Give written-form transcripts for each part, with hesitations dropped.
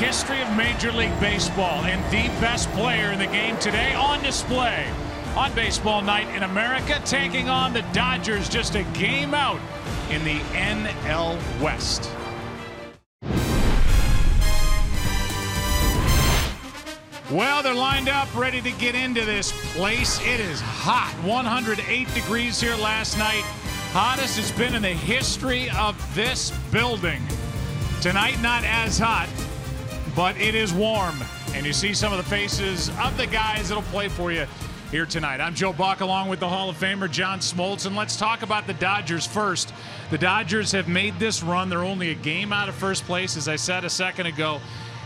history of Major League Baseball and the best player in the game today on display on baseball night in America, taking on the Dodgers just a game out in the NL West. Well, they're lined up, ready to get into this place. It is hot. 108 degrees here last night. Hottest it's been in the history of this building. Tonight, not as hot, but it is warm. And you see some of the faces of the guys that'll play for you here tonight. I'm Joe Buck along with the Hall of Famer John Smoltz, and let's talk about the Dodgers first. The Dodgers have made this run. They're only a game out of first place, as I said a second ago.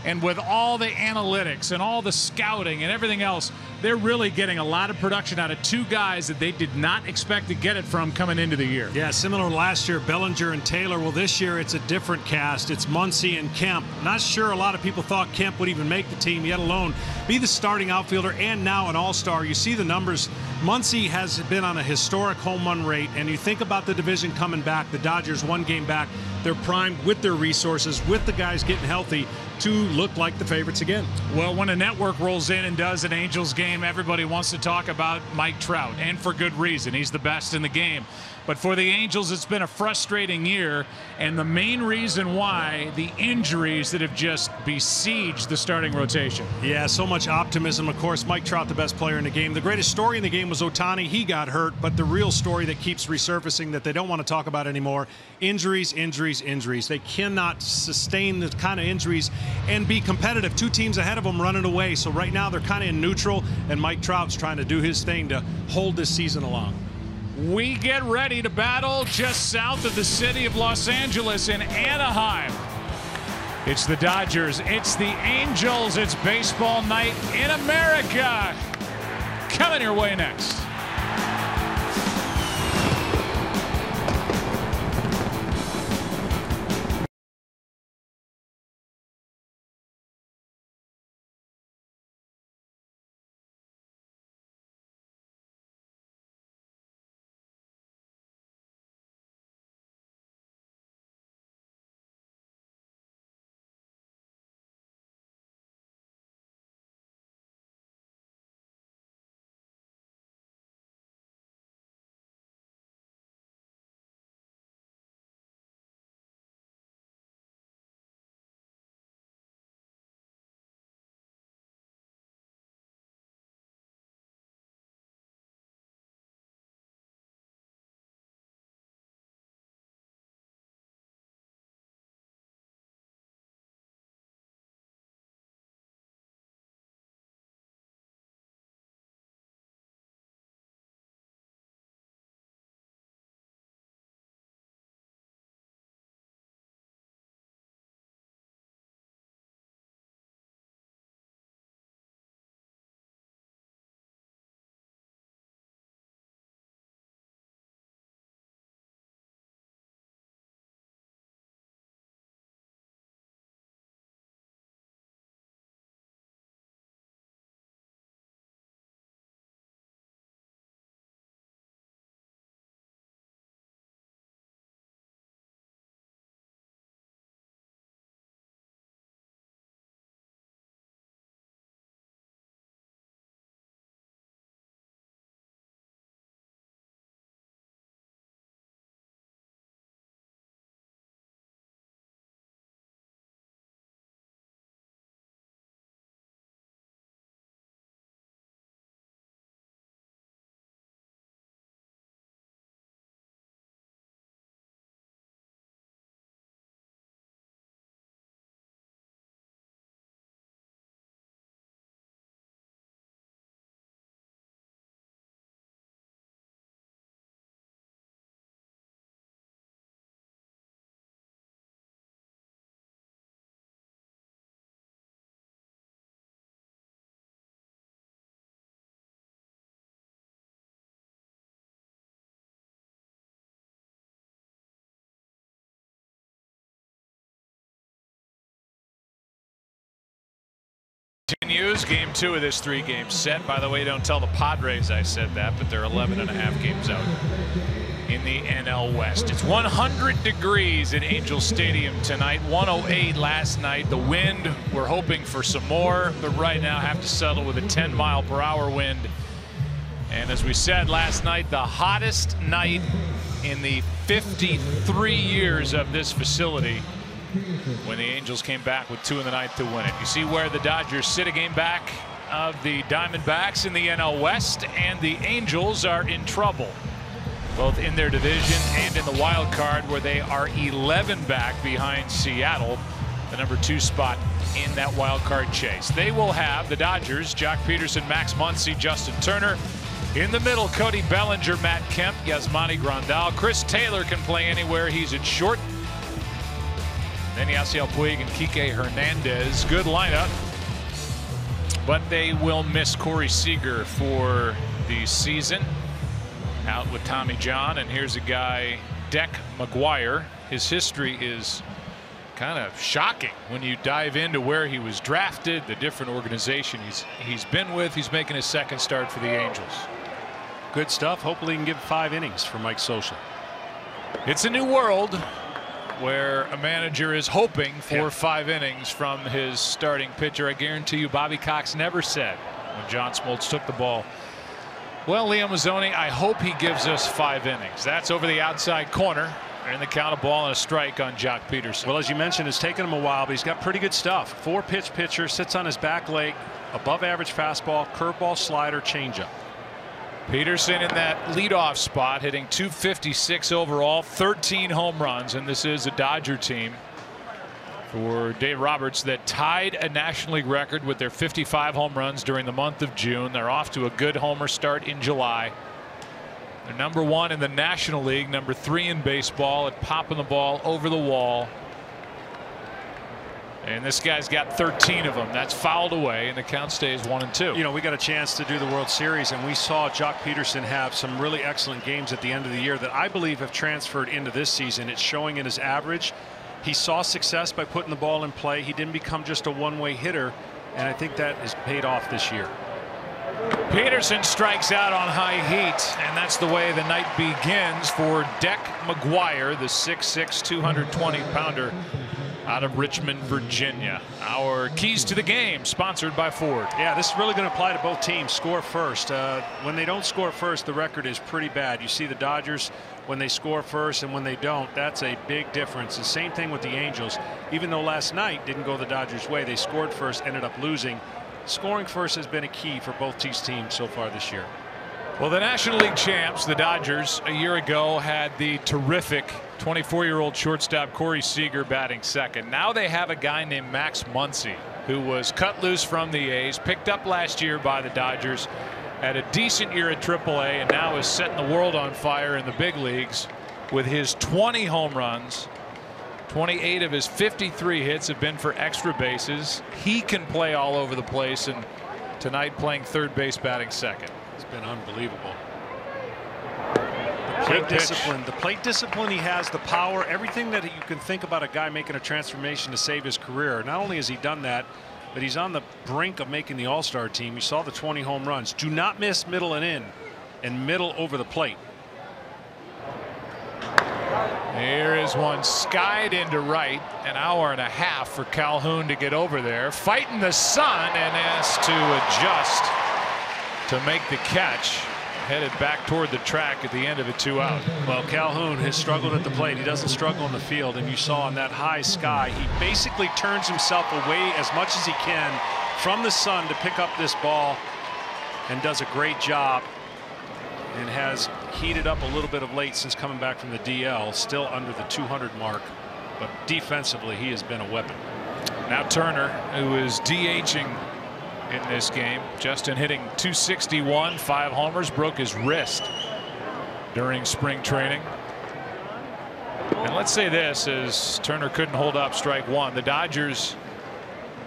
And with all the analytics and all the scouting and everything else, they're really getting a lot of production out of two guys that they did not expect to get it from coming into the year. Yeah, similar to last year, Bellinger and Taylor. Well, this year it's a different cast. It's Muncy and Kemp. Not sure a lot of people thought Kemp would even make the team, yet alone be the starting outfielder and now an all-star. You see the numbers. Muncy has been on a historic home run rate, and you think about the division coming back, the Dodgers one game back. They're primed with their resources, with the guys getting healthy, to look like the favorites again. Well, when a network rolls in and does an Angels game, everybody wants to talk about Mike Trout, and for good reason. He's the best in the game. But for the Angels, it's been a frustrating year, and the main reason why, the injuries that have just besieged the starting rotation. Yeah, so much optimism. Of course, Mike Trout, the best player in the game. The greatest story in the game was Ohtani. He got hurt, but the real story that keeps resurfacing that they don't want to talk about anymore, injuries, injuries, injuries. They cannot sustain the kind of injuries and be competitive. Two teams ahead of them running away. So right now they're kind of in neutral, and Mike Trout's trying to do his thing to hold this season along. We get ready to battle just south of the city of Los Angeles in Anaheim. It's the Dodgers, it's the Angels, it's baseball night in America. Coming your way next. Continues game 2 of this 3-game set. By the way, don't tell the Padres I said that, but they're 11.5 games out in the NL West. It's 100 degrees at Angel Stadium tonight, 108 last night. The wind, we're hoping for some more, but right now have to settle with a 10-mile-per-hour wind. And as we said last night, the hottest night in the 53 years of this facility, when the Angels came back with 2 in the ninth to win it. You see where the Dodgers sit a game back of the Diamondbacks in the NL West, and the Angels are in trouble, both in their division and in the wild card, where they are 11 back behind Seattle, the number 2 spot in that wild card chase. They will have the Dodgers, Jock Peterson, Max Muncy, Justin Turner. In the middle, Cody Bellinger, Matt Kemp, Yasmani Grandal. Chris Taylor can play anywhere. He's at short. Then Yasiel Puig and Kike Hernandez. Good lineup. But they will miss Corey Seager for the season. Out with Tommy John. And here's a guy, Deck McGuire. His history is kind of shocking when you dive into where he was drafted, the different organization he's been with. He's making his second start for the Angels. Good stuff. Hopefully he can give 5 innings for Mike Social. It's a new world where a manager is hoping for 5 innings from his starting pitcher. I guarantee you Bobby Cox never said when John Smoltz took the ball, well, Liam Mazzoni, I hope he gives us 5 innings. That's over the outside corner, and the count, a ball and a strike on Jock Peterson. Well, as you mentioned, it's taken him a while, but he's got pretty good stuff. 4-pitch pitcher, sits on his back leg, above average fastball, curveball, slider, changeup. Peterson in that leadoff spot, hitting .256 overall, 13 home runs, and this is a Dodger team for Dave Roberts that tied a National League record with their 55 home runs during the month of June. They're off to a good homer start in July. They're number 1 in the National League, number 3 in baseball at popping the ball over the wall. And this guy's got 13 of them. That's fouled away, and the count stays 1-2. You know, we got a chance to do the World Series, and we saw Jock Peterson have some really excellent games at the end of the year that I believe have transferred into this season. It's showing in his average. He saw success by putting the ball in play. He didn't become just a one-way hitter, and I think that has paid off this year. Peterson strikes out on high heat, and that's the way the night begins for Deck McGuire, the 6'6", 220-pounder out of Richmond, Virginia. Our keys to the game sponsored by Ford. Yeah, this is really going to apply to both teams. Score first. When they don't score first, the record is pretty bad. You see the Dodgers when they score first, and when they don't, that's a big difference. The same thing with the Angels. Even though last night didn't go the Dodgers' way, they scored first, ended up losing. Scoring first has been a key for both these teams so far this year. Well, the National League champs, the Dodgers, a year ago had the terrific 24-year-old shortstop Corey Seager batting second. Now they have a guy named Max Muncy, who was cut loose from the A's, picked up last year by the Dodgers, had a decent year at AAA, and now is setting the world on fire in the big leagues with his 20 home runs. 28 of his 53 hits have been for extra bases. He can play all over the place, and tonight playing third base, batting second. It's been unbelievable. The plate discipline he has, the power, everything that you can think about a guy making a transformation to save his career. Not only has he done that, but he's on the brink of making the All-Star team. You saw the 20 home runs. Do not miss middle and in, and middle over the plate. Here is one skied into right. An hour and a half for Calhoun to get over there. Fighting the sun and has to adjust to make the catch. Headed back toward the track at the end of a 2-out. Well, Calhoun has struggled at the plate. He doesn't struggle in the field, and you saw on that high sky, he basically turns himself away as much as he can from the sun to pick up this ball, and does a great job, and has heated up a little bit of late since coming back from the DL. Still under the 200 mark, but defensively he has been a weapon. Now Turner, who is DHing in this game. Justin hitting .261, 5 homers, broke his wrist during spring training. And let's say this, as Turner couldn't hold up strike one, the Dodgers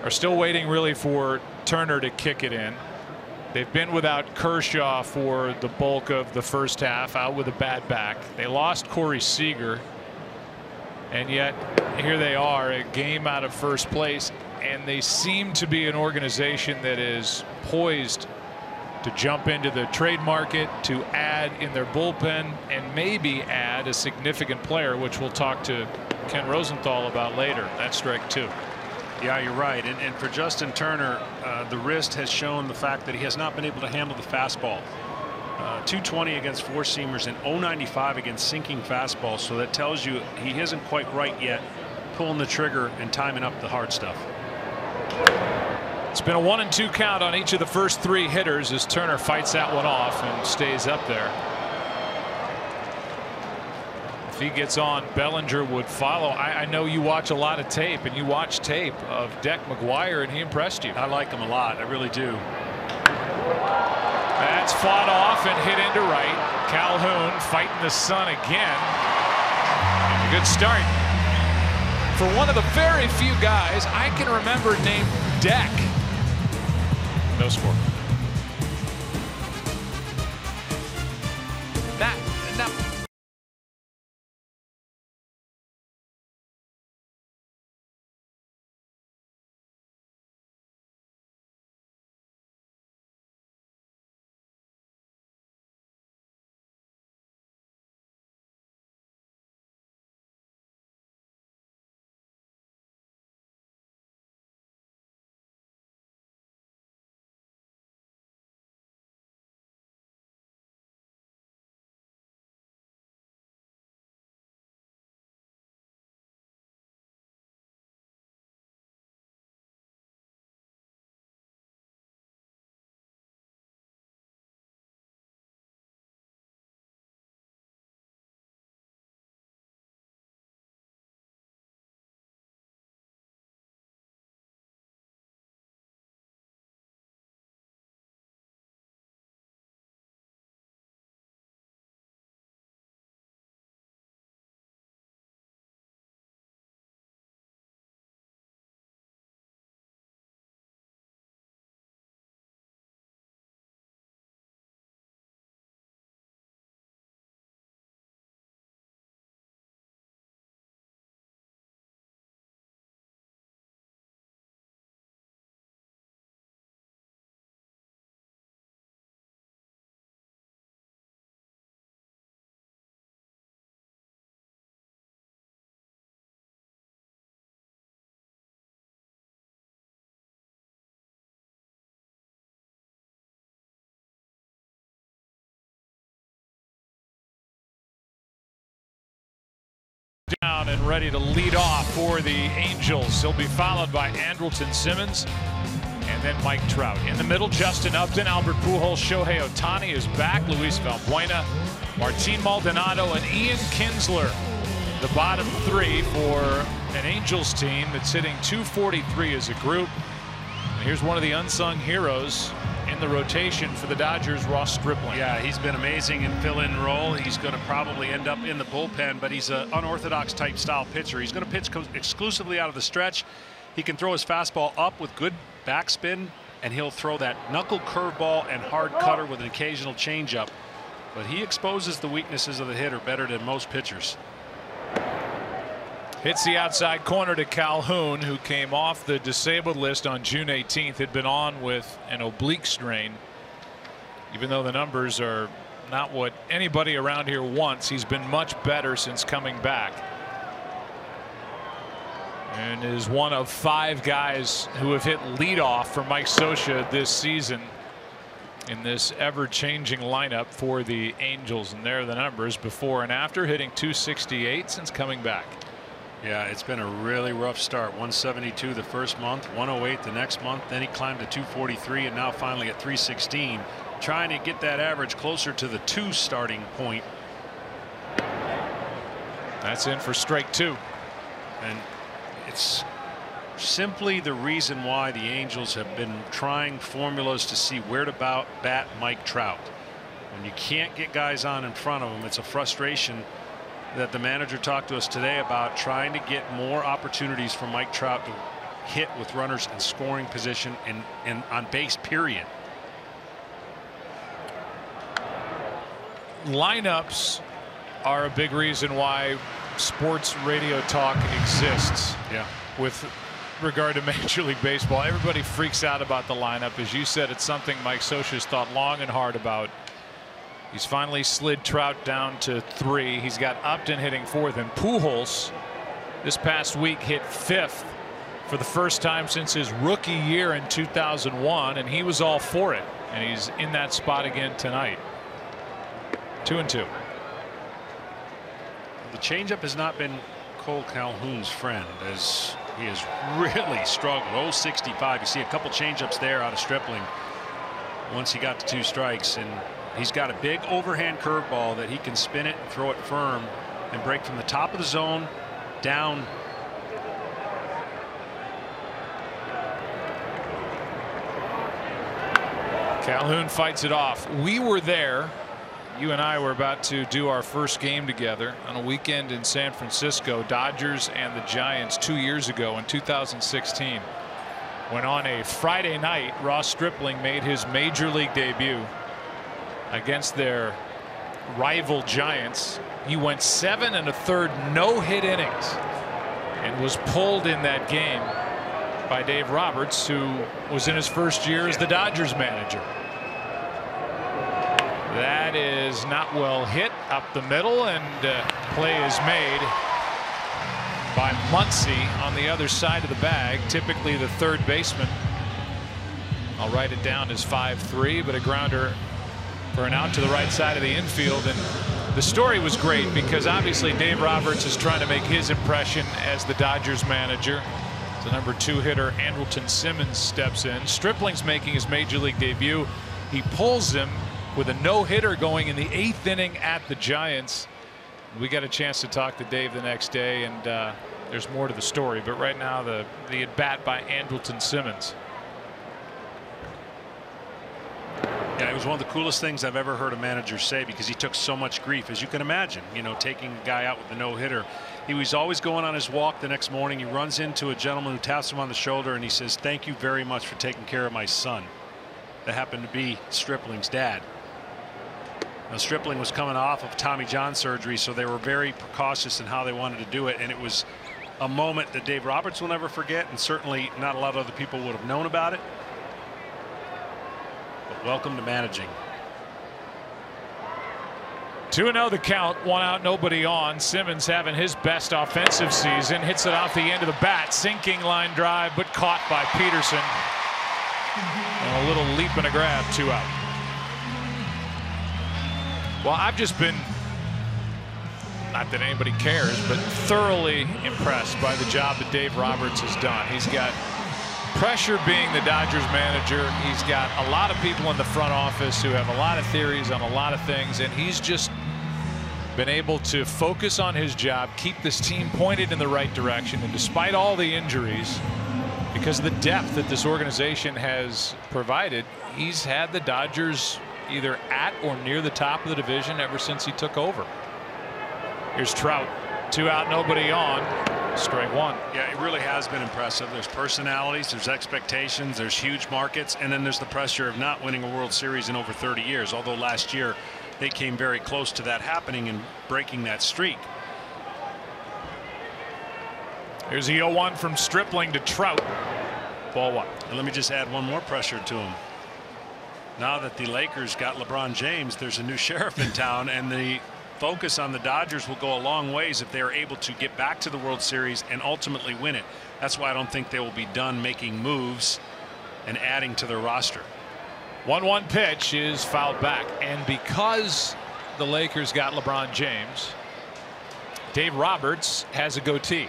are still waiting really for Turner to kick it in. They've been without Kershaw for the bulk of the first half, out with a bad back. They lost Corey Seager, and yet here they are, a game out of first place. and they seem to be an organization that is poised to jump into the trade market, to add in their bullpen, and maybe add a significant player, which we'll talk to Ken Rosenthal about later. That's strike 2. Yeah, you're right. And for Justin Turner, the wrist has shown the fact that he has not been able to handle the fastball. 220 against four-seamers and 095 against sinking fastballs. So that tells you he isn't quite right yet pulling the trigger and timing up the hard stuff. It's been a 1-2 count on each of the first 3 hitters as Turner fights that one off and stays up there. If he gets on, Bellinger would follow. I know you watch a lot of tape, and you watch tape of Deck McGuire, and he impressed you. I like him a lot. I really do. That's fought off and hit into right. Calhoun fighting the sun again. And a good start for one of the very few guys I can remember named Deck. No score. Now, down and ready to lead off for the Angels. He'll be followed by Andrelton Simmons and then Mike Trout. In the middle, Justin Upton, Albert Pujols, Shohei Ohtani is back, Luis Valbuena, Martin Maldonado, and Ian Kinsler. The bottom 3 for an Angels team that's hitting .243 as a group. And here's one of the unsung heroes in the rotation for the Dodgers, Ross Stripling. Yeah, he's been amazing in fill-in role. He's going to probably end up in the bullpen, but he's an unorthodox type style pitcher. He's going to pitch exclusively out of the stretch. He can throw his fastball up with good backspin, and he'll throw that knuckle curveball and hard cutter with an occasional changeup. But he exposes the weaknesses of the hitter better than most pitchers. Hits the outside corner to Calhoun, who came off the disabled list on June 18th. Had been on with an oblique strain. Even though the numbers are not what anybody around here wants, he's been much better since coming back. And is one of 5 guys who have hit leadoff for Mike Scioscia this season in this ever-changing lineup for the Angels. And there are the numbers before and after, hitting .268 since coming back. Yeah, it's been a really rough start. 172 the first month, 108 the next month, then he climbed to 243 and now finally at 316, trying to get that average closer to the 2 starting point. That's in for strike 2. And it's simply the reason why the Angels have been trying formulas to see where to bat Mike Trout. When you can't get guys on in front of him, it's a frustration that the manager talked to us today about, trying to get more opportunities for Mike Trout to hit with runners in scoring position and on base, period. Lineups are a big reason why sports radio talk exists. Yeah. With regard to Major League Baseball. Everybody freaks out about the lineup. As you said, it's something Mike Scioscia's thought long and hard about. He's finally slid Trout down to 3. He's got Upton hitting 4th, and Pujols this past week hit 5th for the first time since his rookie year in 2001, and he was all for it. And he's in that spot again tonight. 2-2. The changeup has not been Cole Calhoun's friend, as he has really struggled. 0-65. You see a couple changeups there out of Stripling once he got to 2 strikes, and he's got a big overhand curveball that he can spin it and throw it firm and break from the top of the zone down. Calhoun fights it off. We were there. You and I were about to do our first game together on a weekend in San Francisco. Dodgers and the Giants 2 years ago in 2016. When on a Friday night, Ross Stripling made his major league debut against their rival Giants. He went 7 1/3 no-hit innings and was pulled in that game by Dave Roberts, who was in his first year as the Dodgers manager. That is not well hit up the middle, and play is made by Muncy on the other side of the bag, typically the third baseman. I'll write it down as 5-3, but a grounder for an out to the right side of the infield. And the story was great because obviously Dave Roberts is trying to make his impression as the Dodgers manager. The number 2 hitter Andrelton Simmons steps in. Stripling's making his major league debut. He pulls him with a no-hitter going in the 8th inning at the Giants. We got a chance to talk to Dave the next day, and there's more to the story, but right now the at bat by Andrelton Simmons. Yeah, it was one of the coolest things I've ever heard a manager say, because he took so much grief, as you can imagine, you know, taking a guy out with a no-hitter. He was always going on his walk the next morning. He runs into a gentleman who taps him on the shoulder and he says, "Thank you very much for taking care of my son." That happened to be Stripling's dad. Now, Stripling was coming off of Tommy John surgery, so they were very precautious in how they wanted to do it, and it was a moment that Dave Roberts will never forget, and certainly not a lot of other people would have known about it. But welcome to managing. 2-0 the count, 1 out, nobody on. Simmons having his best offensive season, hits it off the end of the bat, sinking line drive, but caught by Peterson. And a little leap and a grab, 2 out. Well, I've just been, not that anybody cares, but thoroughly impressed by the job that Dave Roberts has done. He's got pressure being the Dodgers manager. He's got a lot of people in the front office who have a lot of theories on a lot of things, and he's just been able to focus on his job, keep this team pointed in the right direction, and despite all the injuries, because of the depth that this organization has provided, he's had the Dodgers either at or near the top of the division ever since he took over. Here's Trout, 2 out, nobody on, strike 1. Yeah, it really has been impressive. There's personalities, there's expectations, there's huge markets, and then there's the pressure of not winning a World Series in over 30 years, although last year they came very close to that happening and breaking that streak. Here's the 0-1 from Stripling to Trout. Ball 1. And let me just add one more pressure to him. Now that the Lakers got LeBron James, there's a new sheriff in town, and the focus on the Dodgers will go a long ways if they are able to get back to the World Series and ultimately win it. That's why I don't think they will be done making moves and adding to their roster. 1-1 pitch is fouled back, and because the Lakers got LeBron James, Dave Roberts has a goatee.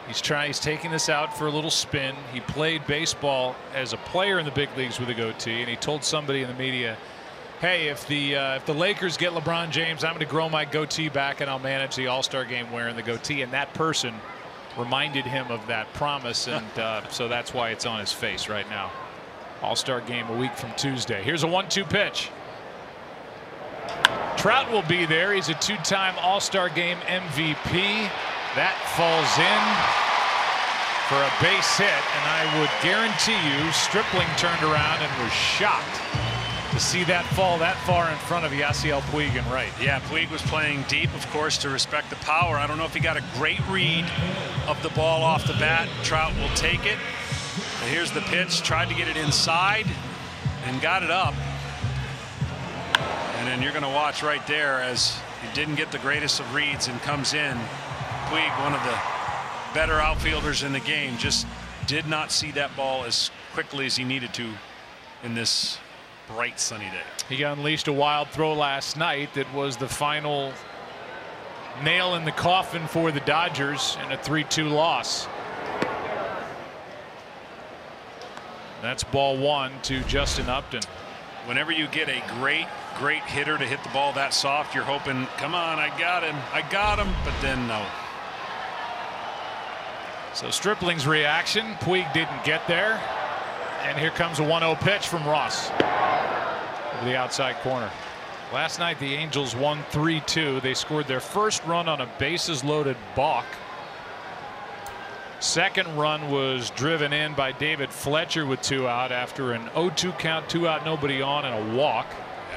He's taking this out for a little spin. He played baseball as a player in the big leagues with a goatee, and he told somebody in the media, "Hey, if the Lakers get LeBron James, I'm going to grow my goatee back and I'll manage the All-Star game wearing the goatee." And that person reminded him of that promise, and so that's why it's on his face right now. All-Star game a week from Tuesday. Here's a 1-2 pitch. Trout will be there. He's a 2-time All-Star game MVP. That falls in for a base hit, and I would guarantee you Stripling turned around and was shocked to to see that fall that far in front of Yasiel Puig and right. Yeah, Puig was playing deep, of course, to respect the power. I don't know if he got a great read of the ball off the bat. Trout will take it. And here's the pitch. Tried to get it inside and got it up. And then you're going to watch right there as he didn't get the greatest of reads and comes in. Puig, one of the better outfielders in the game, just did not see that ball as quickly as he needed to in this bright sunny day. He unleashed a wild throw last night that was the final nail in the coffin for the Dodgers in a 3-2 loss. That's ball 1 to Justin Upton. Whenever you get a great hitter to hit the ball that soft, you're hoping, come on, I got him, but then no. So Stripling's reaction, Puig didn't get there, and here comes a 1-0 pitch from Ross over the outside corner. Last night the Angels won 3-2. They scored their first run on a bases loaded balk. Second run was driven in by David Fletcher with 2 out after an 0-2 count, 2 out, nobody on, and a walk.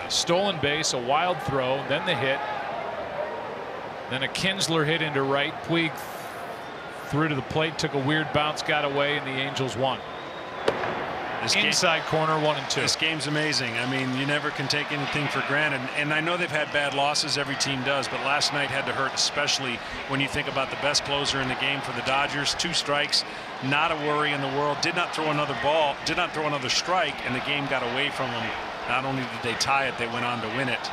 Stolen base, a wild throw, then the hit, then a Kinsler hit into right. Puig threw to the plate, took a weird bounce, got away, and the Angels won. Inside corner, 1-2. This game's amazing. I mean, you never can take anything for granted. And I know they've had bad losses, every team does, but last night had to hurt, especially when you think about the best closer in the game for the Dodgers. 2 strikes, not a worry in the world. Did not throw another ball, did not throw another strike, and the game got away from them. Not only did they tie it, they went on to win it.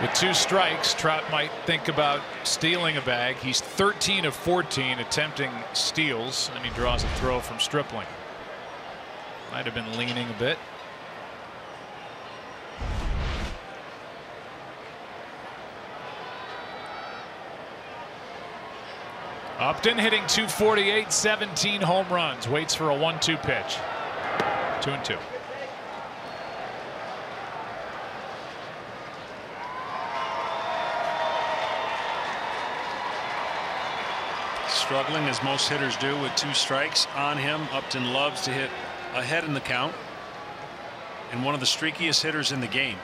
With 2 strikes, Trout might think about stealing a bag. He's 13 of 14 attempting steals, and he draws a throw from Stripling. Might have been leaning a bit. Upton hitting .248, 17 home runs. Waits for a 1-2 pitch. 2-2. Struggling as most hitters do with 2 strikes on him. Upton loves to hit ahead in the count, and one of the streakiest hitters in the game.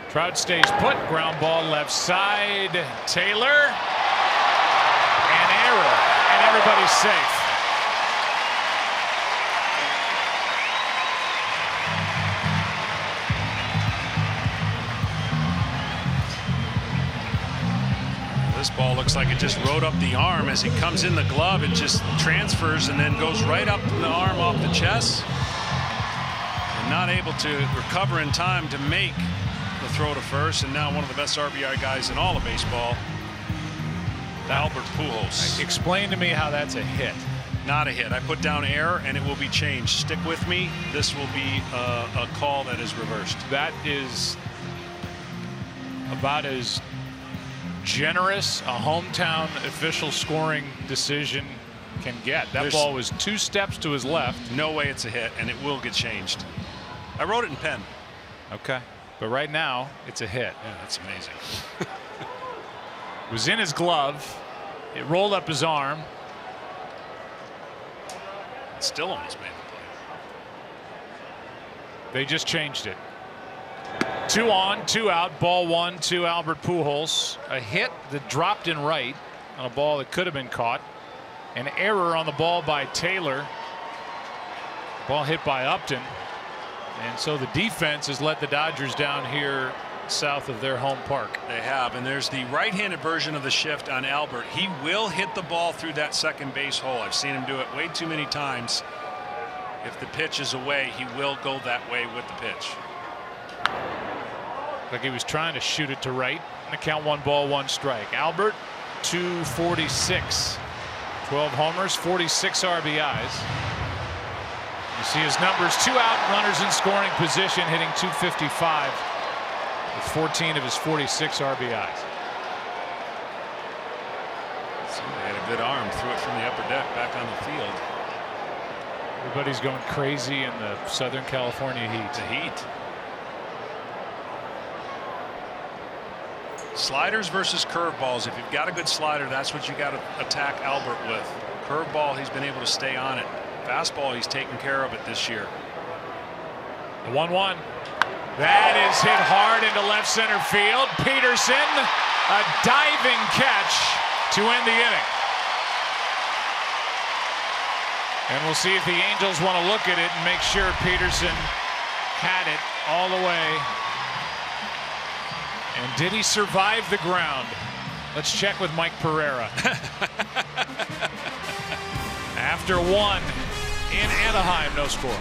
Trout stays put. Ground ball left side. Taylor, and error, and everybody's safe. This ball looks like it just rode up the arm as he comes in the glove. It just transfers and then goes right up the arm off the chest. And not able to recover in time to make the throw to first. And now one of the best RBI guys in all of baseball, Albert Pujols. Explain to me how that's a hit. Not a hit. I put down error and it will be changed. Stick with me. This will be a call that is reversed. That is about as generous a hometown official scoring decision can get. That ball was 2 steps to his left. No way it's a hit, and it will get changed. I wrote it in pen. Okay, but right now it's a hit. Yeah, that's amazing. It was in his glove. It rolled up his arm. It still almost made the play. They just changed it. 2 on, 2 out, ball 1 to Albert Pujols. A hit that dropped in right on a ball that could have been caught. An error on the ball by Taylor. Ball hit by Upton. And so the defense has let the Dodgers down here south of their home park. They have, and there's the right-handed version of the shift on Albert. He will hit the ball through that second base hole. I've seen him do it way too many times. If the pitch is away, he will go that way with the pitch. Like he was trying to shoot it to right. And the count 1 ball 1 strike. Albert, 246. 12 homers, 46 RBIs. You see his numbers: 2 out, runners in scoring position, hitting .255 with 14 of his 46 RBIs. So they had a good arm, threw it from the upper deck back on the field. Everybody's going crazy in the Southern California heat. The heat. Sliders versus curveballs. If you've got a good slider, that's what you got to attack Albert with. Curveball, he's been able to stay on it. Fastball, he's taken care of it this year. The 1-1. That is hit hard into left center field. Peterson, a diving catch to end the inning. And we'll see if the Angels want to look at it and make sure Peterson had it all the way. And did he survive the ground? Let's check with Mike Pereira. After 1 in Anaheim, no score.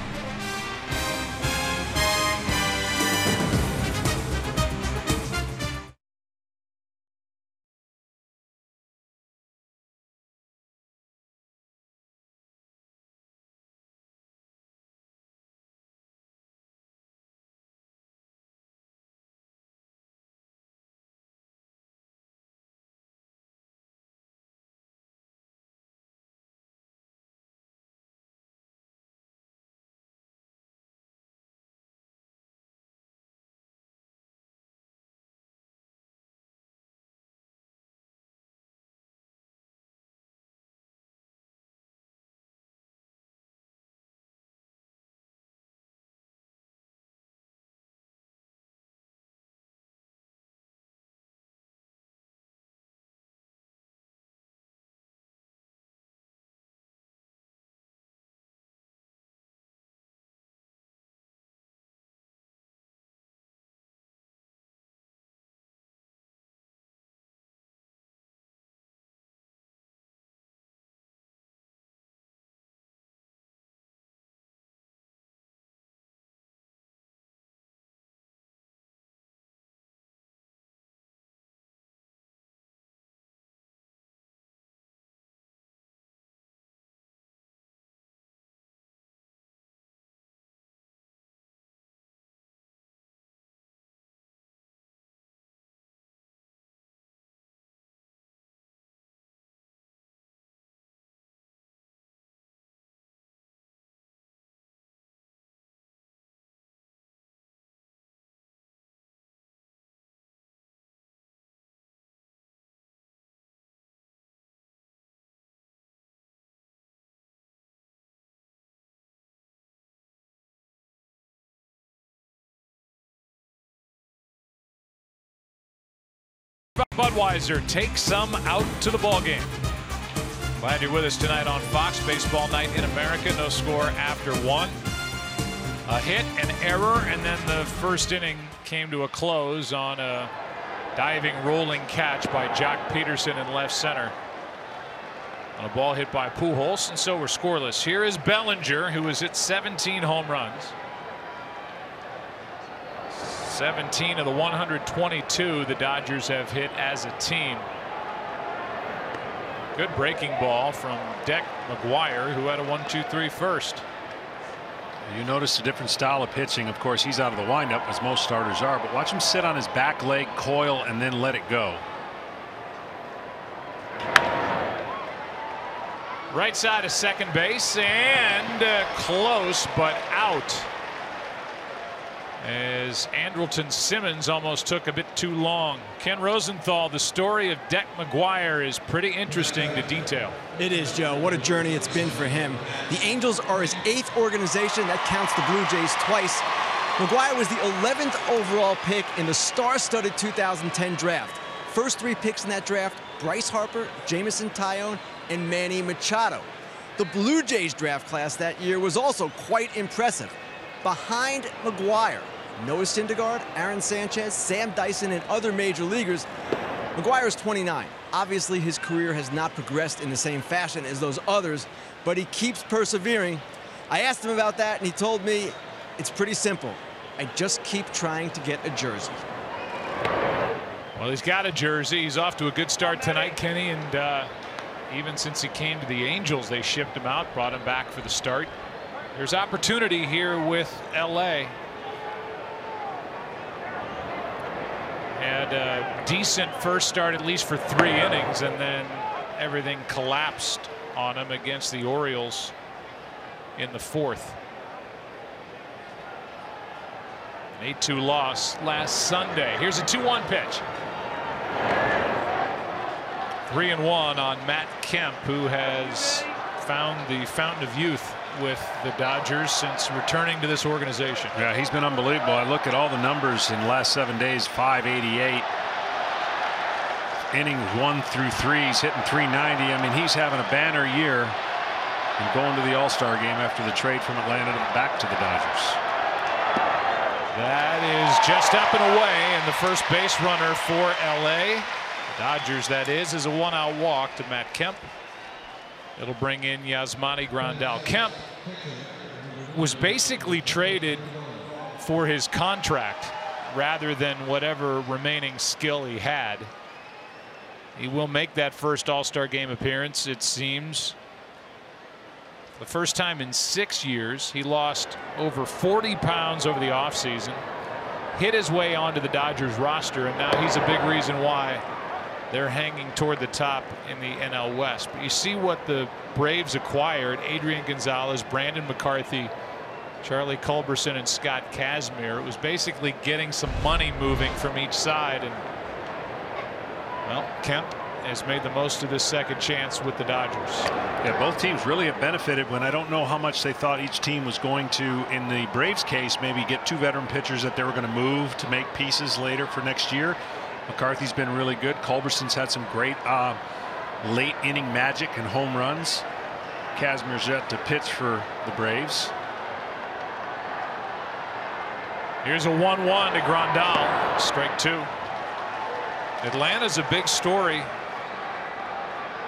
Budweiser takes some out to the ball game. Glad you're with us tonight on Fox Baseball Night in America. No score after 1. A hit, an error, and then the first inning came to a close on a diving, rolling catch by Jock Peterson in left center on a ball hit by Pujols, and so we're scoreless. Here is Bellinger, who has hit 17 home runs. 17 of the 122 the Dodgers have hit as a team. Good breaking ball from Deck McGuire, who had a 1-2-3 first. You notice a different style of pitching. Of course, he's out of the windup, as most starters are, but watch him sit on his back leg, coil, and then let it go. Right side of second base, and close, but out. As Andrelton Simmons almost took a bit too long. Ken Rosenthal, the story of Deck McGuire is pretty interesting to detail. It is, Joe. What a journey it's been for him. The Angels are his 8th organization. That counts the Blue Jays twice. McGuire was the 11th overall pick in the star-studded 2010 draft. First 3 picks in that draft, Bryce Harper, Jameson Taillon, and Manny Machado. The Blue Jays draft class that year was also quite impressive. Behind McGuire, Noah Syndergaard, Aaron Sanchez, Sam Dyson, and other major leaguers, McGuire is 29. Obviously, his career has not progressed in the same fashion as those others, but he keeps persevering. I asked him about that, and he told me it's pretty simple. I just keep trying to get a jersey. Well, he's got a jersey. He's off to a good start tonight, Kenny, and even since he came to the Angels, they shipped him out, brought him back for the start. There's opportunity here with LA. Had a decent first start, at least for 3 innings, and then everything collapsed on him against the Orioles in the 4th. An 8-2 loss last Sunday. Here's a 2-1 pitch. 3-1 on Matt Kemp, who has found the fountain of youth with the Dodgers since returning to this organization. Yeah, he's been unbelievable. I look at all the numbers in the last 7 days. 588 innings 1 through 3. He's hitting 390. I mean, he's having a banner year and going to the All-Star game after the trade from Atlanta back to the Dodgers. That is just up and away, and the first base runner for LA. The Dodgers, that is a 1-out walk to Matt Kemp. It'll bring in Yasmani Grandal. Kemp was basically traded for his contract rather than whatever remaining skill he had. He will make that first All-Star game appearance, it seems. The first time in 6 years. He lost over 40 pounds over the offseason, hit his way onto the Dodgers roster, and now he's a big reason why they're hanging toward the top in the NL West. But you see what the Braves acquired: Adrian Gonzalez, Brandon McCarthy, Charlie Culberson, and Scott Kazmir. It was basically getting some money moving from each side, and well, Kemp has made the most of this second chance with the Dodgers. Yeah, both teams really have benefited when I don't know how much they thought each team was going to, in the Braves case, maybe get 2 veteran pitchers that they were going to move to make pieces later for next year. McCarthy's been really good. Culberson's had some great late inning magic and home runs. Kazmir's yet to pitch for the Braves. Here's a 1-1 to Grandal. Strike 2. Atlanta's a big story,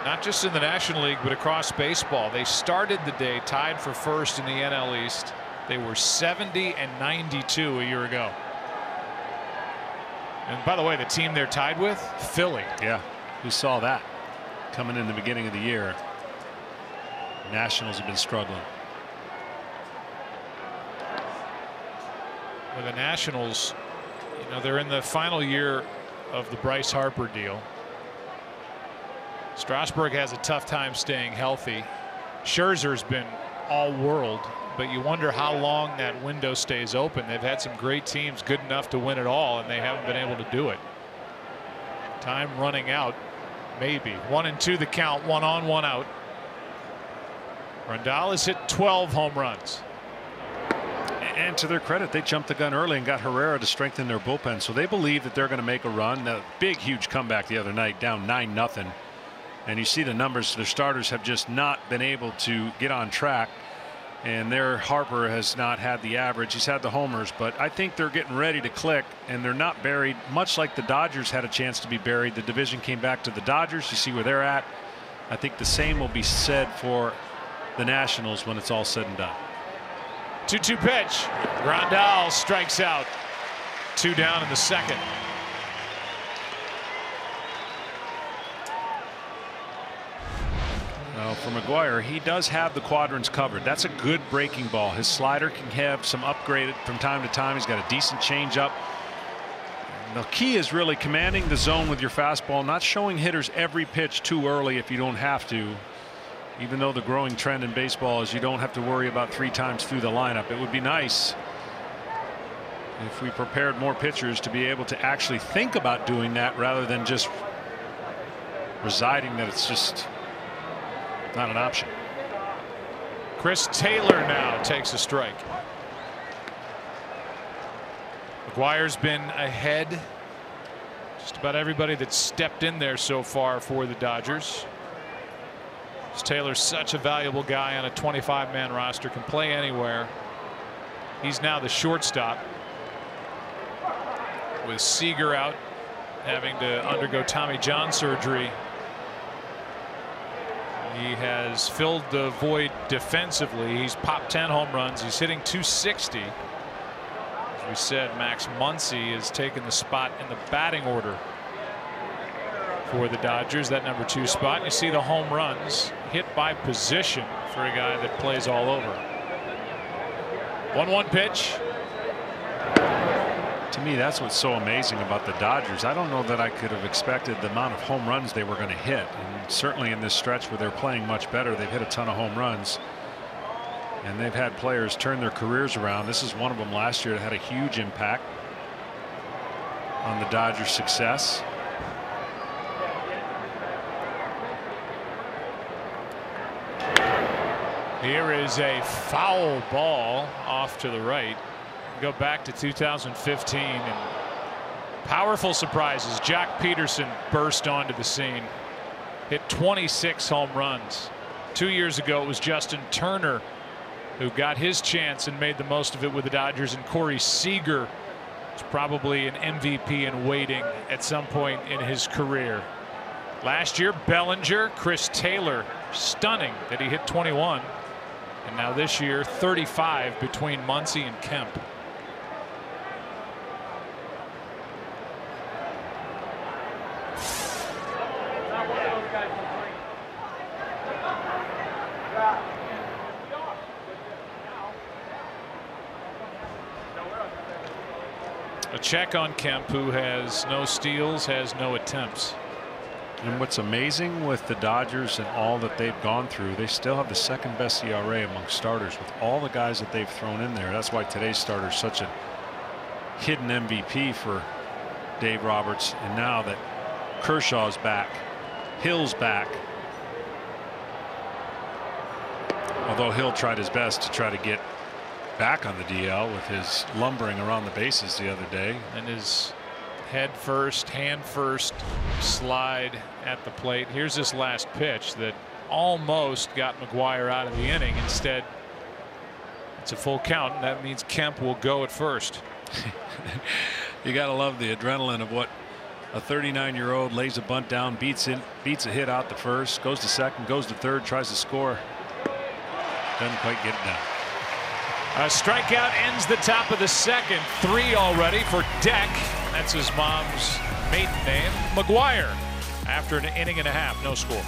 not just in the National League, but across baseball. They started the day tied for first in the NL East. They were 70-92 a year ago. And by the way, the team they're tied with, Philly. Yeah, we saw that coming in the beginning of the year. Nationals have been struggling. With the Nationals, you know, they're in the final year of the Bryce Harper deal. Strasburg has a tough time staying healthy. Scherzer's been all world, but you wonder how long that window stays open. They've had some great teams good enough to win it all, and they haven't been able to do it. Time running out, maybe. 1-2 the count, 1 on, 1 out. Grandal has hit 12 home runs. And to their credit, they jumped the gun early and got Herrera to strengthen their bullpen, so they believe that they're going to make a run. A big, huge comeback the other night, down 9-0. And you see the numbers. Their starters have just not been able to get on track. And their Harper has not had the average. He's had the homers, but I think they're getting ready to click, and they're not buried, much like the Dodgers had a chance to be buried. The division came back to the Dodgers. You see where they're at. I think the same will be said for the Nationals when it's all said and done. 2-2 pitch. Grandal strikes out. 2 down in the second. Well, for McGuire, he does have the quadrants covered. That's a good breaking ball. His slider can have some upgrade from time to time. He's got a decent changeup. The key is really commanding the zone with your fastball, not showing hitters every pitch too early if you don't have to. Even though the growing trend in baseball is you don't have to worry about 3 times through the lineup. It would be nice if we prepared more pitchers to be able to actually think about doing that rather than just residing that it's just not an option. Chris Taylor now takes a strike. McGuire's been ahead just about everybody that's stepped in there so far for the Dodgers. Taylor's such a valuable guy on a 25-man roster, can play anywhere. He's now the shortstop, with Seager out, having to undergo Tommy John surgery. He has filled the void defensively. He's popped 10 home runs. He's hitting .260. As we said, Max Muncy has taken the spot in the batting order for the Dodgers, that number 2 spot. And you see the home runs hit by position for a guy that plays all over. 1-1 pitch. To me, that's what's so amazing about the Dodgers. I don't know that I could have expected the amount of home runs they were going to hit. And certainly in this stretch where they're playing much better, they've hit a ton of home runs. And they've had players turn their careers around. This is one of them last year that had a huge impact on the Dodgers' success. Here is a foul ball off to the right. Go back to 2015 and powerful surprises. Jack Peterson burst onto the scene, hit 26 home runs. 2 years ago it was Justin Turner who got his chance and made the most of it with the Dodgers, and Corey Seager is probably an MVP in waiting at some point in his career. Last year Bellinger, Chris Taylor, stunning that he hit 21, and now this year 35 between Muncy and Kemp. A check on Kemp, who has no steals, has no attempts. And what's amazing with the Dodgers and all that they've gone through, they still have the second best ERA among starters with all the guys that they've thrown in there. That's why today's starter is such a hidden MVP for Dave Roberts. And now that Kershaw's back, Hill's back, although Hill tried his best to try to get back on the DL with his lumbering around the bases the other day. And his head first, hand first slide at the plate. Here's this last pitch that almost got McGuire out of the inning. Instead, it's a full count, and that means Kemp will go at first. You got to love the adrenaline of what a 39-year-old lays a bunt down, beats a hit out to first, goes to second, goes to third, tries to score. Doesn't quite get it done. A strikeout ends the top of the second. 3 already for Deck. That's his mom's maiden name. McGuire, after an inning and a half, no score.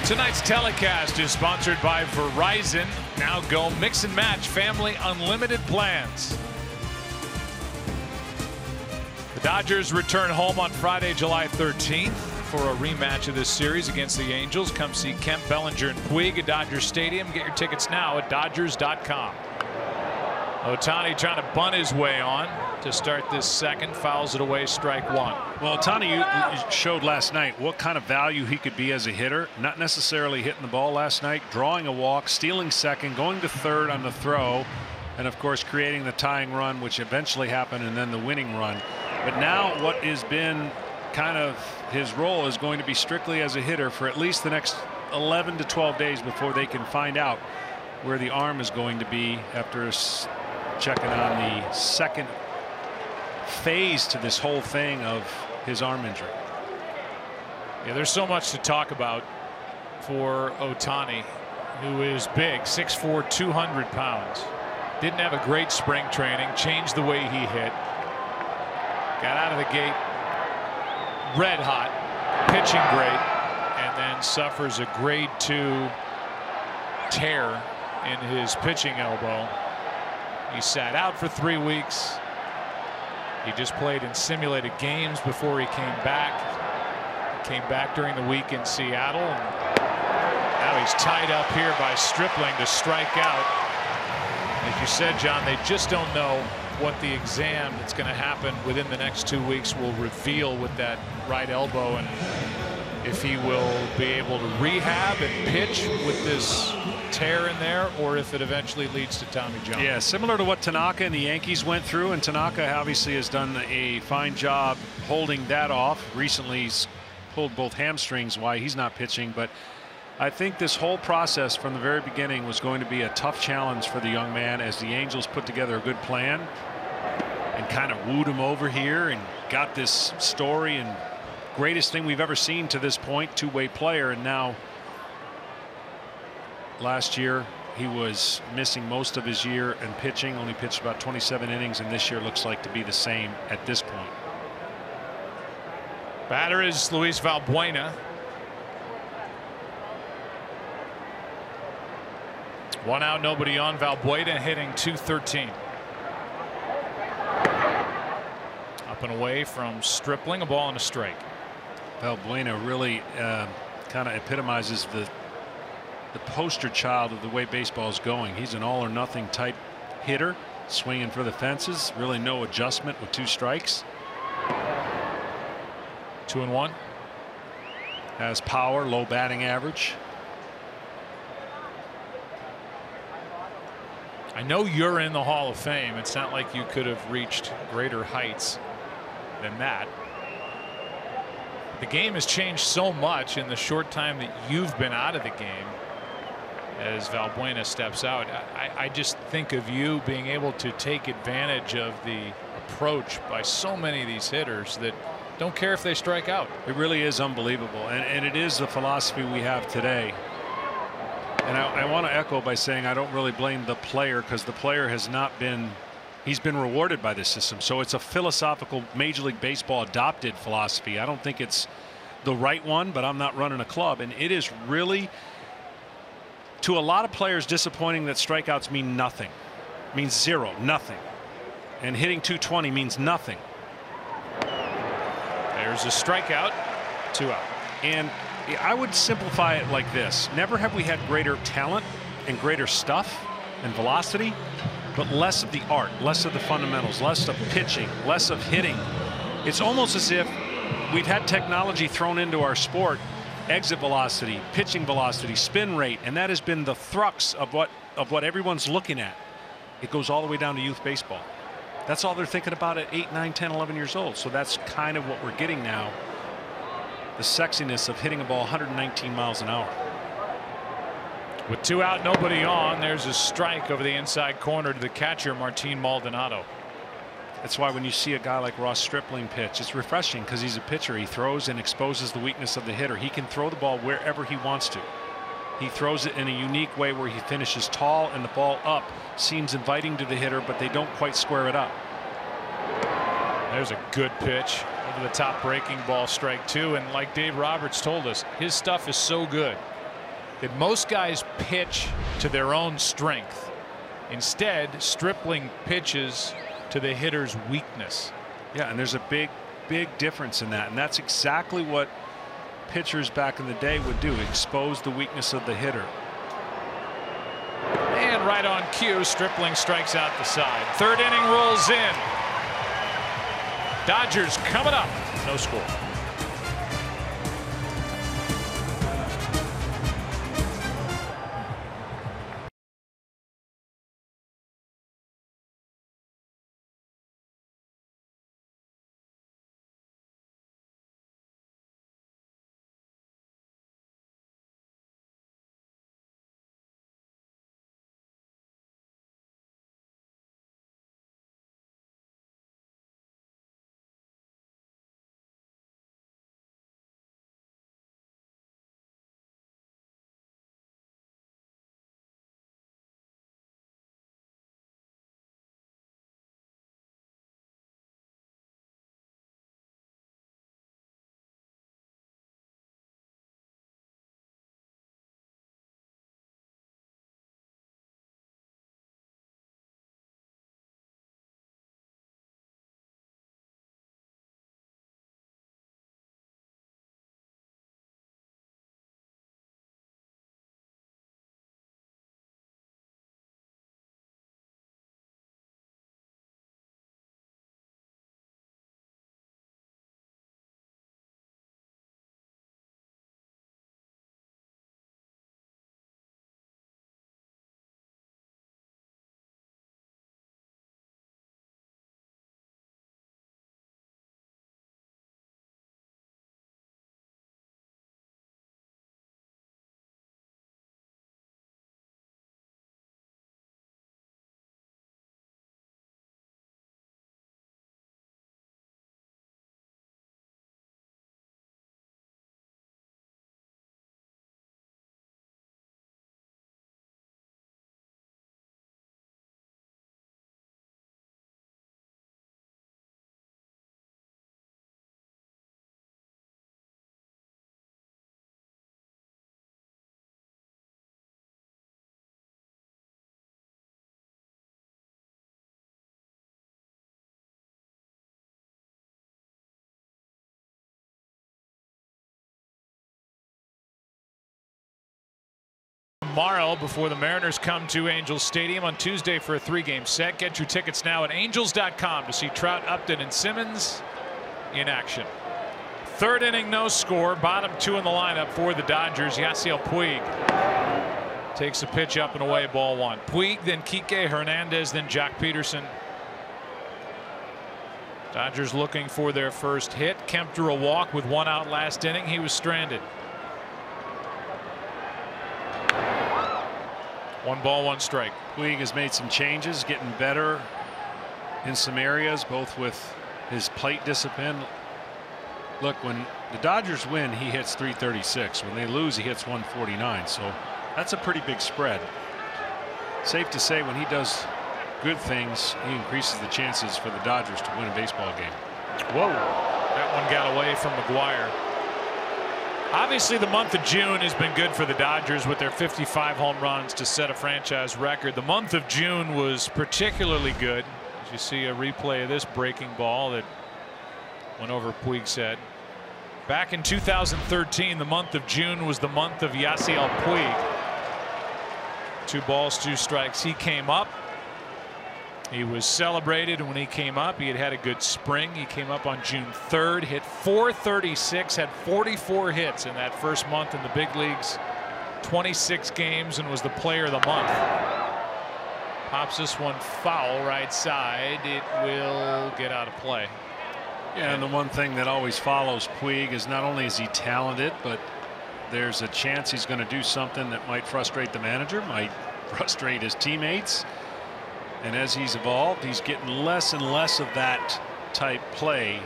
Tonight's telecast is sponsored by Verizon. Now go mix and match family unlimited plans. The Dodgers return home on Friday, July 13th for a rematch of this series against the Angels. Come see Kemp, Bellinger, and Puig at Dodger Stadium. Get your tickets now at Dodgers.com. Ohtani trying to bunt his way on to start this second. Fouls it away, strike 1. Well, Ohtani, you showed last night what kind of value he could be as a hitter. Not necessarily hitting the ball last night, drawing a walk, stealing second, going to third on the throw, and of course creating the tying run, which eventually happened, and then the winning run. But now what has been kind of his role is going to be strictly as a hitter for at least the next 11 to 12 days before they can find out where the arm is going to be after checking on the second phase to this whole thing of his arm injury. Yeah, there's so much to talk about for Ohtani, who is big, 6'4", 200 pounds. Didn't have a great spring training, changed the way he hit. Got out of the gate red hot, pitching great, and then suffers a grade 2 tear in his pitching elbow. He sat out for 3 weeks. He just played in simulated games before he came back. He came back during the week in Seattle, and now he's tied up here by Stripling to strike out. As you said, John, they just don't know what the exam that's going to happen within the next 2 weeks will reveal with that right elbow, and if he will be able to rehab and pitch with this tear in there, or if it eventually leads to Tommy John. Yeah, similar to what Tanaka and the Yankees went through, and Tanaka obviously has done a fine job holding that off. Recently he's pulled both hamstrings, why he's not pitching, but I think this whole process from the very beginning was going to be a tough challenge for the young man, as the Angels put together a good plan and kind of wooed him over here and got this story, and greatest thing we've ever seen to this point, two-way player. And now last year he was missing most of his year and pitching, only pitched about 27 innings, and this year looks like to be the same at this point. Batter is Luis Valbuena. 1 out, nobody on. Valbuena hitting .213. Up and away from Stripling, a ball and a strike. Valbuena really kind of epitomizes the poster child of the way baseball is going. He's an all or nothing type hitter, swinging for the fences, really no adjustment with 2 strikes. 2-1. Has power, low batting average. I know you're in the Hall of Fame. It's not like you could have reached greater heights than that. The game has changed so much in the short time that you've been out of the game. As Valbuena steps out, I just think of you being able to take advantage of the approach by so many of these hitters that don't care if they strike out. It really is unbelievable, and it is the philosophy we have today. And I want to echo by saying I don't really blame the player, because the player has not been, he's been rewarded by this system. So it's a philosophical Major League Baseball adopted philosophy. I don't think it's the right one, but I'm not running a club, and it is really, to a lot of players, disappointing that strikeouts mean nothing. It means zero, nothing. And hitting .220 means nothing. There's a strikeout, 2 out. And I would simplify it like this: never have we had greater talent and greater stuff and velocity, but less of the art, less of the fundamentals, less of pitching, less of hitting. It's almost as if we've had technology thrown into our sport: exit velocity, pitching velocity, spin rate, and that has been the crux of what everyone's looking at. It goes all the way down to youth baseball. That's all they're thinking about at 8, 9, 10, 11 years old. So that's kind of what we're getting now. The sexiness of hitting a ball 119 miles an hour. With 2 out, nobody on, there's a strike over the inside corner to the catcher, Martin Maldonado. That's why when you see a guy like Ross Stripling pitch, it's refreshing, because he's a pitcher. He throws and exposes the weakness of the hitter. He can throw the ball wherever he wants to. He throws it in a unique way where he finishes tall, and the ball up seems inviting to the hitter, but they don't quite square it up. There's a good pitch over the top, breaking ball, strike 2. And like Dave Roberts told us, his stuff is so good that most guys pitch to their own strength. Instead, Stripling pitches to the hitter's weakness. Yeah, and there's a big difference in that, and that's exactly what pitchers back in the day would do: expose the weakness of the hitter. And right on cue, Stripling strikes out the side. 3rd inning rolls in. Dodgers coming up. No score. tomorrow before the Mariners come to Angels Stadium on Tuesday for a 3-game set. Get your tickets now at angels.com to see Trout, Upton, and Simmons in action. Third inning, no score. Bottom 2 in the lineup for the Dodgers. Yasiel Puig takes a pitch up and away, ball 1. Puig, then Kike Hernandez, then Jock Peterson. Dodgers looking for their first hit. Kemp drew a walk with 1 out last inning. He was stranded. 1 ball, 1 strike. Puig has made some changes, getting better in some areas, both with his plate discipline. Look, when the Dodgers win, he hits 336. When they lose, he hits 149. So that's a pretty big spread. Safe to say, when he does good things, he increases the chances for the Dodgers to win a baseball game. Whoa, that one got away from McGuire. Obviously, the month of June has been good for the Dodgers with their 55 home runs to set a franchise record. The month of June was particularly good. As you see a replay of this breaking ball that went over Puig's head. Back in 2013, the month of June was the month of Yasiel Puig. 2 balls, 2 strikes. He came up. He was celebrated when he came up. He had had a good spring. He came up on June 3rd, hit .436, had 44 hits in that first month in the big leagues, 26 games, and was the player of the month. Pops this one foul right side. It will get out of play. Yeah, and the one thing that always follows Puig is not only is he talented, but there's a chance he's going to do something that might frustrate the manager, might frustrate his teammates. And as he's evolved, he's getting less and less of that type play.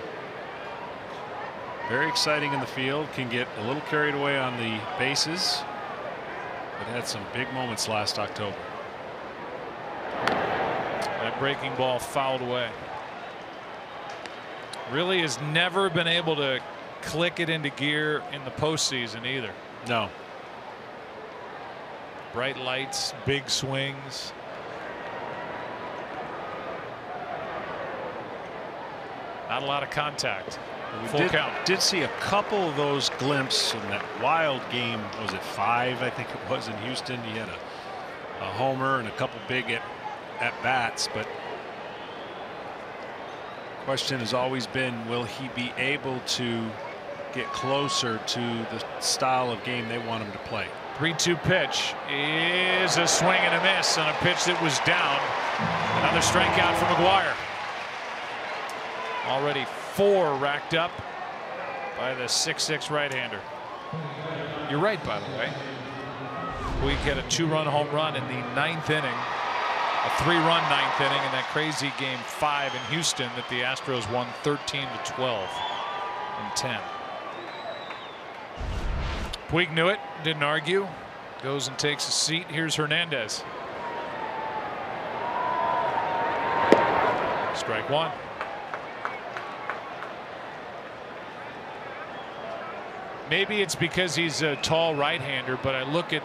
Very exciting in the field, can get a little carried away on the bases, but had some big moments last October. That breaking ball fouled away. Really has never been able to click it into gear in the postseason either. No. Bright lights, big swings. Not a lot of contact. Full count. Did see a couple of those glimpses in that wild game. Was it 5? I think it was in Houston. He had a homer and a couple big at bats, but question has always been, will he be able to get closer to the style of game they want him to play? 3-2 pitch is a swing and a miss on a pitch that was down. Another strikeout for McGuire. Already 4 racked up by the 6'6" right-hander. You're right, by the way. We get a 2-run home run in the 9th inning, a 3-run 9th inning in that crazy game 5 in Houston that the Astros won 13-12 in 10. Puig knew it, didn't argue, goes and takes a seat. Here's Hernandez. Strike 1. Maybe it's because he's a tall right-hander, but I look at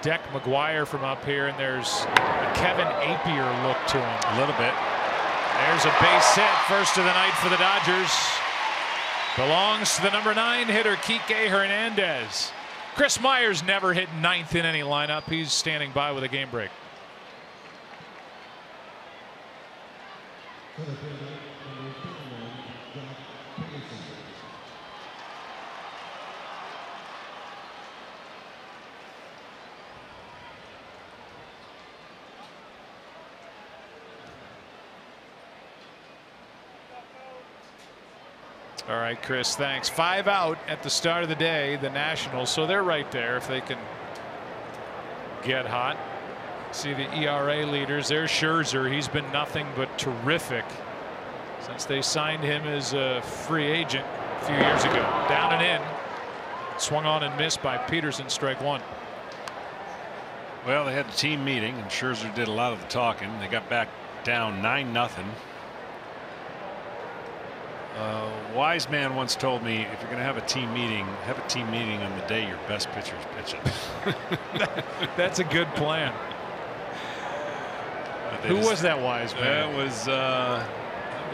Deck McGuire from up here, and there's a Kevin Apier look to him. A little bit. There's a base hit, first of the night for the Dodgers. Belongs to the number 9 hitter, Kike Hernandez. Chris Myers never hit 9th in any lineup. He's standing by with a game break. All right, Chris, thanks. 5 out at the start of the day, the Nationals, so they're right there if they can get hot. See the ERA leaders. There's Scherzer. He's been nothing but terrific since they signed him as a free agent a few years ago. Down and in. Swung on and missed by Peterson, strike 1. Well, they had the team meeting, and Scherzer did a lot of the talking. They got back down 9-0. Wise man once told me, if you're going to have a team meeting on the day your best pitcher is pitching. That's a good plan. Who was that wise man? That was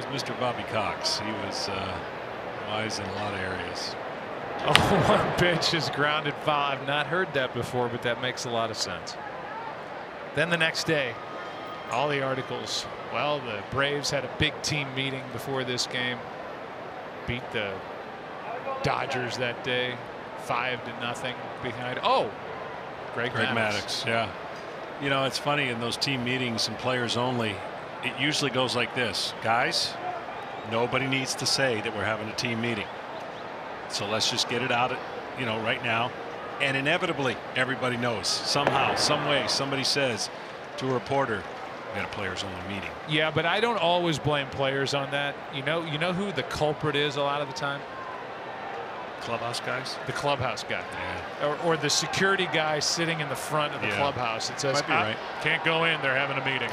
Mr. Bobby Cox. He was wise in a lot of areas. 0-1 pitch is grounded foul. I've not heard that before, but that makes a lot of sense. Then the next day, all the articles. Well, the Braves had a big team meeting before this game. Beat the Dodgers that day, 5-0 behind. Oh, Greg Maddux. Yeah. You know, it's funny in those team meetings and players only, it usually goes like this. Guys, nobody needs to say that we're having a team meeting. So let's just get it out, you know, right now. And inevitably, everybody knows somehow, some way, somebody says to a reporter, we got a players only meeting. Yeah, but I don't always blame players on that. You know who the culprit is a lot of the time? Clubhouse guys? The clubhouse guy. Yeah. Or the security guy sitting in the front of the clubhouse. It says, right. Can't go in, they're having a meeting.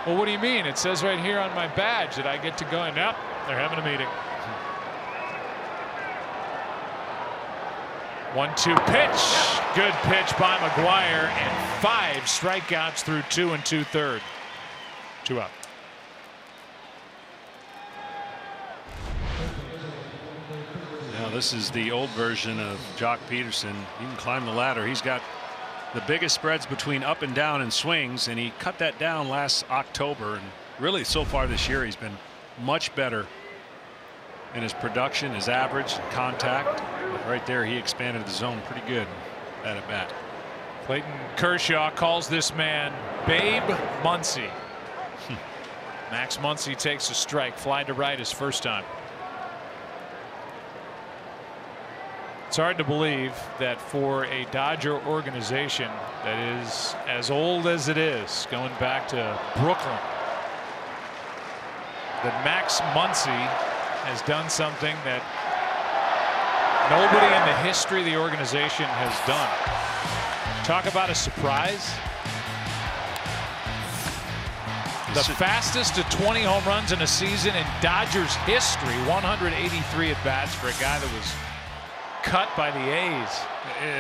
Well, what do you mean? It says right here on my badge that I get to go in. Nope, they're having a meeting. 1-2 pitch. Good pitch by McGuire, and 5 strikeouts through 2 2/3. 2 out. Now this is the old version of Jock Peterson. He can climb the ladder. He's got the biggest spreads between up and down and swings, and he cut that down last October, and really so far this year he's been much better in his production, his average, contact. But right there he expanded the zone pretty good at bat. Clayton Kershaw calls this man Babe Muncy. Max Muncy takes a strike, fly to right his first time. It's hard to believe that for a Dodger organization that is as old as it is, going back to Brooklyn, that Max Muncy has done something that nobody in the history of the organization has done. Talk about a surprise. The fastest to 20 home runs in a season in Dodgers history. 183 at bats for a guy that was cut by the A's.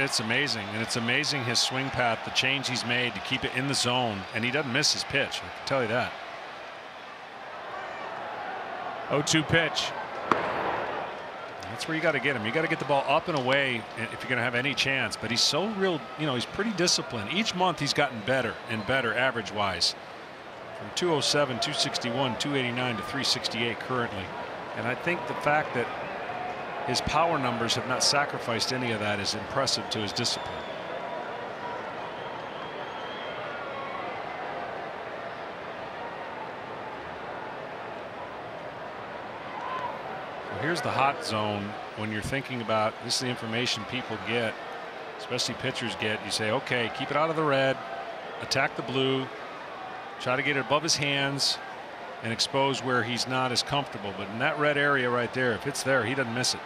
It's amazing, and it's amazing his swing path, the change he's made to keep it in the zone, and he doesn't miss his pitch. I can tell you that. 0-2 pitch. That's where you got to get him. You got to get the ball up and away if you're going to have any chance. But he's so real, you know, he's pretty disciplined. Each month he's gotten better and better average wise. From 207, 261, 289 to 368 currently. And I think the fact that his power numbers have not sacrificed any of that is impressive to his discipline. Here's the hot zone. When you're thinking about this, is the information people get, especially pitchers get. You say, okay, keep it out of the red, attack the blue, try to get it above his hands and expose where he's not as comfortable. But in that red area right there, if it's there, he doesn't miss it.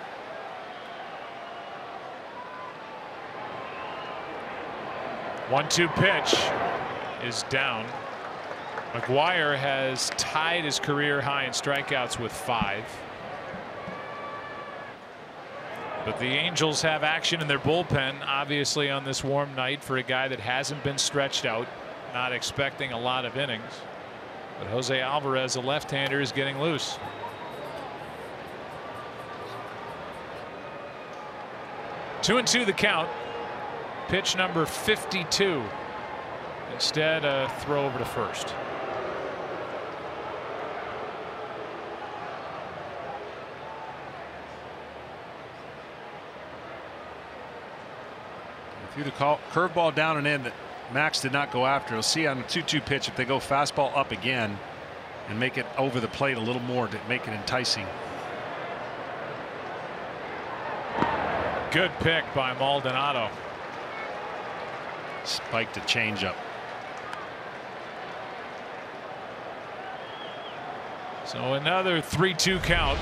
One-two pitch is down. McGuire has tied his career high in strikeouts with 5. But the Angels have action in their bullpen, obviously, on this warm night for a guy that hasn't been stretched out, not expecting a lot of innings. But Jose Alvarez, a left-hander, is getting loose. Two and two the count. Pitch number 52. Instead, a throw over to first. Threw the curveball down and in that Max did not go after. We'll see on the 2-2 pitch if they go fastball up again and make it over the plate a little more to make it enticing. Good pick by Maldonado. Spiked a changeup. So another 3-2 count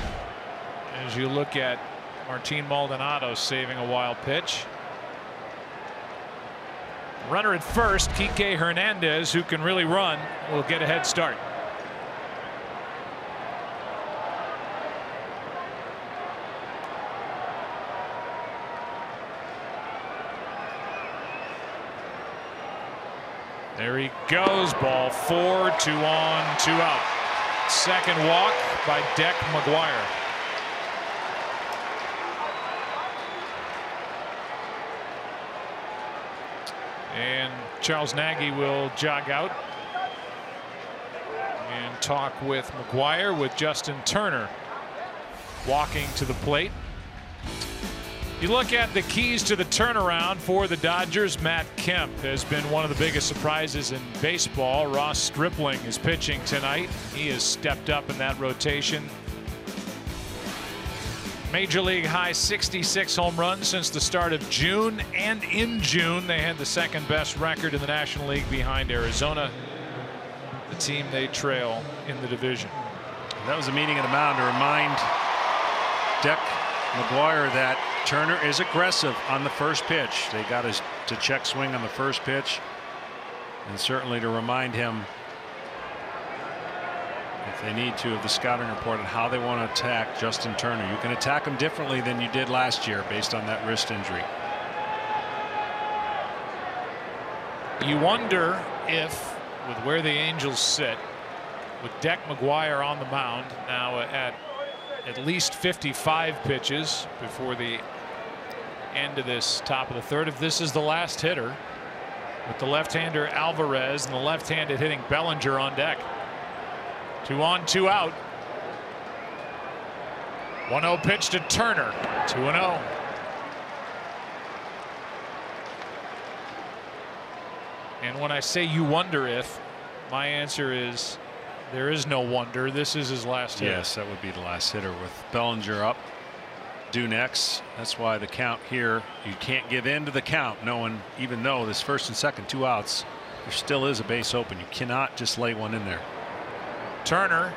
as you look at Martin Maldonado saving a wild pitch. Runner at first, Kike Hernandez, who can really run, will get a head start. There he goes. Ball 4, 2 on, 2 out. Second walk by Deck McGuire. And Charles Nagy will jog out and talk with McGuire, with Justin Turner walking to the plate. You look at the keys to the turnaround for the Dodgers. Matt Kemp has been one of the biggest surprises in baseball. Ross Stripling is pitching tonight. He has stepped up in that rotation. Major League high 66 home runs since the start of June, and in June they had the second best record in the National League behind Arizona, the team they trail in the division. That was a meeting at the mound to remind Deck McGuire that Turner is aggressive on the first pitch. They got us to check swing on the first pitch, and certainly to remind him, if they need to, of the scouting report on how they want to attack Justin Turner. You can attack him differently than you did last year based on that wrist injury. You wonder if, with where the Angels sit, with Deck McGuire on the mound now at least 55 pitches before the end of this top of the third, if this is the last hitter, with the left-hander Alvarez and the left-handed hitting Bellinger on deck. 2 on, 2 out. 1-0 pitch to Turner. 2-0. And when I say you wonder if, my answer is there is no wonder. This is his last hit. Yes, that would be the last hitter with Bellinger up due next. That's why the count here, you can't give in to the count, knowing even though this first and second 2 outs, there still is a base open. You cannot just lay one in there. Turner,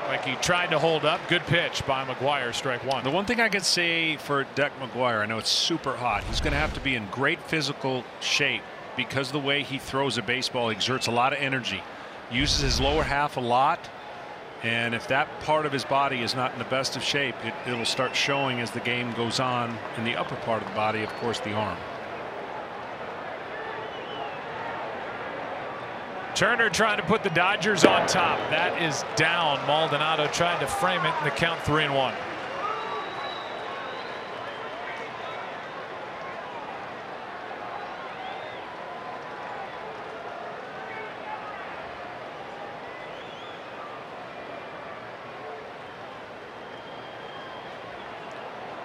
like he tried to hold up. Good pitch by McGuire, strike 1. The one thing I could say for Deck McGuire, I know it's super hot. He's going to have to be in great physical shape because the way he throws a baseball, he exerts a lot of energy, uses his lower half a lot, and if that part of his body is not in the best of shape, it'll start showing as the game goes on in the upper part of the body, of course, the arm. Turner trying to put the Dodgers on top. That is down. Maldonado tried to frame it, and the count 3-1.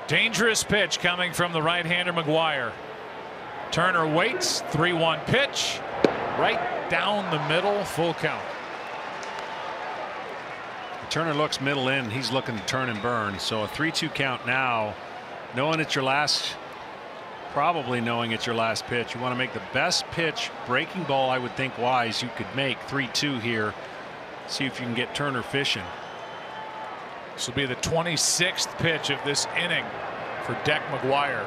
Dangerous pitch coming from the right-hander McGuire. Turner waits. 3-1 pitch. Right down the middle. Full count. Turner looks middle in. He's looking to turn and burn. So a 3-2 count now. Knowing it's your last, probably knowing it's your last pitch. You want to make the best pitch, breaking ball, I would think wise, you could make. 3-2 here. See if you can get Turner fishing. This will be the 26th pitch of this inning for Deck McGuire.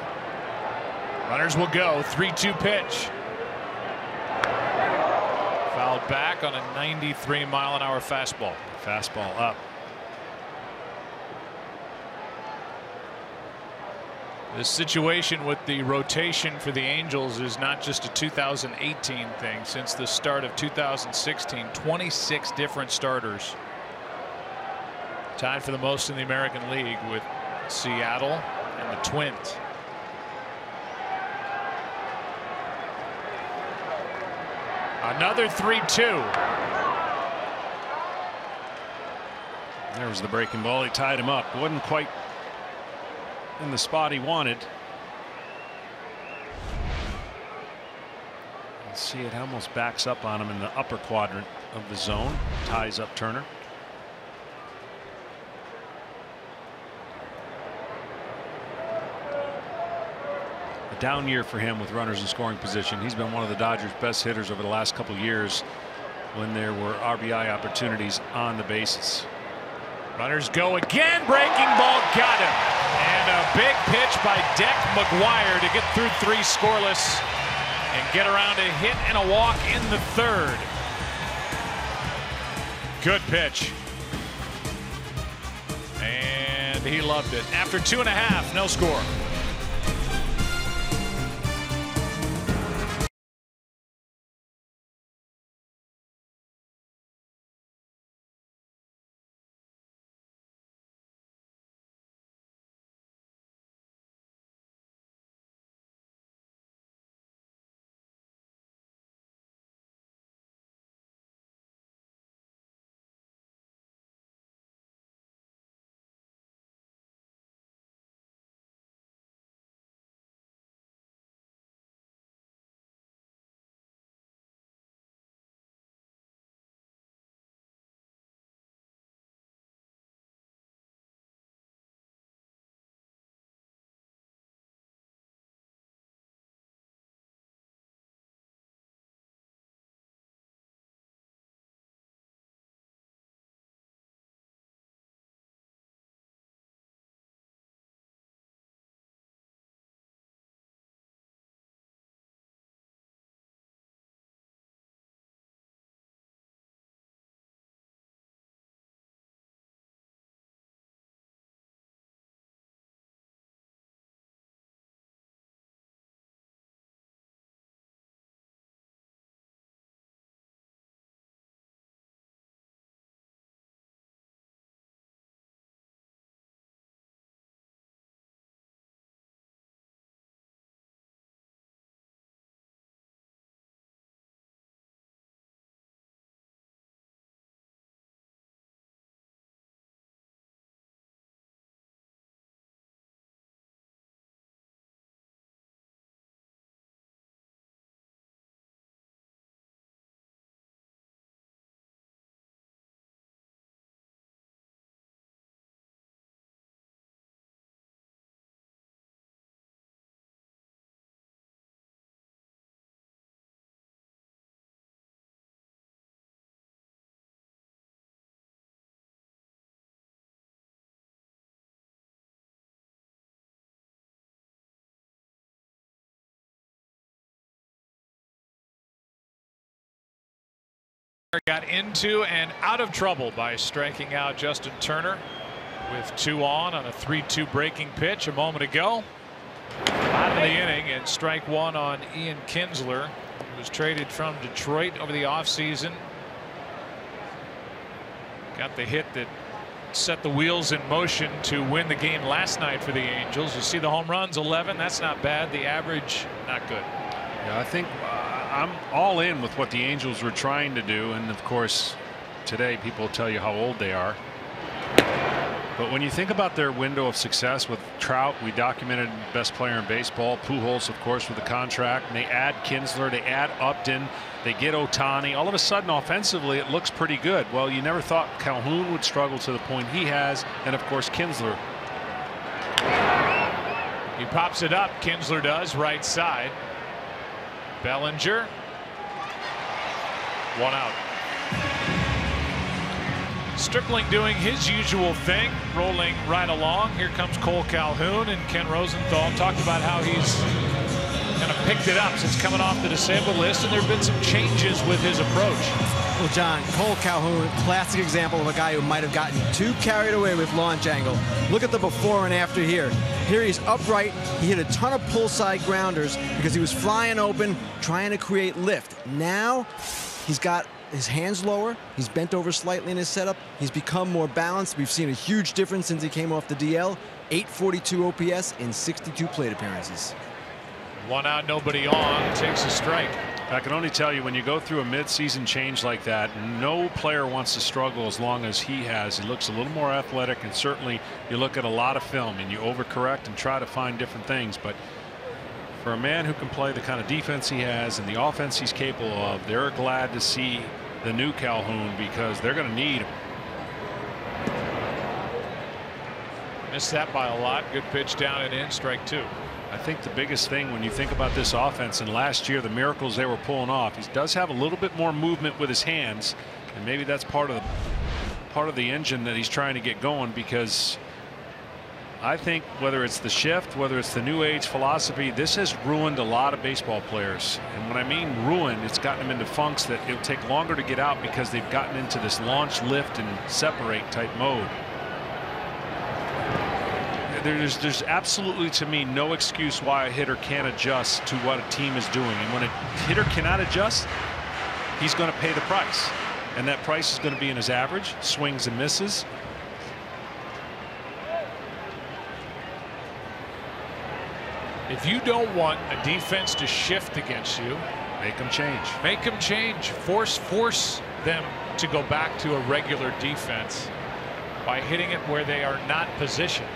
Runners will go. 3-2 pitch. Fouled back on a 93-mile-an-hour fastball. Fastball up. This situation with the rotation for the Angels is not just a 2018 thing. Since the start of 2016, 26 different starters. Tied for the most in the American League with Seattle and the Twins. Another 3-2. There was the breaking ball. He tied him up. Wasn't quite in the spot he wanted. You see it almost backs up on him in the upper quadrant of the zone. Ties up Turner. A down year for him with runners in scoring position. He's been one of the Dodgers' best hitters over the last couple years when there were RBI opportunities on the bases. Runners go again. Breaking ball got him. And a big pitch by Deck McGuire to get through 3 scoreless and get around a hit and a walk in the 3rd. Good pitch. And he loved it. After 2.5, no score. got into and out of trouble by striking out Justin Turner with 2 on a 3-2 breaking pitch a moment ago. Bottom of the inning, and strike 1 on Ian Kinsler, who was traded from Detroit over the offseason. Got the hit that set the wheels in motion to win the game last night for the Angels. You see the home runs, 11. That's not bad. The average, not good. Yeah, I think I'm all in with what the Angels were trying to do, and of course today people tell you how old they are. But when you think about their window of success with Trout, we documented best player in baseball. Pujols, of course, with the contract. And they add Kinsler, they add Upton, they get Ohtani. All of a sudden, offensively, it looks pretty good. Well, you never thought Calhoun would struggle to the point he has, and of course, Kinsler. He pops it up. Kinsler does, right side. Bellinger. 1 out. Stripling doing his usual thing, rolling right along. Here comes Cole Calhoun, and Ken Rosenthal talked about how he's kind of picked it up since coming off the disabled list, and there have been some changes with his approach. Well, John, Cole Calhoun, classic example of a guy who might have gotten too carried away with launch angle. Look at the before and after here. Here he's upright. He hit a ton of pull side grounders because he was flying open, trying to create lift. Now he's got his hands lower. He's bent over slightly in his setup. He's become more balanced. We've seen a huge difference since he came off the DL. 842 OPS in 62 plate appearances. 1 out, nobody on. Takes a strike. I can only tell you, when you go through a mid-season change like that, no player wants to struggle as long as he has. He looks a little more athletic, and certainly you look at a lot of film and you overcorrect and try to find different things. But for a man who can play the kind of defense he has and the offense he's capable of, they're glad to see the new Calhoun because they're going to need him. Missed that by a lot. Good pitch down and in, strike 2. I think the biggest thing when you think about this offense, and last year the miracles they were pulling off, he does have a little bit more movement with his hands, and maybe that's part of the engine that he's trying to get going, because I think whether it's the shift, whether it's the new age philosophy, this has ruined a lot of baseball players. And when I mean ruined, it's gotten them into funks that it'll take longer to get out because they've gotten into this launch, lift, and separate type mode. There's absolutely, to me, no excuse why a hitter can't adjust to what a team is doing. And when a hitter cannot adjust, he's going to pay the price. And that price is going to be in his average, swings and misses. If you don't want a defense to shift against you, make them change. Make them change. Force them to go back to a regular defense by hitting it where they are not positioned.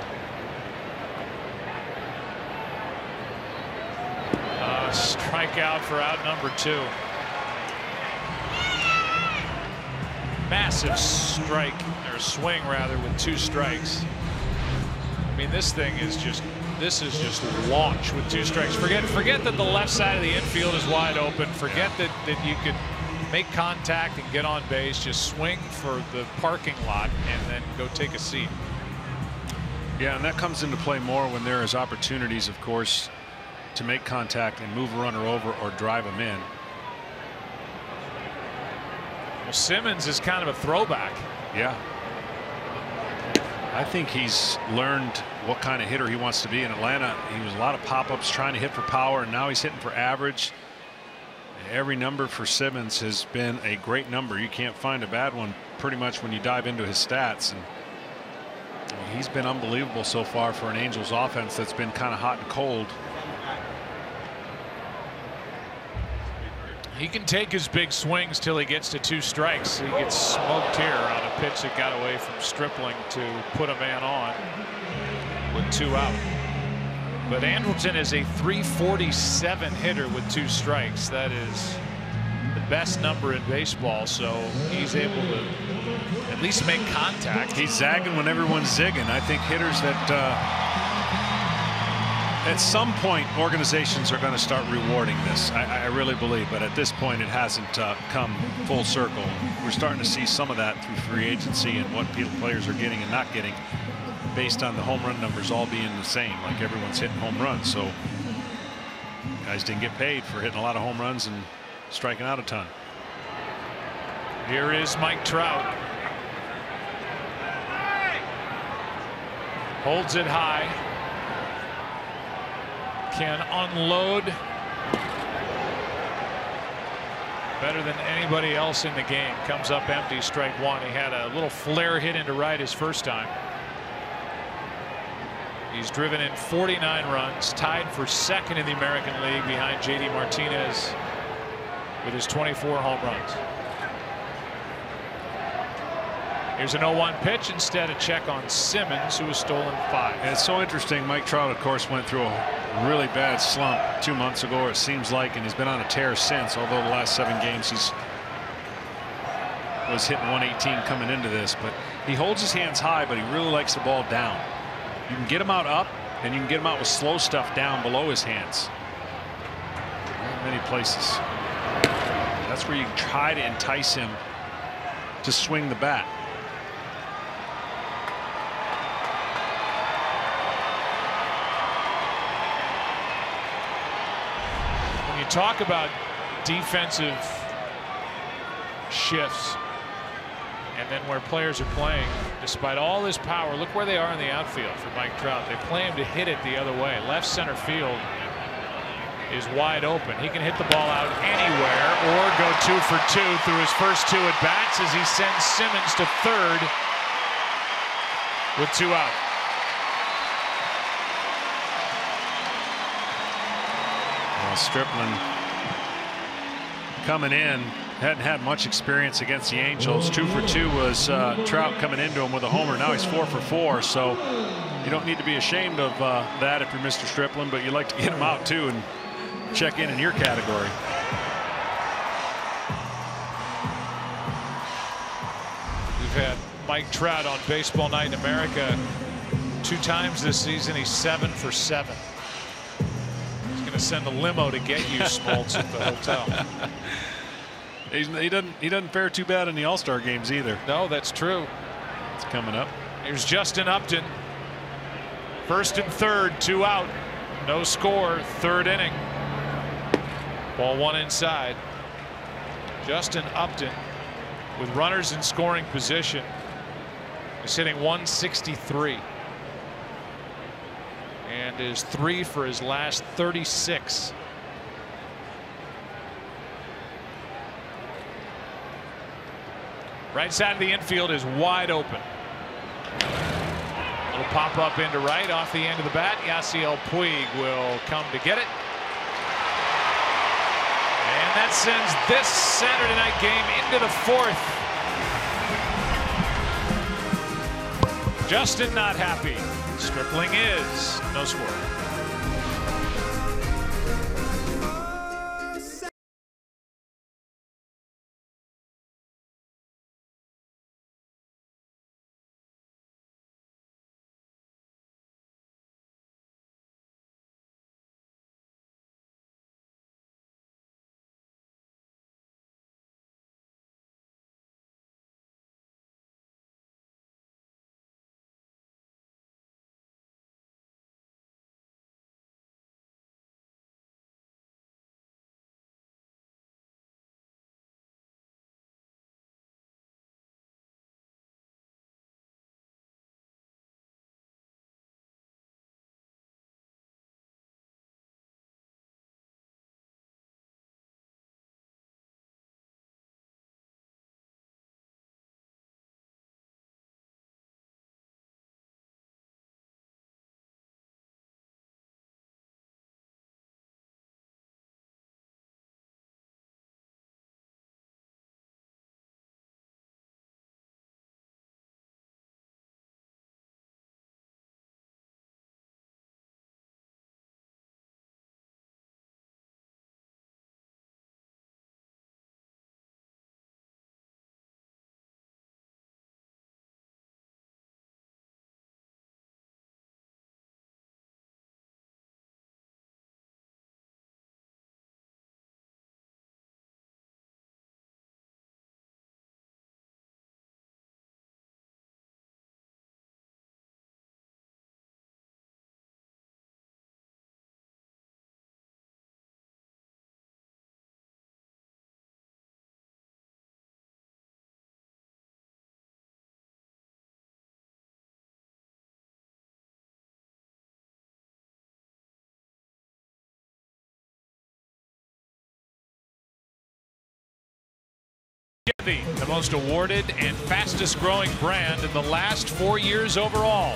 Strikeout for out number 2. Massive strike, or swing rather, with 2 strikes. I mean, this is just launch with 2 strikes. Forget that the left side of the infield is wide open. Forget that you could make contact and get on base. Just swing for the parking lot and then go take a seat. Yeah, and that comes into play more when there is opportunities, of course, to make contact and move a runner over or drive him in. Well, Simmons is kind of a throwback. Yeah. I think he's learned what kind of hitter he wants to be. In Atlanta, he was a lot of pop-ups trying to hit for power, and now he's hitting for average. Every number for Simmons has been a great number. You can't find a bad one pretty much when you dive into his stats. And he's been unbelievable so far for an Angels offense that's been kind of hot and cold. He can take his big swings till he gets to 2 strikes. He gets smoked here on a pitch that got away from Stripling to put a man on with 2 out. But Andrelton is a .347 hitter with 2 strikes. That is the best number in baseball, so he's able to at least make contact. He's zagging when everyone's zigging. I think hitters that at some point organizations are going to start rewarding this. I really believe, but at this point it hasn't come full circle. We're starting to see some of that through free agency and what players are getting and not getting based on the home run numbers all being the same, like everyone's hitting home runs. So guys didn't get paid for hitting a lot of home runs and striking out a ton. Here is Mike Trout. Holds it high. Can unload better than anybody else in the game. Comes up empty, strike one. He had a little flare hit into right his first time. He's driven in 49 runs, tied for second in the American League behind JD Martinez with his 24 home runs. Here's an 0-1 pitch. Instead, a check on Simmons, who has stolen 5. And it's so interesting. Mike Trout, of course, went through a really bad slump 2 months ago, it seems like, and he's been on a tear since. Although the last 7 games he's was hitting 118 coming into this, but he holds his hands high, but he really likes the ball down. You can get him out up, and you can get him out with slow stuff down below his hands. Not many places. That's where you can try to entice him to swing the bat. When you talk about defensive shifts and then where players are playing, despite all this power, look where they are in the outfield for Mike Trout. They play him to hit it the other way. Left center field is wide open. He can hit the ball out anywhere or go 2 for 2 through his first 2 at bats as he sends Simmons to third with 2 out. Well, Stripling coming in, hadn't had much experience against the Angels. 2 for 2 was Trout coming into him with a homer. Now he's 4 for 4, so you don't need to be ashamed of that if you're Mr. Stripling, but you like to get him out too and check in your category. We've had Mike Trout on Baseball Night in America 2 times this season. He's 7 for 7. He's going to send a limo to get you, Smoltz, at the hotel. He doesn't fare too bad in the All-Star games either. No, that's true. It's coming up. Here's Justin Upton. First and third, 2 out. No score, 3rd inning. Ball 1 inside. Justin Upton, with runners in scoring position, is hitting 163 and is 3 for his last 36. Right side of the infield is wide open. Little pop up into right off the end of the bat. Yasiel Puig will come to get it. And that sends this Saturday night game into the 4th. Justin not happy. Stripling is. No score. Chevy, the most awarded and fastest growing brand in the last 4 years overall.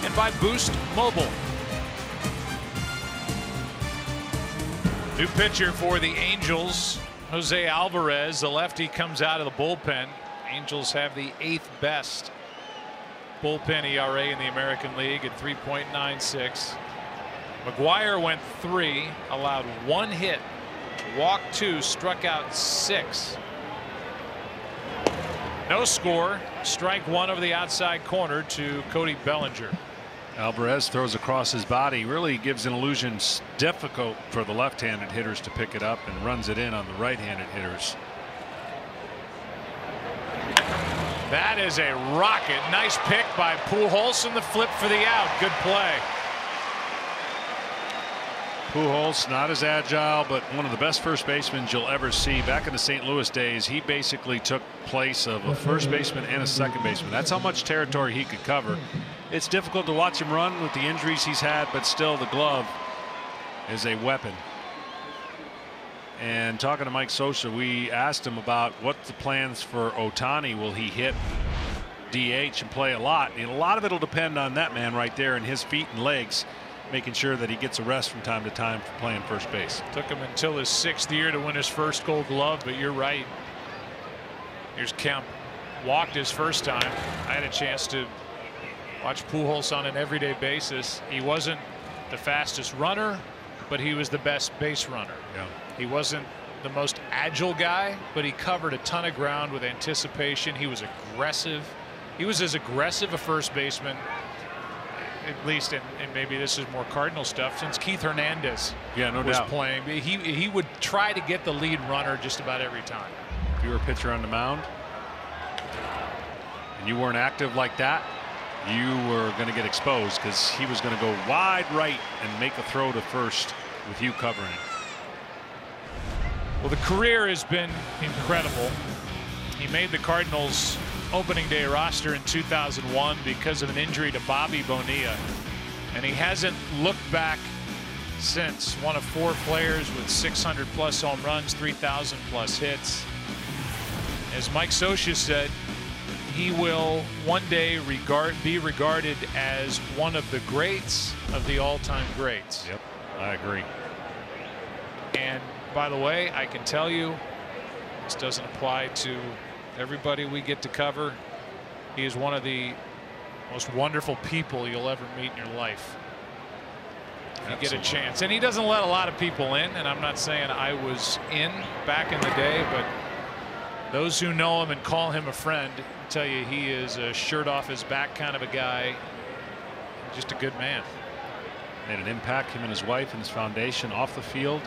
And by Boost Mobile. New pitcher for the Angels, Jose Alvarez. The lefty comes out of the bullpen. Angels have the 8th best bullpen ERA in the American League at 3.96. McGuire went 3, allowed 1 hit, walked 2, struck out 6. No score. Strike 1 over the outside corner to Cody Bellinger. Alvarez throws across his body, really gives an illusion it's difficult for the left-handed hitters to pick it up, and runs it in on the right-handed hitters. That is a rocket. Nice pick by Pujols, and the flip for the out. Good play. Pujols, not as agile, but one of the best first basemen you'll ever see. Back in the St. Louis days, he basically took place of a first baseman and a second baseman. That's how much territory he could cover. It's difficult to watch him run with the injuries he's had, but still the glove is a weapon. And talking to Mike Sosa, we asked him about what the plans for Ohtani. Will he hit DH and play a lot? And a lot of it will depend on that man right there and his feet and legs, making sure that he gets a rest from time to time for playing first base. Took him until his 6th year to win his first Gold Glove, but you're right. Here's Kemp. Walked his first time. I had a chance to watch Pujols on an everyday basis. He wasn't the fastest runner, but he was the best base runner. Yeah. He wasn't the most agile guy, but he covered a ton of ground with anticipation. He was aggressive. He was as aggressive a first baseman, at least, and maybe this is more Cardinal stuff, since Keith Hernandez was playing. He would try to get the lead runner just about every time. If you were a pitcher on the mound and you weren't active like that, you were going to get exposed, because he was going to go wide right and make a throw to first with you covering it. Well, the career has been incredible. He made the Cardinals opening day roster in 2001 because of an injury to Bobby Bonilla, and he hasn't looked back since. One of 4 players with 600+ home runs, 3,000+ hits. As Mike Socia said, he will one day be regarded as one of the greats of the all-time greats. Yep, I agree. And by the way, I can tell you, this doesn't apply to everybody we get to cover. He is one of the most wonderful people you'll ever meet in your life. If you get a chance. And he doesn't let a lot of people in, and I'm not saying I was in back in the day, but those who know him and call him a friend tell you he is a shirt off his back kind of a guy. Just a good man. Made an impact, him and his wife and his foundation, off the field.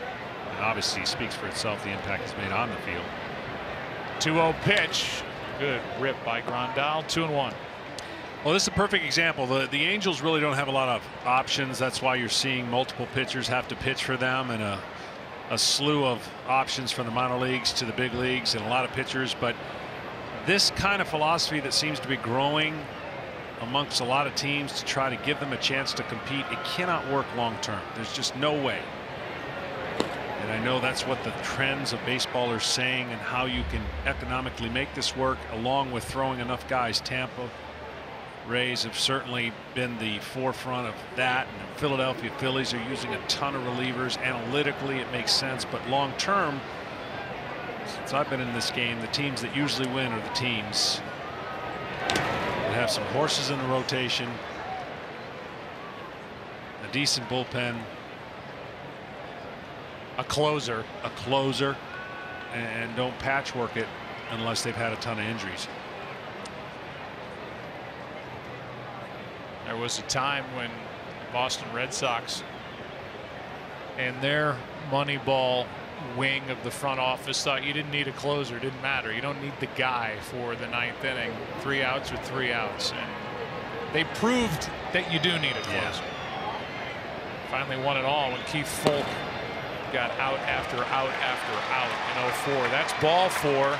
And obviously speaks for itself, the impact he's made on the field. 2-0 pitch. Good rip by Grandal. 2-1. Well, this is a perfect example. The Angels really don't have a lot of options. That's why you're seeing multiple pitchers have to pitch for them, and a slew of options from the minor leagues to the big leagues, and a lot of pitchers. But this kind of philosophy that seems to be growing amongst a lot of teams to try to give them a chance to compete, it cannot work long term. There's just no way. And I know that's what the trends of baseball are saying, and how you can economically make this work, along with throwing enough guys. Tampa Rays have certainly been the forefront of that, and the Philadelphia Phillies are using a ton of relievers. Analytically, it makes sense, but long term, since I've been in this game, the teams that usually win are the teams that have some horses in the rotation, a decent bullpen, a closer, and don't patchwork it unless they've had a ton of injuries. There was a time when Boston Red Sox and their Moneyball wing of the front office thought you didn't need a closer. It didn't matter. You don't need the guy for the 9th inning. 3 outs with 3 outs. And they proved that you do need a closer. Yeah. Finally won it all when Keith Folk got out after out after out in 04. That's ball 4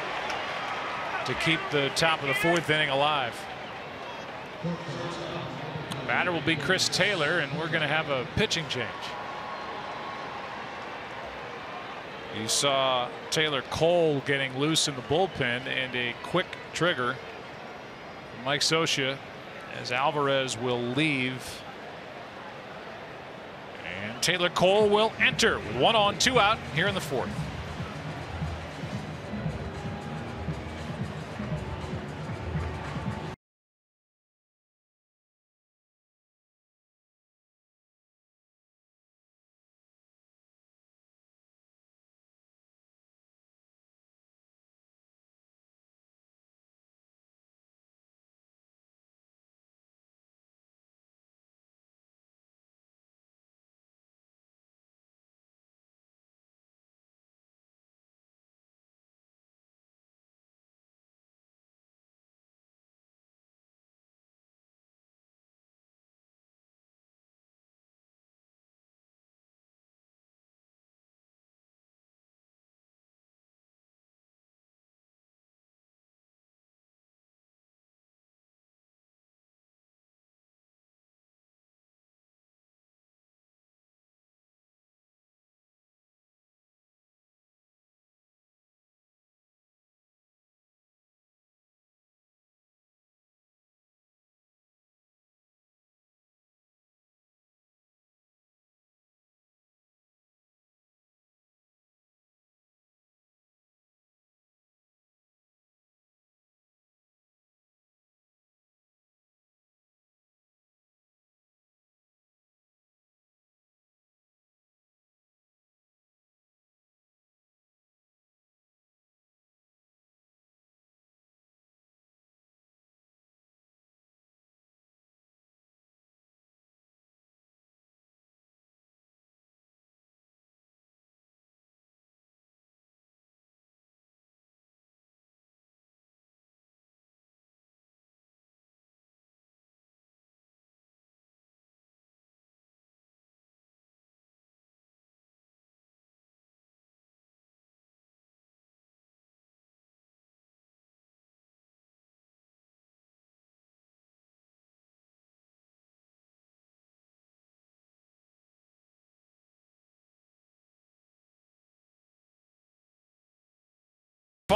to keep the top of the 4th inning alive. Batter will be Chris Taylor, and we're going to have a pitching change. You saw Taylor Cole getting loose in the bullpen and a quick trigger. Mike Scioscia as Alvarez will leave. And Taylor Cole will enter. 1 on, 2 out here in the 4th.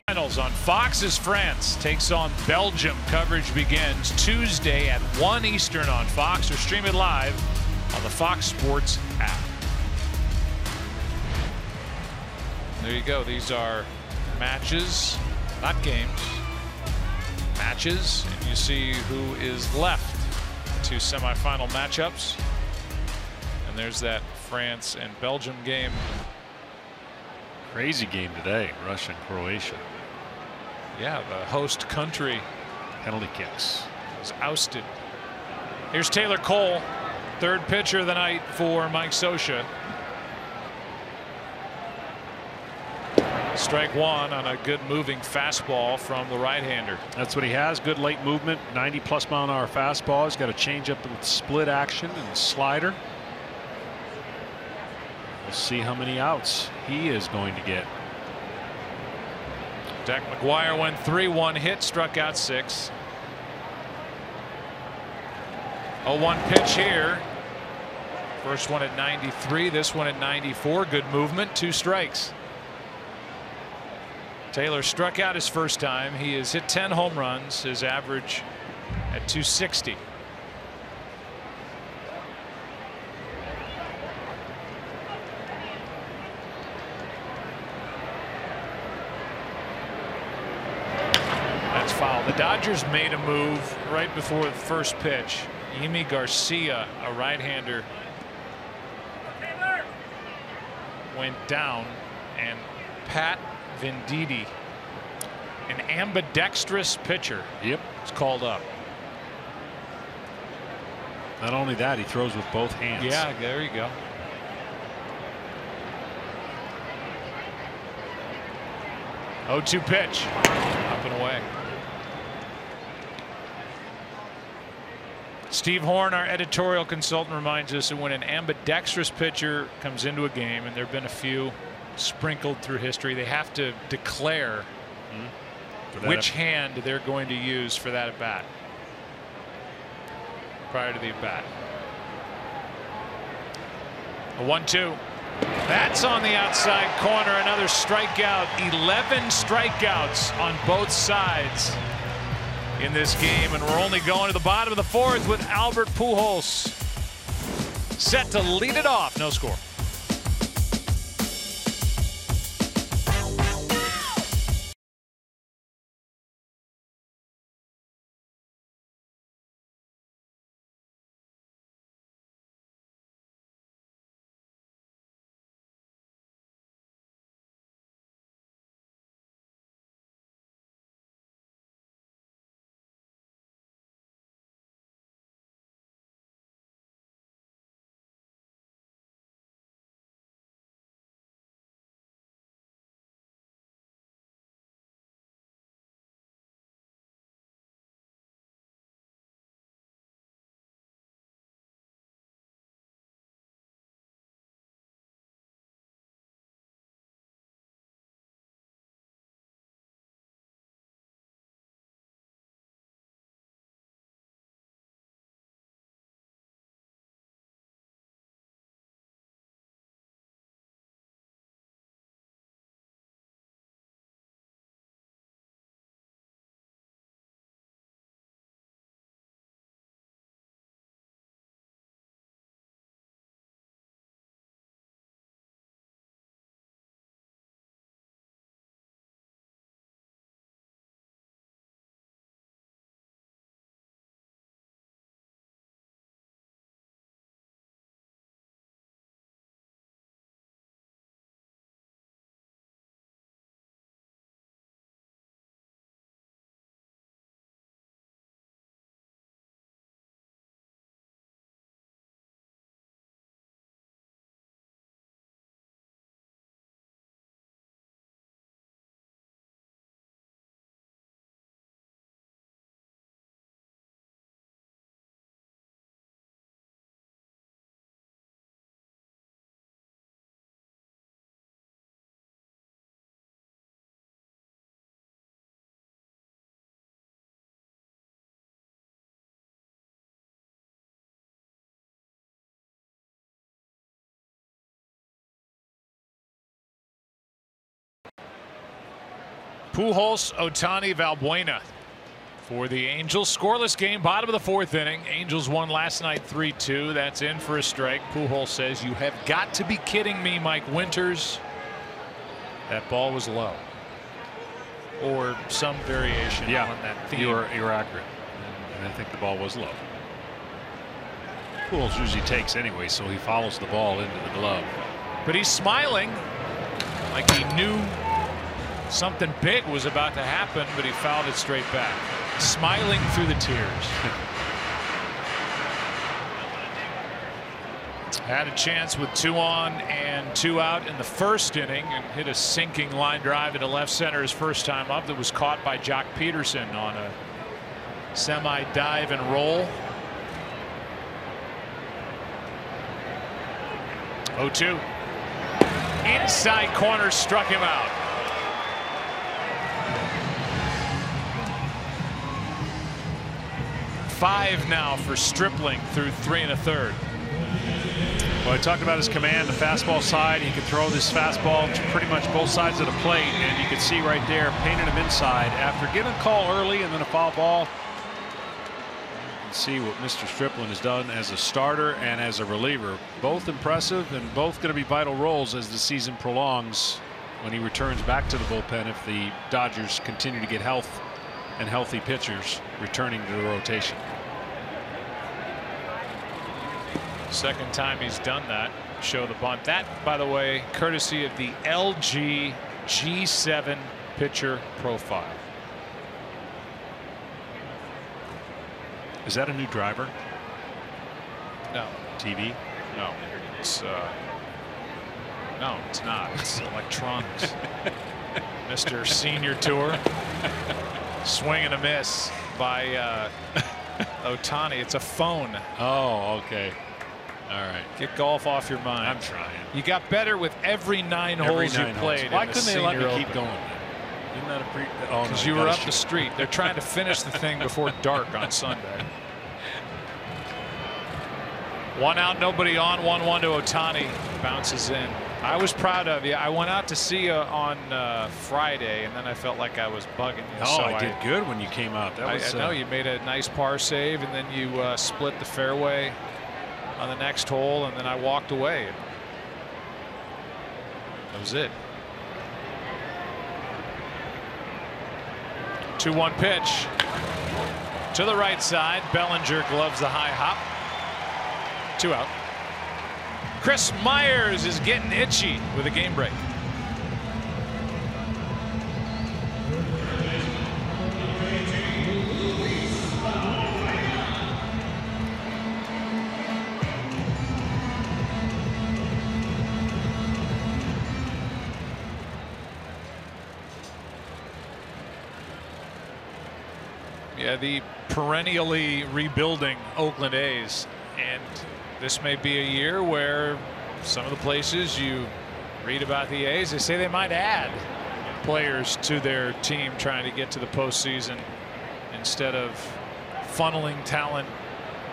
Finals on Fox as France takes on Belgium. Coverage begins Tuesday at 1 Eastern on Fox, or stream it live on the Fox Sports app. There you go. These are matches, not games. Matches, and you see who is left to semifinal matchups. And there's that France and Belgium game. Crazy game today, Russia and Croatia. Yeah, the host country Penalty kicks is ousted. Here's Taylor Cole, third pitcher of the night for Mike Scioscia. Strike 1 on a good moving fastball from the right-hander. That's what he has. Good late movement, 90+ mile-an-hour fastball. He's got a changeup with split action and a slider. We'll see how many outs he is going to get. Dak McGuire went 3-1 hit, struck out 6. 0-1 pitch here. First one at 93, this one at 94. Good movement, 2 strikes. Taylor struck out his first time. He has hit 10 home runs, his average at 260. Foul. The Dodgers made a move right before the first pitch. Yimi Garcia, a right-hander, went down, and Pat Venditti, an ambidextrous pitcher, is called up. Not only that, he throws with both hands. Yeah, there you go. Oh, 2 pitch, up and away. Steve Horn, our editorial consultant, reminds us that when an ambidextrous pitcher comes into a game, and there have been a few sprinkled through history, they have to declare which hand they're going to use for that at bat prior to the at bat. A 1-2. That's on the outside corner. Another strikeout. 11 strikeouts on both sides in this game, and we're only going to the bottom of the fourth with Albert Pujols set to lead it off. No score. Pujols, Ohtani, Valbuena for the Angels. Scoreless game, bottom of the fourth inning. Angels won last night 3-2. That's in for a strike. Pujols says, "You have got to be kidding me, Mike Winters." That ball was low, or some variation on that theme. You're accurate, and I think the ball was low. Pujols usually takes anyway, so he follows the ball into the glove. But he's smiling like he knew something big was about to happen, but he fouled it straight back, smiling through the tears. Had a chance with 2 on and 2 out in the first inning and hit a sinking line drive into left center his first time up that was caught by Jock Peterson on a semi dive and roll. 0-2. Inside corner, struck him out. 5 now for Stripling through 3 1/3. Well, I talked about his command, the fastball side. He could throw this fastball to pretty much both sides of the plate, and you can see right there, painted him inside after getting a call early and then a foul ball. You can see what Mr. Stripling has done as a starter and as a reliever. Both impressive and both going to be vital roles as the season prolongs when he returns back to the bullpen if the Dodgers continue to get health and healthy pitchers returning to the rotation. Second time he's done that. Show the bunt. That, by the way, courtesy of the LG G7 pitcher profile. Is that a new driver? No. TV? No. It's no, it's not. It's electronics. Mr. Senior Tour. Swing and a miss by Ohtani. It's a phone. Oh, okay. All right. Get golf off your mind. I'm trying. You got better with every 9 holes you played. Why couldn't they let me Open. keep going? Isn't that a pre? Oh, because you were up the street. They're trying to finish the thing before dark on Sunday. One out, nobody on. 1-1 to Ohtani. Bounces in. I was proud of you. I went out to see you on Friday, and then I felt like I was bugging you. Oh, so I did good when you came out. That was. I know you made a nice par save, and then you split the fairway on the next hole, and then I walked away. That was it. 2-1 pitch to the right side. Bellinger gloves the high hop. 2 out. Chris Myers is getting itchy with a game break. Yeah, the perennially rebuilding Oakland A's, and this may be a year where some of the places you read about the A's, they say they might add players to their team trying to get to the postseason instead of funneling talent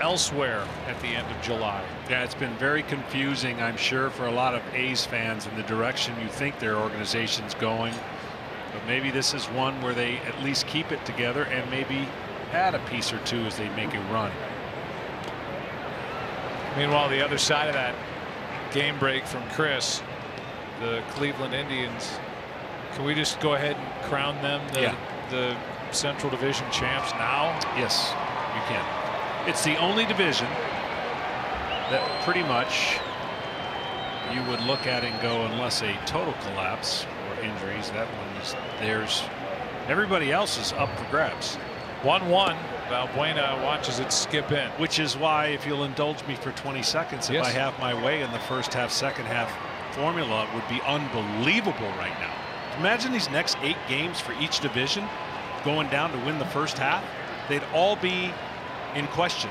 elsewhere at the end of July. Yeah, it's been very confusing, I'm sure, for a lot of A's fans in the direction you think their organization's going. But maybe this is one where they at least keep it together and maybe add a piece or two as they make a run. Meanwhile, the other side of that game break from Chris, the Cleveland Indians, can we just go ahead and crown them the Central Division champs now? Yes, you can. It's the only division that pretty much you would look at and go, unless a total collapse or injuries, that one's theirs. Everybody else is up for grabs. 1-1. Valbuena watches it skip in. Which is why, if you'll indulge me for 20 seconds, if I have my way in the first half, second half formula would be unbelievable right now. Imagine these next 8 games for each division going down to win the first half. They'd all be in question.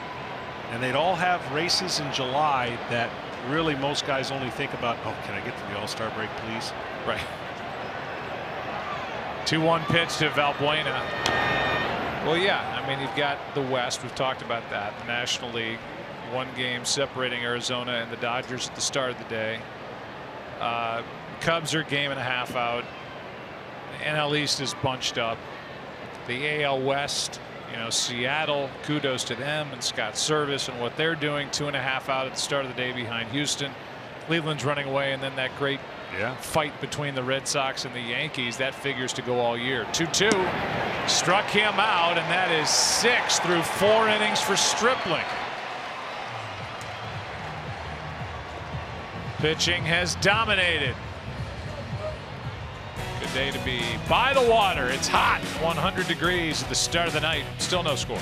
And they'd all have races in July that really most guys only think about, oh, can I get to the All-Star break, please? Right. 2-1 pitch to Valbuena. Well, yeah, I mean, you've got the West. We've talked about that. The National League, 1 game separating Arizona and the Dodgers at the start of the day. Cubs are game and a half out. The NL East is bunched up. The AL West, you know, Seattle, kudos to them and Scott Service and what they're doing. 2.5 out at the start of the day behind Houston. Cleveland's running away, and then that great fight between the Red Sox and the Yankees, that figures to go all year. 2-2 struck him out, and that is 6 through 4 innings for Stripling. Pitching has dominated. Good day to be by the water. It's hot, 100 degrees at the start of the night. Still no score.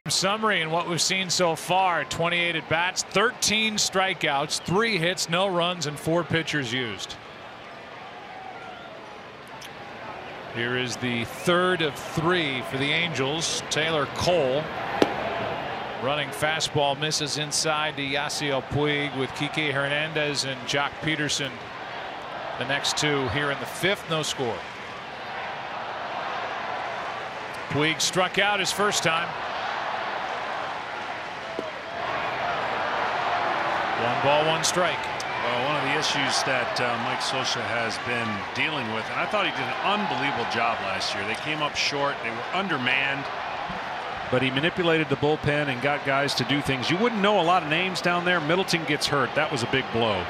summary and what we've seen so far: 28 at bats, 13 strikeouts, 3 hits, no runs, and 4 pitchers used. Here is the third of 3 for the Angels. Taylor Cole. Running fastball misses inside to Yasiel Puig, with Kike Hernandez and Jock Peterson the next 2 here in the 5th. No score. Puig struck out his first time. 1 ball, 1 strike. Well, one of the issues that Mike Scioscia has been dealing with, and I thought he did an unbelievable job last year. They came up short. They were undermanned. But he manipulated the bullpen and got guys to do things. You wouldn't know a lot of names down there. Middleton gets hurt. That was a big blow.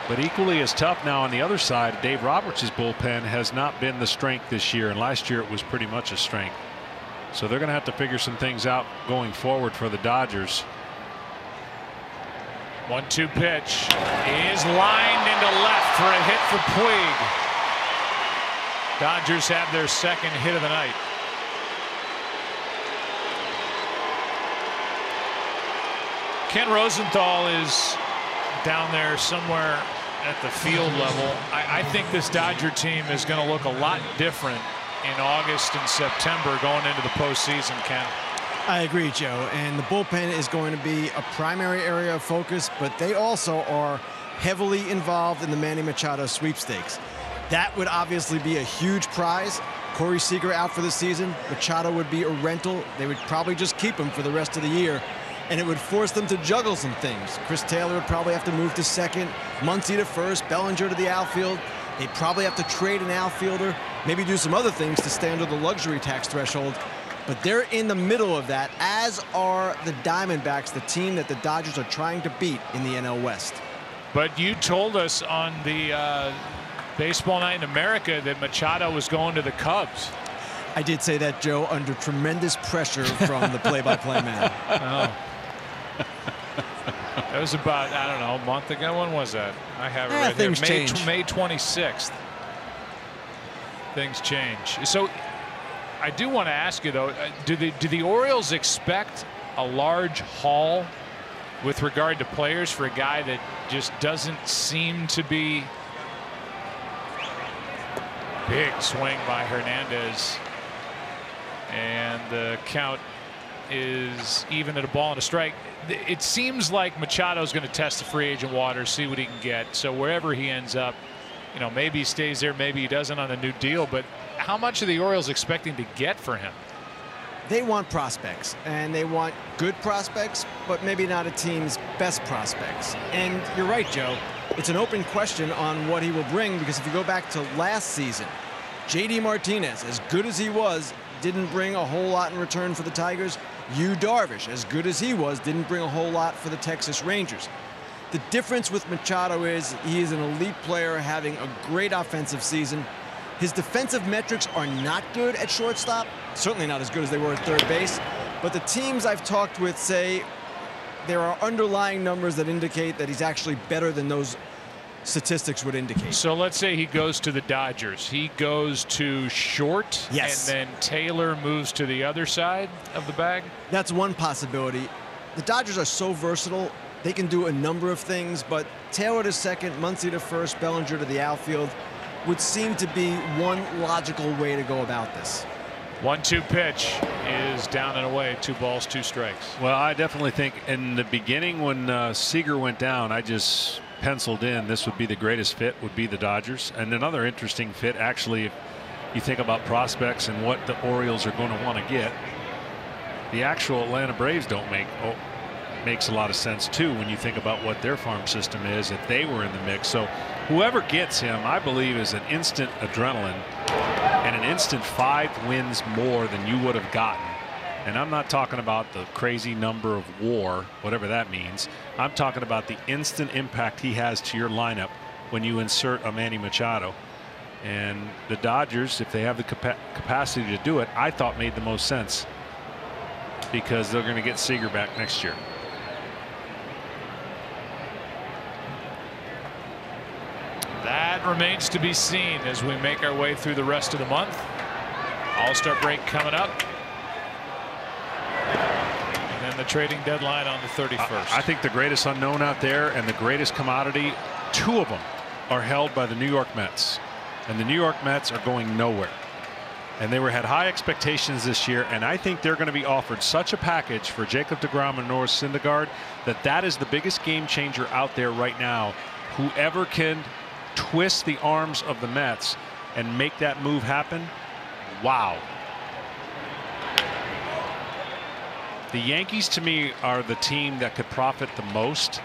But equally as tough now on the other side, Dave Roberts' bullpen has not been the strength this year, and last year it was pretty much a strength. So they're going to have to figure some things out going forward for the Dodgers. 1-2 pitch is lined into left for a hit for Puig. Dodgers have their second hit of the night. Ken Rosenthal is down there somewhere at the field level. I think this Dodger team is going to look a lot different in August and September going into the postseason, Ken. I agree, Joe, and the bullpen is going to be a primary area of focus, but they also are heavily involved in the Manny Machado sweepstakes. That would obviously be a huge prize. Corey Seager out for the season. Machado would be a rental. They would probably just keep him for the rest of the year, and it would force them to juggle some things. Chris Taylor would probably have to move to second, Muncy to first, Bellinger to the outfield. They'd probably have to trade an outfielder, maybe do some other things to stay under the luxury tax threshold. But they're in the middle of that, as are the Diamondbacks, the team that the Dodgers are trying to beat in the NL West. But you told us on the Baseball Night in America that Machado was going to the Cubs. I did say that, Joe, under tremendous pressure from the play-by-play man. Oh. That was about, I don't know, a month ago. When was that? I have it right here. May 26th. Things change. So I do want to ask you, though, do the Orioles expect a large haul with regard to players for a guy that just doesn't seem to be? Big swing by Hernandez, and the count is even at a ball and a strike. It seems like Machado's going to test the free agent waters, see what he can get. So wherever he ends up, you know, maybe he stays there, maybe he doesn't on the new deal. But how much are the Orioles expecting to get for him? They want prospects, and they want good prospects, but maybe not a team's best prospects. And you're right, Joe. It's an open question on what he will bring, because if you go back to last season, J.D. Martinez, as good as he was, didn't bring a whole lot in return for the Tigers. Yu Darvish, as good as he was, didn't bring a whole lot for the Texas Rangers. The difference with Machado is he is an elite player having a great offensive season. His defensive metrics are not good at shortstop, certainly not as good as they were at third base, but the teams I've talked with say there are underlying numbers that indicate that he's actually better than those statistics would indicate. So let's say he goes to the Dodgers. He goes to short, yes, and then Taylor moves to the other side of the bag? That's one possibility. The Dodgers are so versatile. They can do a number of things, but Taylor to second, Muncy to first, Bellinger to the outfield would seem to be one logical way to go about this. 1-2 pitch is down and away. 2 balls, 2 strikes. Well, I definitely think in the beginning when Seager went down, I just penciled in this would be the greatest fit would be the Dodgers. And another interesting fit, actually, if you think about prospects and what the Orioles are going to want to get, the actual Atlanta Braves don't makes a lot of sense too when you think about what their farm system is if they were in the mix. So whoever gets him, I believe, is an instant adrenaline and an instant 5 wins more than you would have gotten. And I'm not talking about the crazy number of WAR, whatever that means. I'm talking about the instant impact he has to your lineup when you insert a Manny Machado. And the Dodgers, if they have the capacity to do it, I thought made the most sense, because they're going to get Seager back next year. That remains to be seen as we make our way through the rest of the month. All-Star break coming up. And the trading deadline on the 31st. I think the greatest unknown out there and the greatest commodity, two of them are held by the New York Mets. And the New York Mets are going nowhere. And they had high expectations this year, and I think they're going to be offered such a package for Jacob deGrom and Norris Syndergaard that is the biggest game changer out there right now. Whoever can twist the arms of the Mets and make that move happen, wow. The Yankees, to me, are the team that could profit the most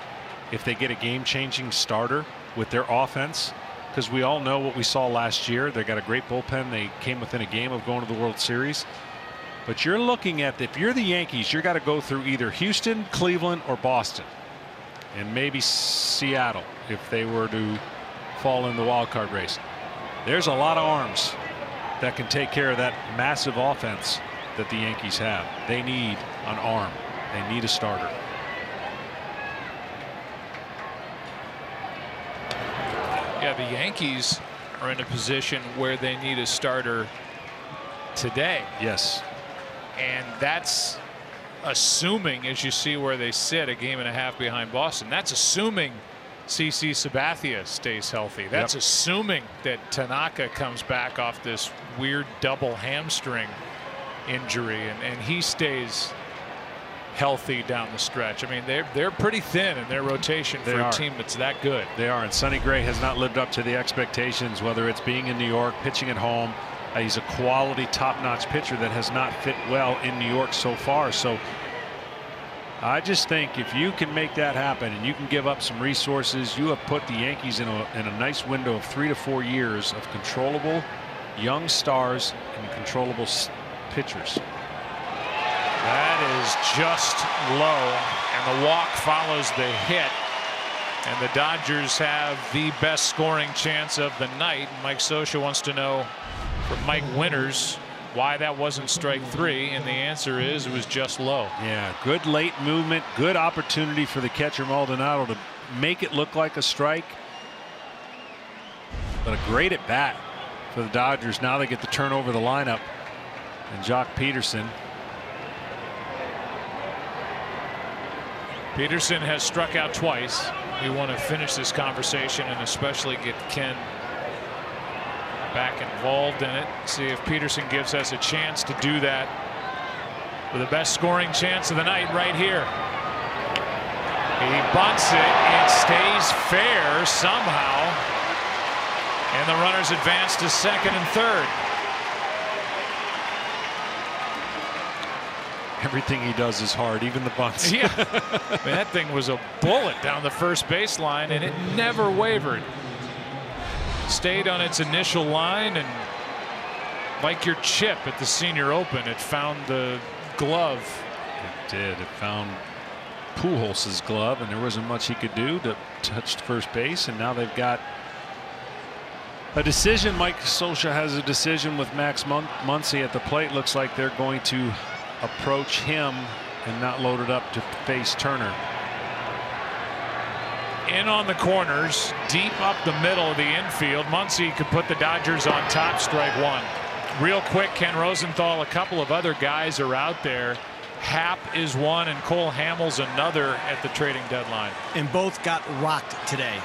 if they get a game-changing starter with their offense. Because we all know what we saw last year. They got a great bullpen. They came within a game of going to the World Series. But you're looking at, if you're the Yankees, you've got to go through either Houston, Cleveland, or Boston. And maybe Seattle if they were to fall in the wild card race. There's a lot of arms that can take care of that massive offense that the Yankees have. They need an arm. They need a starter. Yeah, the Yankees are in a position where they need a starter today. Yes. And that's assuming, as you see where they sit, a game and a half behind Boston. That's assuming CC Sabathia stays healthy. That's assuming that Tanaka comes back off this weird double hamstring injury and he stays healthy down the stretch. I mean, they're pretty thin in their rotation for a team that's that good. They are, and Sonny Gray has not lived up to the expectations, whether it's being in New York, pitching at home. He's a quality, top-notch pitcher that has not fit well in New York so far. So I just think if you can make that happen and you can give up some resources, you have put the Yankees in a nice window of 3 to 4 years of controllable young stars and controllable pitchers. That is just low, and the walk follows the hit, and the Dodgers have the best scoring chance of the night. Mike Scioscia wants to know from Mike Winters why that wasn't strike 3, and the answer is it was just low. Yeah, good late movement, good opportunity for the catcher Maldonado to make it look like a strike, but a great at bat for the Dodgers. Now they get to turn over the lineup, and Jock Peterson. Peterson has struck out twice. We want to finish this conversation and especially get Ken back involved in it. See if Peterson gives us a chance to do that with the best scoring chance of the night right here. He bunts it. It stays fair somehow. And the runners advance to second and third. Everything he does is hard, even the bunts. Yeah, I mean, that thing was a bullet down the first baseline, and it never wavered. Stayed on its initial line, and like your chip at the Senior Open, it found the glove. It did. It found Pujols' glove, and there wasn't much he could do to touch first base. And now they've got a decision. Mike Scioscia has a decision with Max Muncy at the plate. Looks like they're going to approach him and not load it up to face Turner. In on the corners, deep up the middle of the infield. Muncy could put the Dodgers on top, strike 1. Real quick, Ken Rosenthal, a couple of other guys are out there. Happ is one and Cole Hamels another at the trading deadline. And both got rocked today.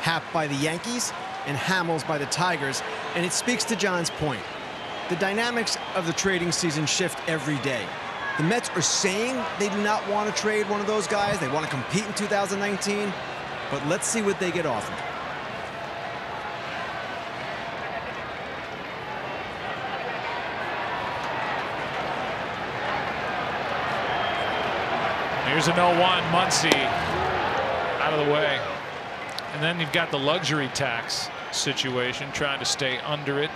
Happ by the Yankees and Hamels by the Tigers. And it speaks to John's point. The dynamics of the trading season shift every day. The Mets are saying they do not want to trade one of those guys. They want to compete in 2019. But let's see what they get offered. Here's a 0-1. Muncy out of the way. And then you've got the luxury tax situation, trying to stay under it.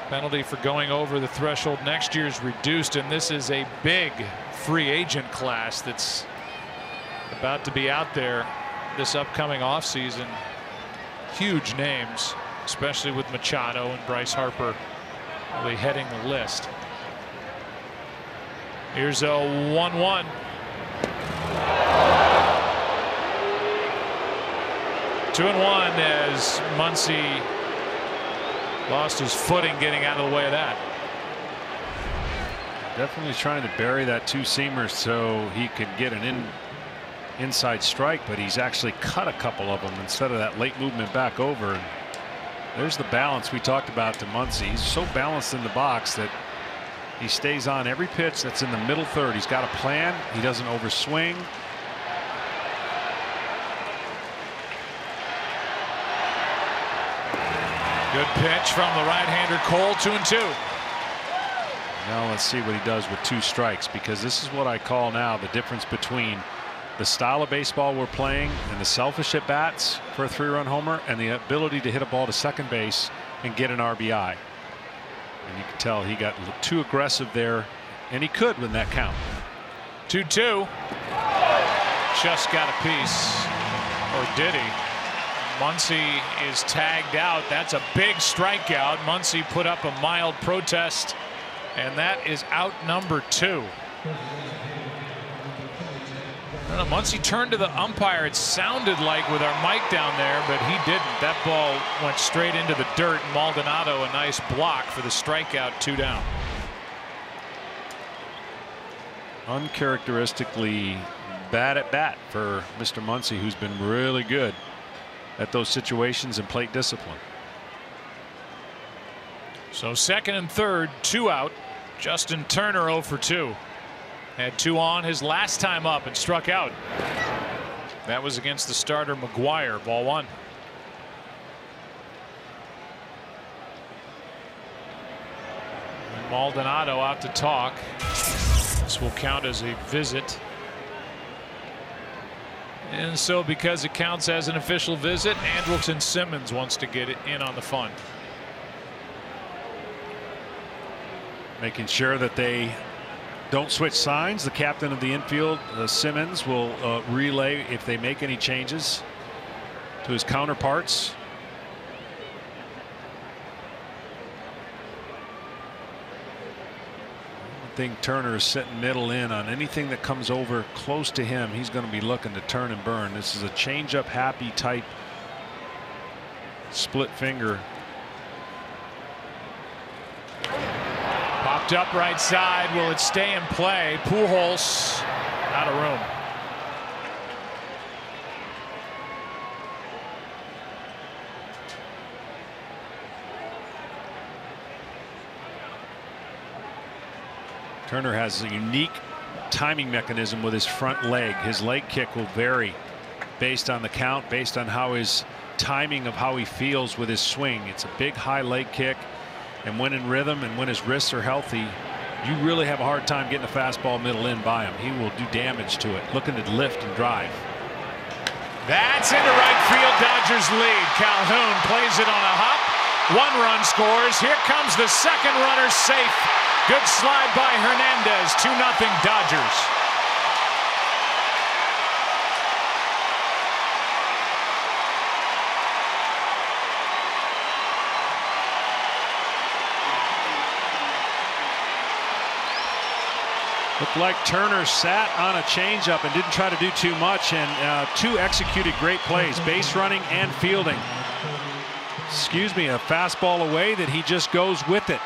Penalty for going over the threshold next year is reduced, and this is a big free agent class that's about to be out there this upcoming offseason. Huge names, especially with Machado and Bryce Harper really heading the list. Here's a 1-1. Two and one as Muncy lost his footing getting out of the way of that. Definitely trying to bury that two-seamer so he could get an inside strike, but he's actually cut a couple of them instead of that late movement back over. And there's the balance we talked about to Muncy. He's so balanced in the box that he stays on every pitch that's in the middle third. He's got a plan. He doesn't overswing. Good pitch from the right-hander Cole. 2-2. Now let's see what he does with two strikes, because this is what I call now the difference between the style of baseball we're playing and the selfish at bats for a 3-run homer and the ability to hit a ball to second base and get an RBI. And you can tell he got too aggressive there, and he could win that count. 2-2. Just got a piece, or did he? Muncy is tagged out. That's a big strikeout. Muncy put up a mild protest, and that is out number 2. I don't know, Muncy turned to the umpire. It sounded like with our mic down there, but he didn't. That ball went straight into the dirt. Maldonado, a nice block for the strikeout. 2 down. Uncharacteristically bad at bat for Mr. Muncy, who's been really good at those situations and plate discipline. So second and third, 2 out. Justin Turner 0 for 2. Had 2 on his last time up and struck out. That was against the starter McGuire. Ball 1. Maldonado out to talk. This will count as a visit. And so because it counts as an official visit, Andrelton Simmons wants to get it in on the fun. Making sure that they don't switch signs. The captain of the infield, Simmons, will relay if they make any changes to his counterparts. I think Turner is sitting middle in on anything that comes over close to him. He's going to be looking to turn and burn. This is a change-up happy type split finger. Popped up right side. Will it stay in play? Pujols out of room. Turner has a unique timing mechanism with his front leg. His leg kick will vary based on the count, based on how his timing of how he feels with his swing. It's a big high leg kick, and when in rhythm and when his wrists are healthy, you really have a hard time getting a fastball middle in by him. He will do damage to it, looking to lift and drive. That's into right field. Dodgers lead. Calhoun plays it on a hop. 1 run scores. Here comes the second runner, safe. Good slide by Hernandez. 2-0 Dodgers. Looked like Turner sat on a changeup and didn't try to do too much, and 2 executed great plays, base running and fielding. Excuse me, a fastball away that he just goes with it.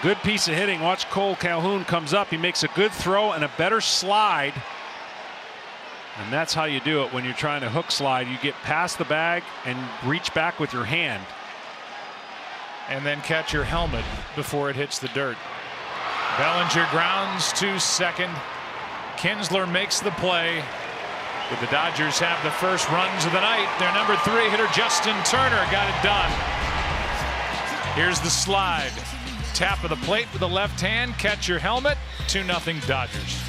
Good piece of hitting. Watch Cole Calhoun comes up. He makes a good throw and a better slide. And that's how you do it when you're trying to hook slide. You get past the bag and reach back with your hand. And then catch your helmet before it hits the dirt. Bellinger grounds to second. Kinsler makes the play. But the Dodgers have the first runs of the night. Their number 3 hitter, Justin Turner, got it done. Here's the slide. Tap of the plate with the left hand. Catch your helmet. 2-0 Dodgers.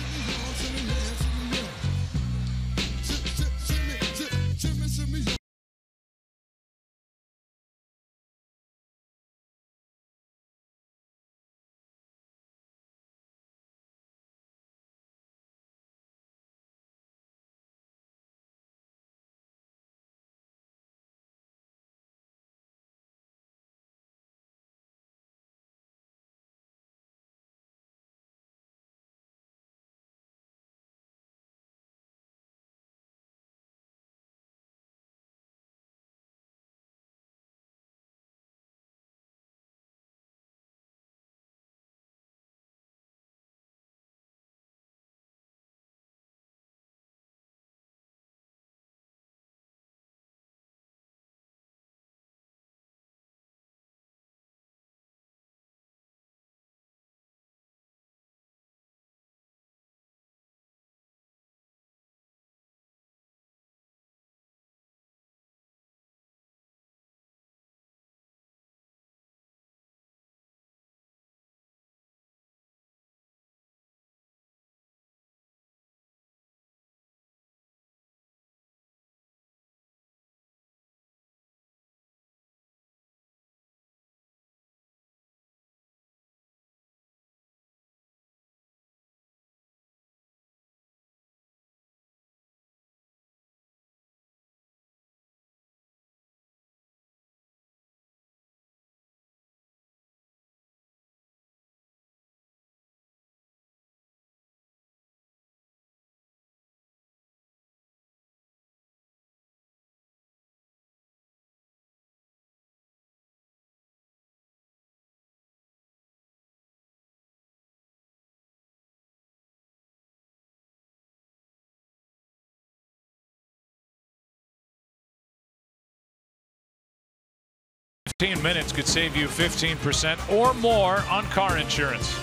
15 minutes could save you 15% or more on car insurance.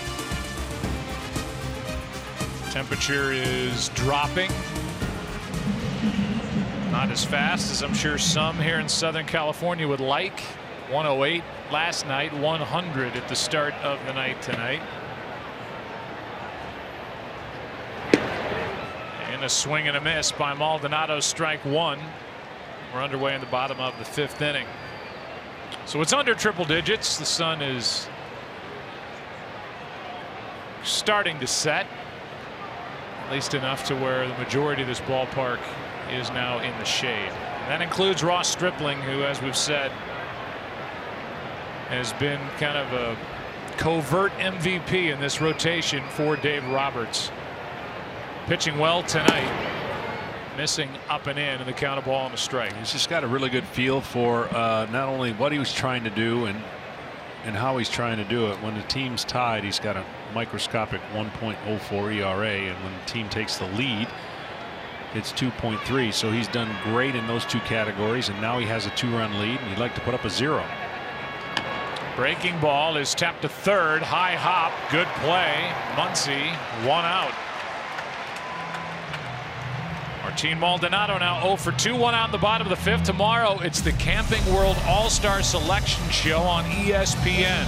Temperature is dropping. Not as fast as I'm sure some here in Southern California would like. 108 last night, 100 at the start of the night tonight. And a swing and a miss by Maldonado, strike one. We're underway in the bottom of the 5th inning. So it's under triple digits. The sun is starting to set, at least enough to where the majority of this ballpark is now in the shade. That includes Ross Stripling, who, as we've said, has been kind of a covert MVP in this rotation for Dave Roberts. Pitching well tonight. Missing up and in the count of ball and a strike. He's just got a really good feel for not only what he was trying to do and how he's trying to do it. When the team's tied, he's got a microscopic 1.04 ERA, and when the team takes the lead, it's 2.3. So he's done great in those two categories, and now he has a 2-run lead, and he'd like to put up a 0. Breaking ball is tapped to third. High hop, good play. Muncy, 1 out. Martin Maldonado now 0 for 2, 1 out in the bottom of the 5th. Tomorrow it's the Camping World All-Star Selection Show on ESPN,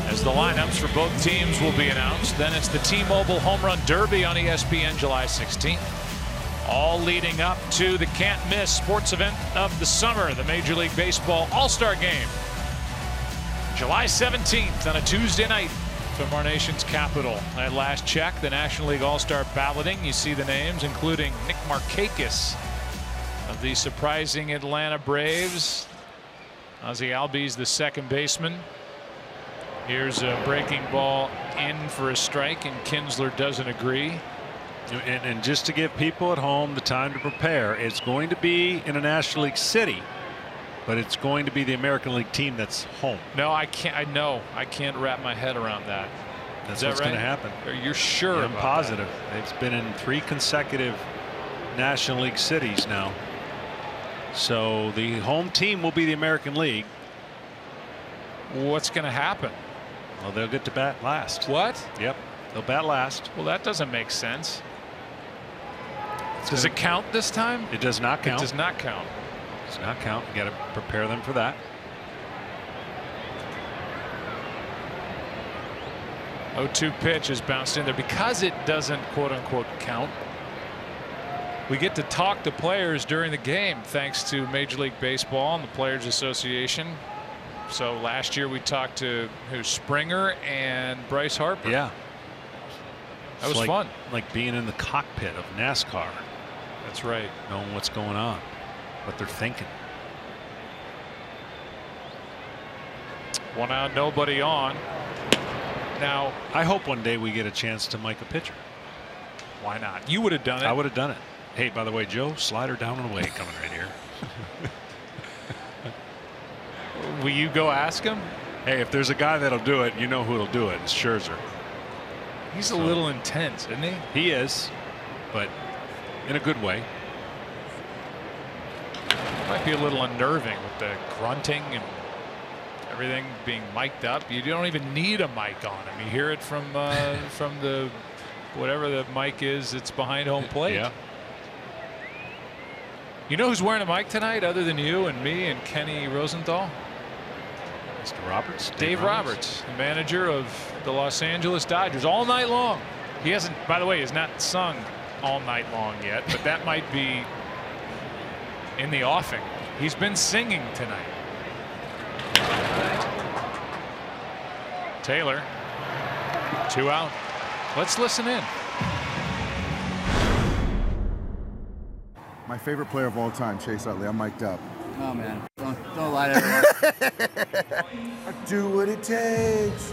as the lineups for both teams will be announced. Then it's the T-Mobile Home Run Derby on ESPN July 16th. All leading up to the can't-miss sports event of the summer, the Major League Baseball All-Star Game, July 17th on a Tuesday night from our nation's capital. At last check, the National League All-Star balloting, you see the names including Nick Markakis of the surprising Atlanta Braves. Ozzie Albies, the second baseman. Here's a breaking ball in for a strike, and Kinsler doesn't agree. And just to give people at home the time to prepare, it's going to be in a National League city, but it's going to be the American League team that's home. No, I can't. I know. I can't wrap my head around that. That's what's going to happen. You're sure? Yeah, I'm positive. It's been in 3 consecutive National League cities now. So the home team will be the American League. What's going to happen? Well, they'll get to bat last. What? Yep, they'll bat last. Well, that doesn't make sense. Does it count this time? It does not count. It does not count. Does not count. You got to prepare them for that. 0-2 pitch is bounced in there because it doesn't quote unquote count. We get to talk to players during the game thanks to Major League Baseball and the Players Association. So last year we talked to Springer and Bryce Harper. Yeah, that was fun. Like being in the cockpit of NASCAR. That's right. Knowing what's going on, what they're thinking. 1 out, nobody on. Now, I hope one day we get a chance to mic a pitcher. Why not? You would have done it. I would have done it. Hey, by the way, Joe, slider down and away coming right here. Will you go ask him? Hey, if there's a guy that'll do it, you know who'll do it. It's Scherzer. He's a little intense, isn't he? He is, but in a good way. Might be a little unnerving with the grunting and everything being mic'd up. You don't even need a mic on him. You hear it from the whatever the mic is. It's behind home plate. Yeah. You know who's wearing a mic tonight other than you and me and Kenny Rosenthal? Mr. Roberts. Dave Roberts, the manager of the Los Angeles Dodgers, all night long. He hasn't, by the way, has not sung all night long yet, but that might be in the offing. He's been singing tonight. Taylor, 2 out. Let's listen in. My favorite player of all time, Chase Utley. I'm mic'd up. Oh man, don't lie to everyone. I do what it takes.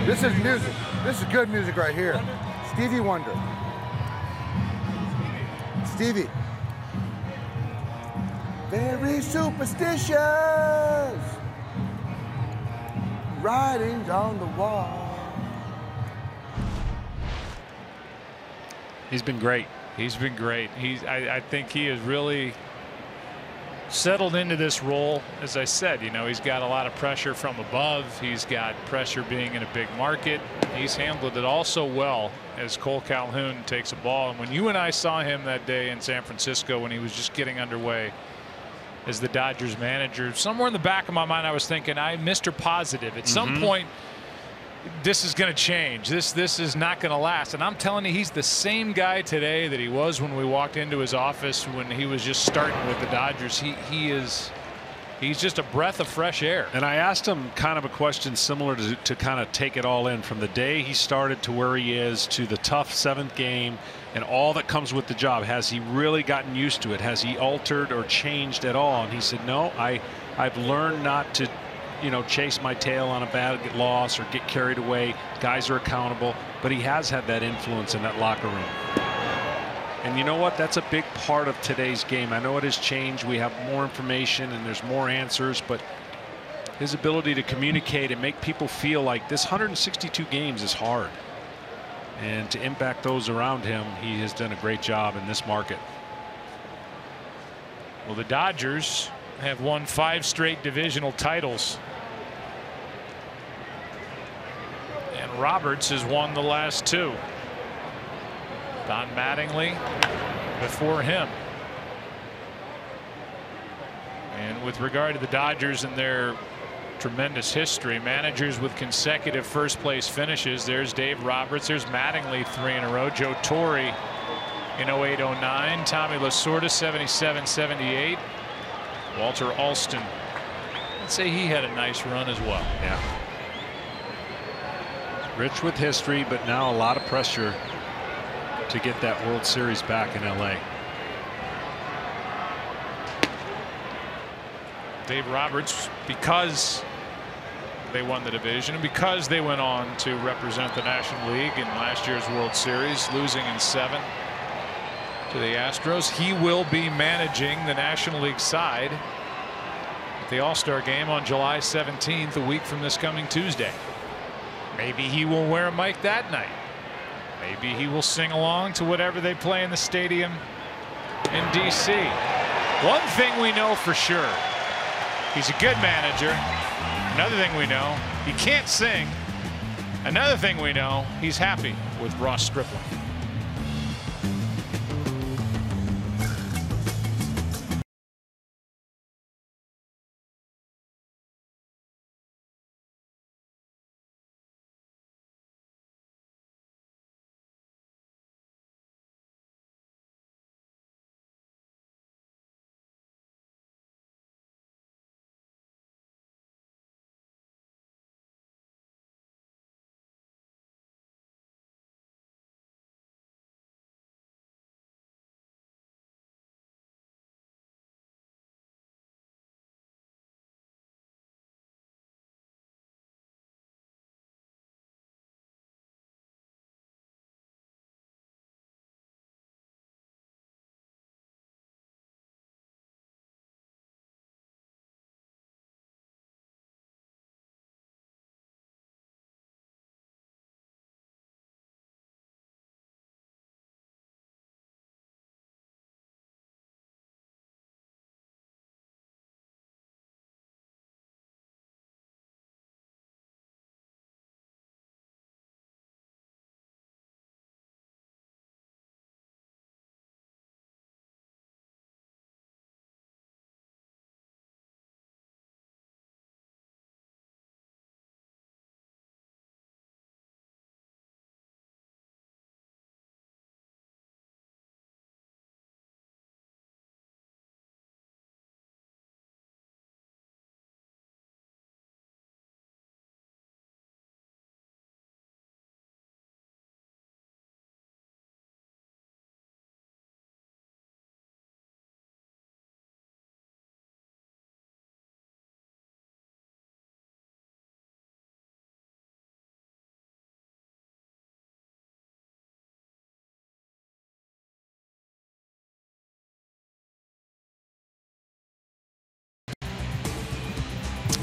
This is music. This is good music right here. Stevie Wonder. Stevie. Very superstitious. Writings on the wall. He's been great. He's been great. I think he is really settled into this role. As I said, you know, he's got a lot of pressure from above. He's got pressure being in a big market. He's handled it all so well as Cole Calhoun takes a ball. And when you and I saw him that day in San Francisco when he was just getting underway as the Dodgers manager, somewhere in the back of my mind I was thinking, I'm Mr. Positive. At some point this is going to change. This is not going to last. And I'm telling you, he's the same guy today that he was when we walked into his office when he was just starting with the Dodgers. He's just a breath of fresh air. And I asked him kind of a question similar to kind of take it all in from the day he started to where he is to the tough 7th game and all that comes with the job. Has he really gotten used to it? Has he altered or changed at all? And he said, no, I've learned not to, you know, chase my tail on a bad loss or get carried away. Guys are accountable, but he has had that influence in that locker room. And you know what? That's a big part of today's game. I know it has changed. We have more information and there's more answers, but his ability to communicate and make people feel like this 162 games is hard. And to impact those around him, he has done a great job in this market. Well, the Dodgers have won 5 straight divisional titles. And Roberts has won the last 2. Don Mattingly before him. And with regard to the Dodgers and their tremendous history, managers with consecutive first place finishes, there's Dave Roberts, there's Mattingly 3 in a row, Joe Torre in 08-09, Tommy Lasorda 77-78, Walter Alston, I'd say he had a nice run as well. Yeah. Rich with history, but now a lot of pressure to get that World Series back in LA. Dave Roberts, because they won the division and because they went on to represent the National League in last year's World Series, losing in 7 to the Astros, he will be managing the National League side at the All-Star game on July 17th, a week from this coming Tuesday. Maybe he will wear a mic that night. Maybe he will sing along to whatever they play in the stadium in DC. One thing we know for sure, he's a good manager. Another thing we know, he can't sing. Another thing we know, he's happy with Ross Stripling.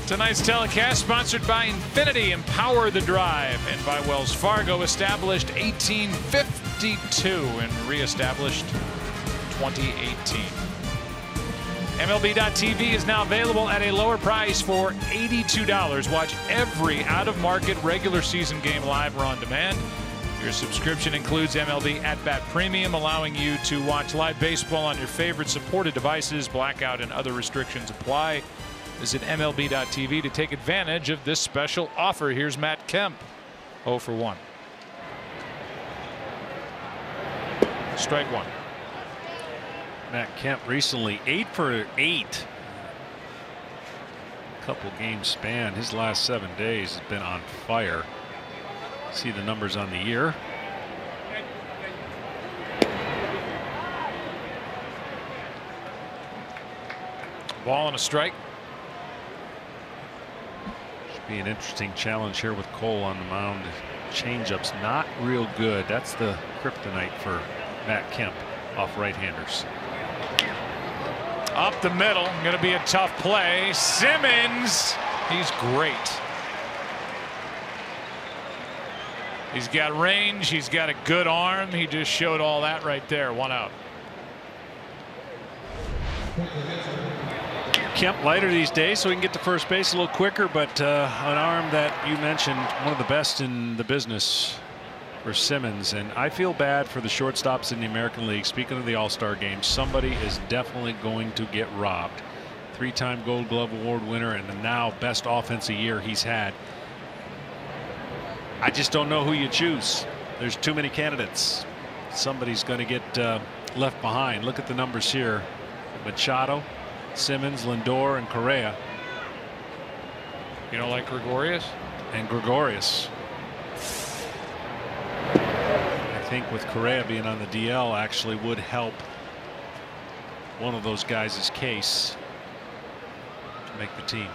Tonight's telecast sponsored by Infinity, Empower the Drive, and by Wells Fargo, established 1852 and reestablished 2018. MLB.TV is now available at a lower price for $82. Watch every out-of-market regular season game live or on demand. Your subscription includes MLB At Bat Premium, allowing you to watch live baseball on your favorite supported devices. Blackout and other restrictions apply. Visit MLB.TV to take advantage of this special offer. Here's Matt Kemp, 0 for 1. Strike one. Matt Kemp recently 8 for 8. Couple games span. His last 7 days has been on fire. See the numbers on the year. Ball and a strike. Should be an interesting challenge here with Cole on the mound. Changeup's not real good. That's the kryptonite for Matt Kemp off right-handers. Up the middle, going to be a tough play. Simmons, he's great. He's got range, he's got a good arm. He just showed all that right there. 1 out. Kemp lighter these days, so he can get to first base a little quicker, but an arm that you mentioned, one of the best in the business for Simmons. And I feel bad for the shortstops in the American League. Speaking of the All-Star game, somebody is definitely going to get robbed. 3-time Gold Glove Award winner and the now best offensive year he's had. I just don't know who you choose. There's too many candidates. Somebody's going to get left behind. Look at the numbers here. Machado, Simmons, Lindor, and Correa. You don't like Gregorius? And Gregorius. I think with Correa being on the DL actually would help one of those guys' case to make the team.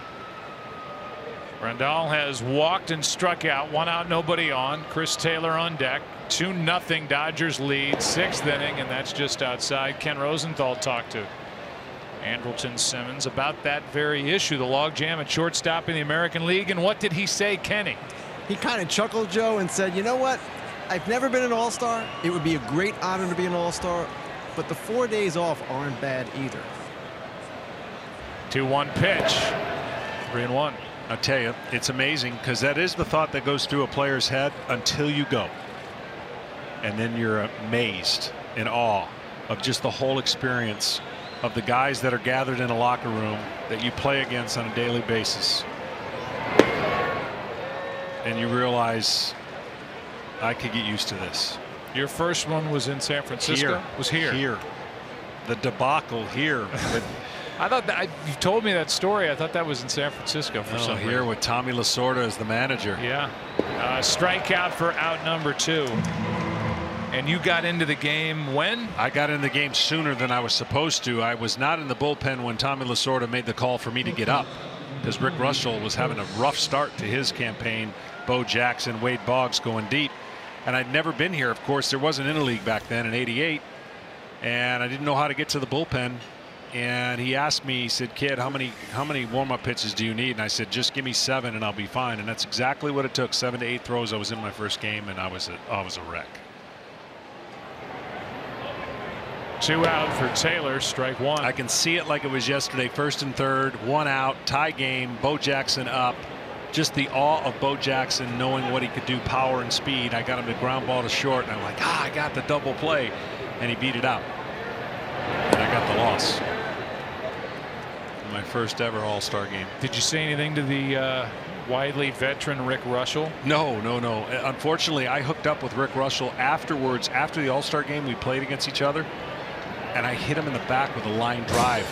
Rendell has walked and struck out. 1 out, nobody on. Chris Taylor on deck. 2-0 Dodgers lead. 6th inning, and that's just outside. Ken Rosenthal talked to Andrelton Simmons about that very issue, the logjam at shortstop in the American League. And what did he say, Kenny? He kind of chuckled, Joe, and said, you know what? I've never been an All-Star. It would be a great honor to be an All-Star, but the 4 days off aren't bad either. 2-1 pitch. 3-1. I'll tell you, it's amazing because that is the thought that goes through a player's head until you go. And then you're amazed, in awe of just the whole experience of the guys that are gathered in a locker room that you play against on a daily basis. And you realize, I could get used to this. Your first one was in San Francisco? Here. Was here. Here. The debacle here. I thought that you told me that story. I thought that was in San Francisco for some reason. Here with Tommy Lasorda as the manager. Yeah. Strikeout for out number 2. And you got into the game when? I got in the game sooner than I was supposed to. I was not in the bullpen when Tommy Lasorda made the call for me to get up because Rick Russell was having a rough start to his campaign. Bo Jackson, Wade Boggs going deep. And I'd never been here. Of course, there wasn't in a league back then in '88. And I didn't know how to get to the bullpen. And he asked me, he said, kid, how many warm-up pitches do you need? And I said, just give me 7 and I'll be fine. And that's exactly what it took. 7 to 8 throws. I was in my first game and I was a wreck. 2 out for Taylor, strike 1. I can see it like it was yesterday. 1st and 3rd, 1 out, tie game, Bo Jackson up. Just the awe of Bo Jackson knowing what he could do, power and speed. I got him to ground ball to short and I'm like, I got the double play, and he beat it out. And I got the loss. My first ever All-Star game. Did you say anything to the widely veteran Rick Russell? No. Unfortunately, I hooked up with Rick Russell afterwards. After the All-Star game, we played against each other, and I hit him in the back with a line drive.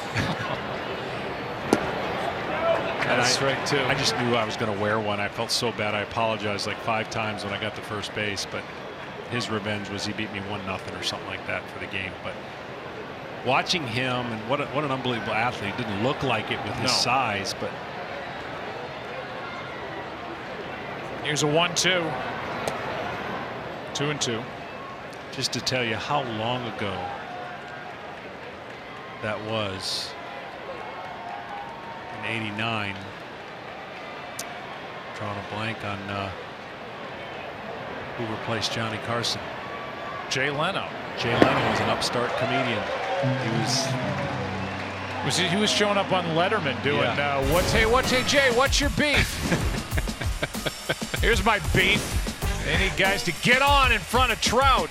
And strike 2. I just knew I was going to wear one. I felt so bad. I apologized like 5 times when I got to first base, but his revenge was he beat me 1-0 or something like that for the game. But watching him, and what an unbelievable athlete. Didn't look like it with his size, but here's a 1-2. 2-2. Just to tell you how long ago that was. In '89. Drawing a blank on who replaced Johnny Carson. Jay Leno. Jay Leno was an upstart comedian. He was He was showing up on Letterman doing, hey Jay, what's your beef? Here's my beef. They need guys to get on in front of Trout.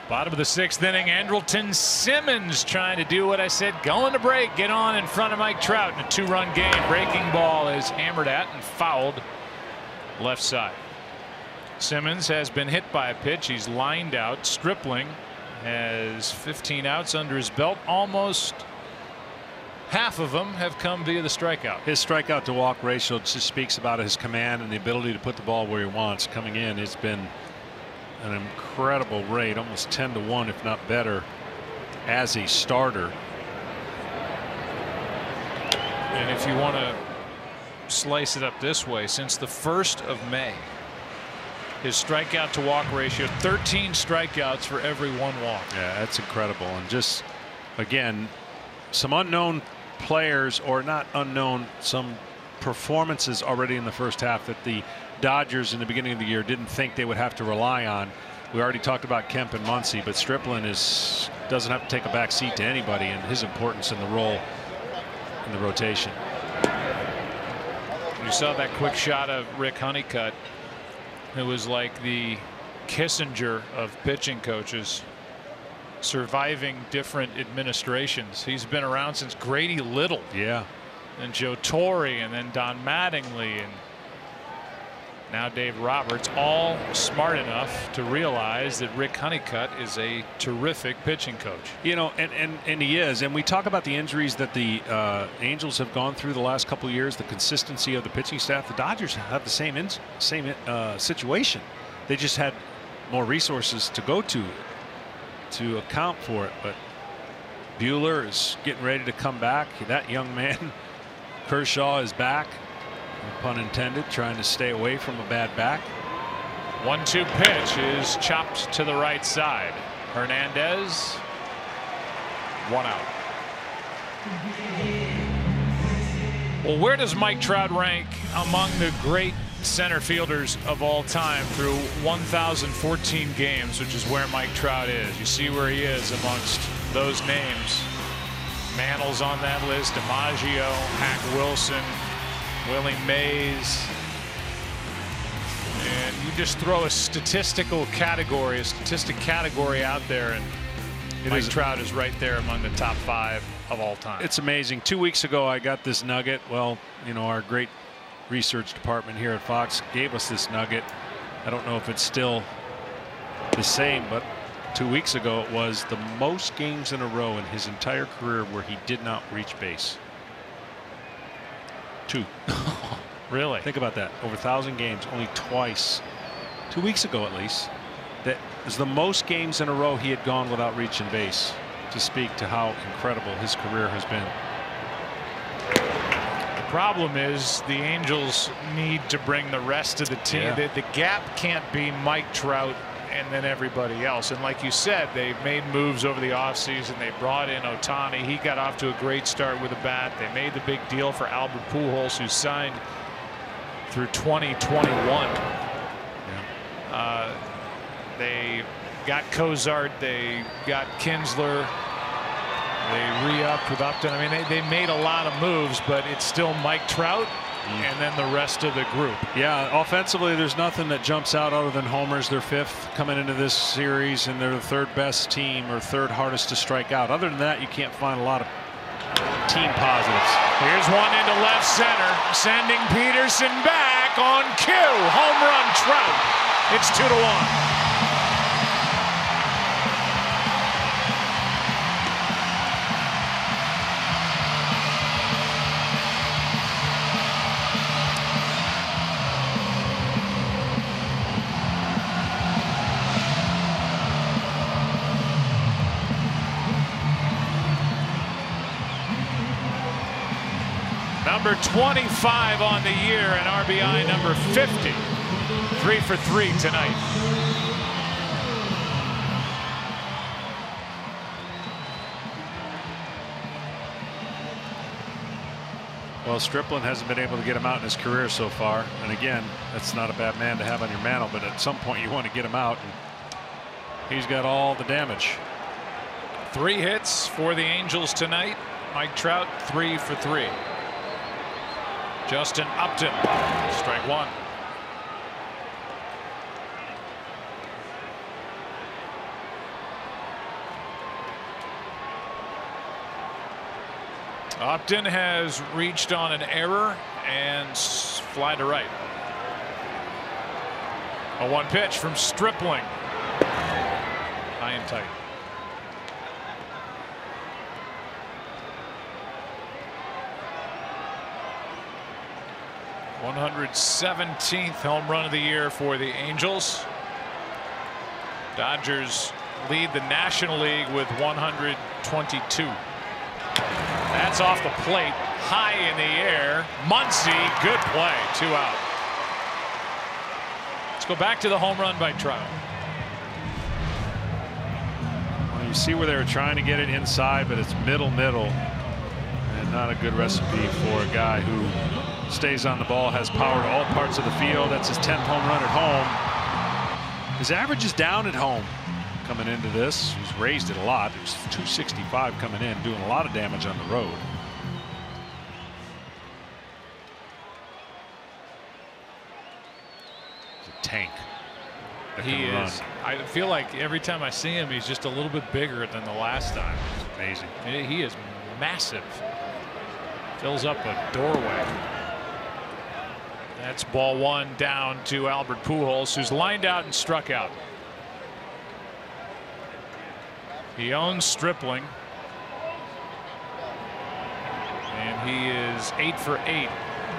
Bottom of the 6th inning, Andrelton Simmons trying to do what I said, going to break, get on in front of Mike Trout in a 2-run game. Breaking ball is hammered at and fouled left side. Simmons has been hit by a pitch. He's lined out. Stripling has 15 outs under his belt. Almost half of them have come via the strikeout. His strikeout to walk ratio just speaks about his command and the ability to put the ball where he wants. Coming in, it's been an incredible rate, almost 10-1, if not better, as a starter. And if you want to slice it up this way, since the 1st of May, his strikeout to walk ratio, 13 strikeouts for every 1 walk. Yeah, that's incredible. And just, again, some unknown players, or not unknown, some performances already in the first half that the Dodgers in the beginning of the year didn't think they would have to rely on. We already talked about Kemp and Muncy, but Stripling doesn't have to take a back seat to anybody, and his importance in the role in the rotation. You saw that quick shot of Rick Honeycutt, who was like the Kissinger of pitching coaches, surviving different administrations. He's been around since Grady Little. Yeah. And Joe Torre, and then Don Mattingly, and now Dave Roberts, all smart enough to realize that Rick Honeycutt is a terrific pitching coach. You know, and he is. And we talk about the injuries that the Angels have gone through the last couple of years, the consistency of the pitching staff. The Dodgers have the same situation. They just had more resources to go to account for it. But Buehler is getting ready to come back. That young man, Kershaw, is back. No pun intended, trying to stay away from a bad back. 1-2 pitch is chopped to the right side. Hernandez, 1 out. Well, where does Mike Trout rank among the great center fielders of all time through 1,014 games, which is where Mike Trout is? You see where he is amongst those names. Mantle's on that list, DiMaggio, Hack Wilson, Willie Mays, and you just throw a statistic category out there, and Mike Trout is right there among the top 5 of all time. It's amazing. 2 weeks ago, I got this nugget. Well, you know, our great research department here at Fox gave us this nugget. I don't know if it's still the same, but 2 weeks ago it was the most games in a row in his entire career where he did not reach base. 2. Really? Think about that. Over 1,000 games, only twice. 2 weeks ago, at least. That is the most games in a row he had gone without reaching base, to speak to how incredible his career has been. The problem is the Angels need to bring the rest of the team. Yeah. The gap can't be Mike Trout and then everybody else. And like you said, they made moves over the offseason. They brought in Ohtani. He got off to a great start with a bat. They made the big deal for Albert Pujols, who signed through 2021. Yeah. They got Cozart. They got Kinsler. They re-upped with Upton. I mean, they made a lot of moves, but it's still Mike Trout and then the rest of the group. Yeah, offensively, there's nothing that jumps out other than homers. They're 5th coming into this series, and they're the 3rd best team or 3rd hardest to strike out. Other than that, you can't find a lot of team positives. Here's one into left center, sending Peterson back on cue. Home run, Trout. It's 2-1. Number 25 on the year and RBI number 50. 3 for 3 tonight. Well, Stripling hasn't been able to get him out in his career so far. And again, that's not a bad man to have on your mantle, but at some point you want to get him out. And he's got all the damage. 3 hits for the Angels tonight. Mike Trout 3 for 3. Justin Upton, strike 1. Upton has reached on an error and fly to right. A 1 pitch from Stripling. High and tight. th home run of the year for the Angels. Dodgers lead the National League with 122. That's off the plate, high in the air. Muncy, good play, 2 out. Let's go back to the home run by Trout. Well, you see where they were trying to get it inside, but it's middle, and not a good recipe for a guy who stays on the ball, has power to all parts of the field. That's his 10th home run at home. His average is down at home coming into this. He's raised it a lot. It was 265 coming in, doing a lot of damage on the road. He's a tank. He is. I feel like every time I see him, he's just a little bit bigger than the last time. It's amazing. He is massive. Fills up a doorway. That's ball 1 down to Albert Pujols, who's lined out and struck out. He owns Stripling, and he is 8 for 8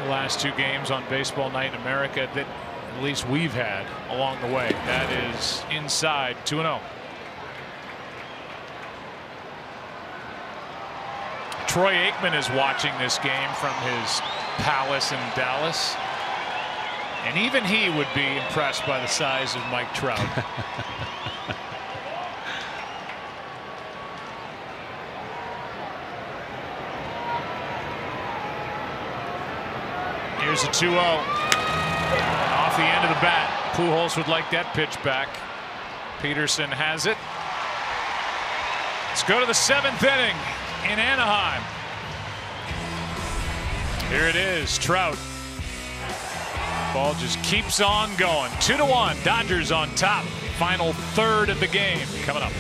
the last 2 games on Baseball Night in America that at least we've had along the way. That is inside, 2-0. Troy Aikman is watching this game from his palace in Dallas. And even he would be impressed by the size of Mike Trout. Here's a 2-0. Off the end of the bat. Pujols would like that pitch back. Peterson has it. Let's go to the 7th inning in Anaheim. Here it is, Trout. Baseball just keeps on going. 2-1. Dodgers on top. Final third of the game coming up.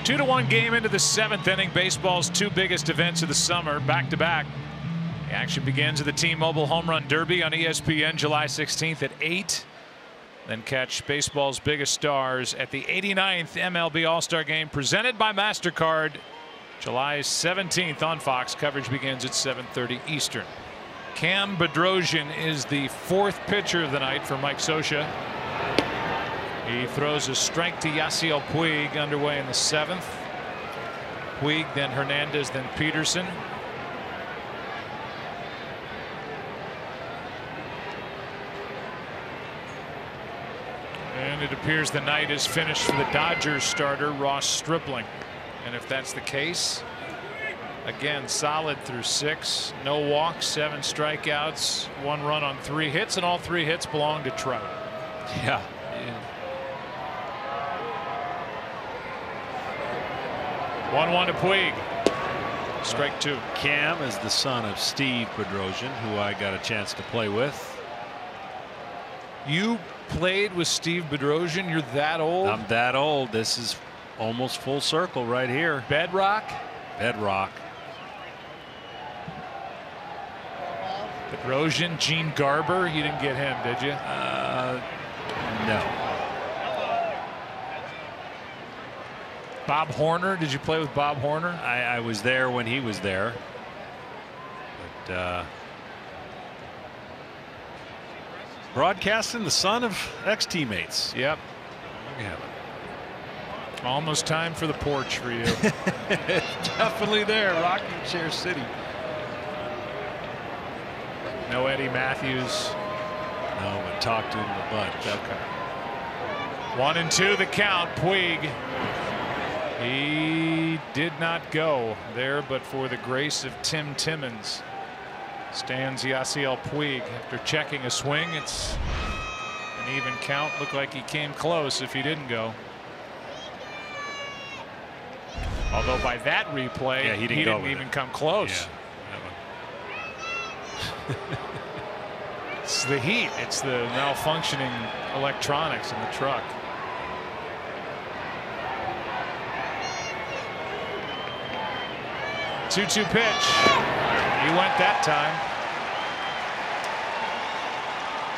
Two to one game into the seventh inning. Baseball's two biggest events of the summer, back to back. The action begins at the T-Mobile Home Run Derby on ESPN July 16th at 8. Then catch baseball's biggest stars at the 89th MLB All-Star Game presented by MasterCard July 17th on Fox. Coverage begins at 7:30 Eastern. Cam Bedrosian is the fourth pitcher of the night for Mike Scioscia. He throws a strike to Yasiel Puig underway in the seventh. Puig, then Hernandez, then Peterson. And it appears the night is finished for the Dodgers starter Ross Stripling. And if that's the case, again, solid through 6, no walks, 7 strikeouts, 1 run on 3 hits, and all 3 hits belong to Trout. Yeah. 1-1 to Puig. Strike 2. Cam is the son of Steve Bedrosian, who I got a chance to play with. You played with Steve Bedrosian? You're that old? I'm that old. This is almost full circle right here. Bedrock? Bedrock. Bedrosian, Gene Garber. You didn't get him, did you? No. Bob Horner. Did you play with Bob Horner? I was there when he was there. But broadcasting the son of ex-teammates. Yep. There you have it. Almost time for the porch for you. Definitely there. Rocking Chair City. No Eddie Matthews. No, but talk to him a bunch. Okay. 1-2 the count. Puig. He did not go there, but for the grace of Tim Timmons stands Yasiel Puig. After checking a swing, it's an even count. Looked like he came close if he didn't go. Although by that replay, yeah, he didn't even come close. Yeah, it's the heat. It's the malfunctioning electronics in the truck. 2-2 pitch. He went that time.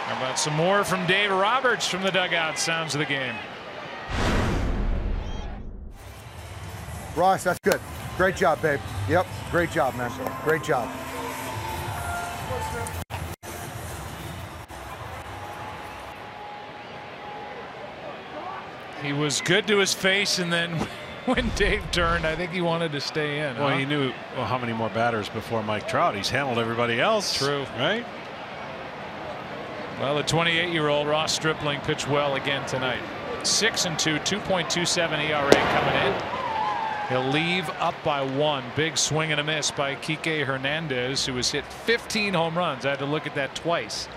How about some more from Dave Roberts from the dugout? Sounds of the game. Ross, that's good. Great job, babe. Yep, great job, man. Great job. He was good to his face, and then when Dave turned, I think he wanted to stay in. Well, he knew how many more batters before Mike Trout. He's handled everybody else. True. Right? Well, the 28-year-old Ross Stripling pitched well again tonight. 6-2, 2.27 ERA coming in. He'll leave up by 1. Big swing and a miss by Kike Hernandez, who has hit 15 home runs. I had to look at that twice.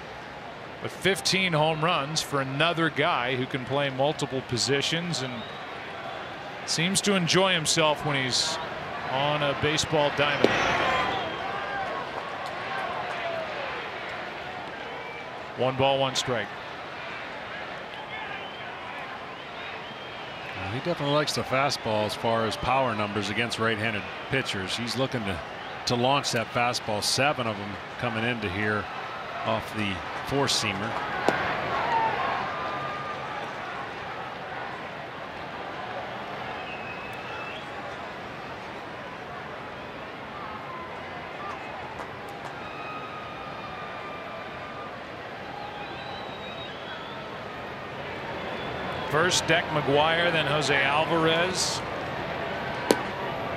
But 15 home runs for another guy who can play multiple positions and seems to enjoy himself when he's on a baseball diamond. One ball, one strike. Well, he definitely likes the fastball as far as power numbers against right-handed pitchers. He's looking to launch that fastball. 7 of them coming into here off the four-seamer. First, Deck McGuire, then Jose Alvarez,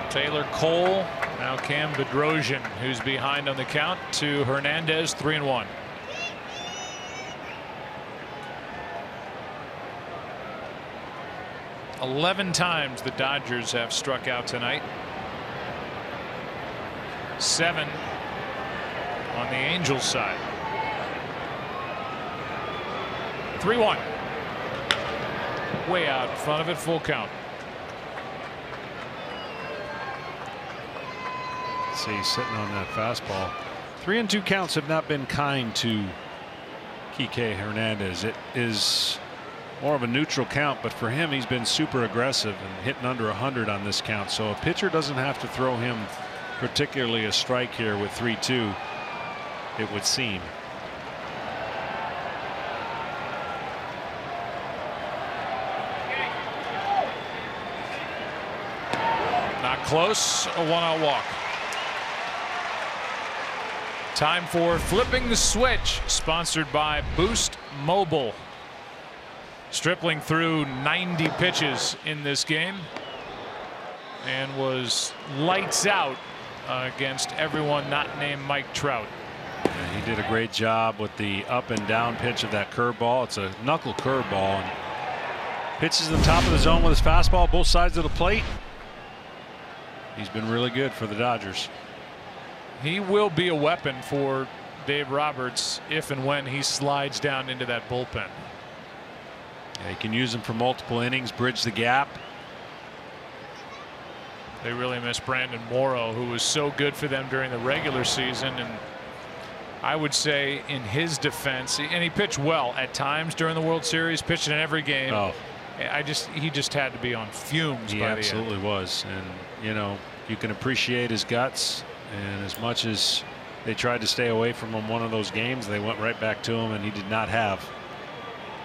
Taylor Cole, now Cam Bedrosian, who's behind on the count, to Hernandez, 3-1. "11 times the Dodgers have struck out tonight. 7 on the Angels side. 3-1. Way out in front of it, full count. See, he's sitting on that fastball. 3-2 counts have not been kind to Kike Hernandez. It is more of a neutral count, but for him, he's been super aggressive and hitting under 100 on this count. So a pitcher doesn't have to throw him particularly a strike here with 3-2, it would seem. Close, a 1-out walk. Time for Flipping the Switch, sponsored by Boost Mobile. Stripling threw 90 pitches in this game and was lights out against everyone not named Mike Trout. Yeah, he did a great job with the up and down pitch of that curveball. It's a knuckle curveball, and pitches in the top of the zone with his fastball, both sides of the plate. He's been really good for the Dodgers. He will be a weapon for Dave Roberts if and when he slides down into that bullpen. Yeah, he can use him for multiple innings, bridge the gap. They really miss Brandon Morrow, who was so good for them during the regular season, and I would say in his defense, and he pitched well at times during the World Series, pitched in every game. Oh. He just had to be on fumes. He by absolutely the end. was, and you know, you can appreciate his guts, and as much as they tried to stay away from him one of those games, they went right back to him, and he did not have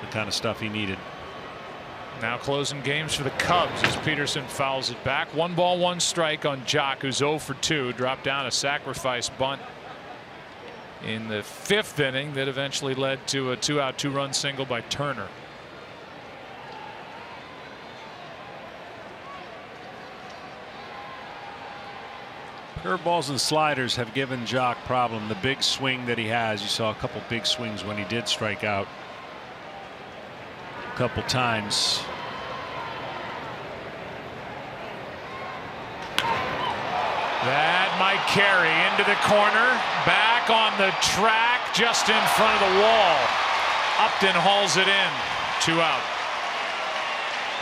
the kind of stuff he needed. Now closing games for the Cubs as Peterson fouls it back. 1 ball, 1 strike on Jock, who's 0 for 2. Dropped down a sacrifice bunt in the 5th inning that eventually led to a 2-out 2-run single by Turner. Curveballs and sliders have given Jock problem. The big swing that he has, you saw a couple big swings when he did strike out a couple times. That might carry into the corner, back on the track, just in front of the wall. Upton hauls it in. 2 out.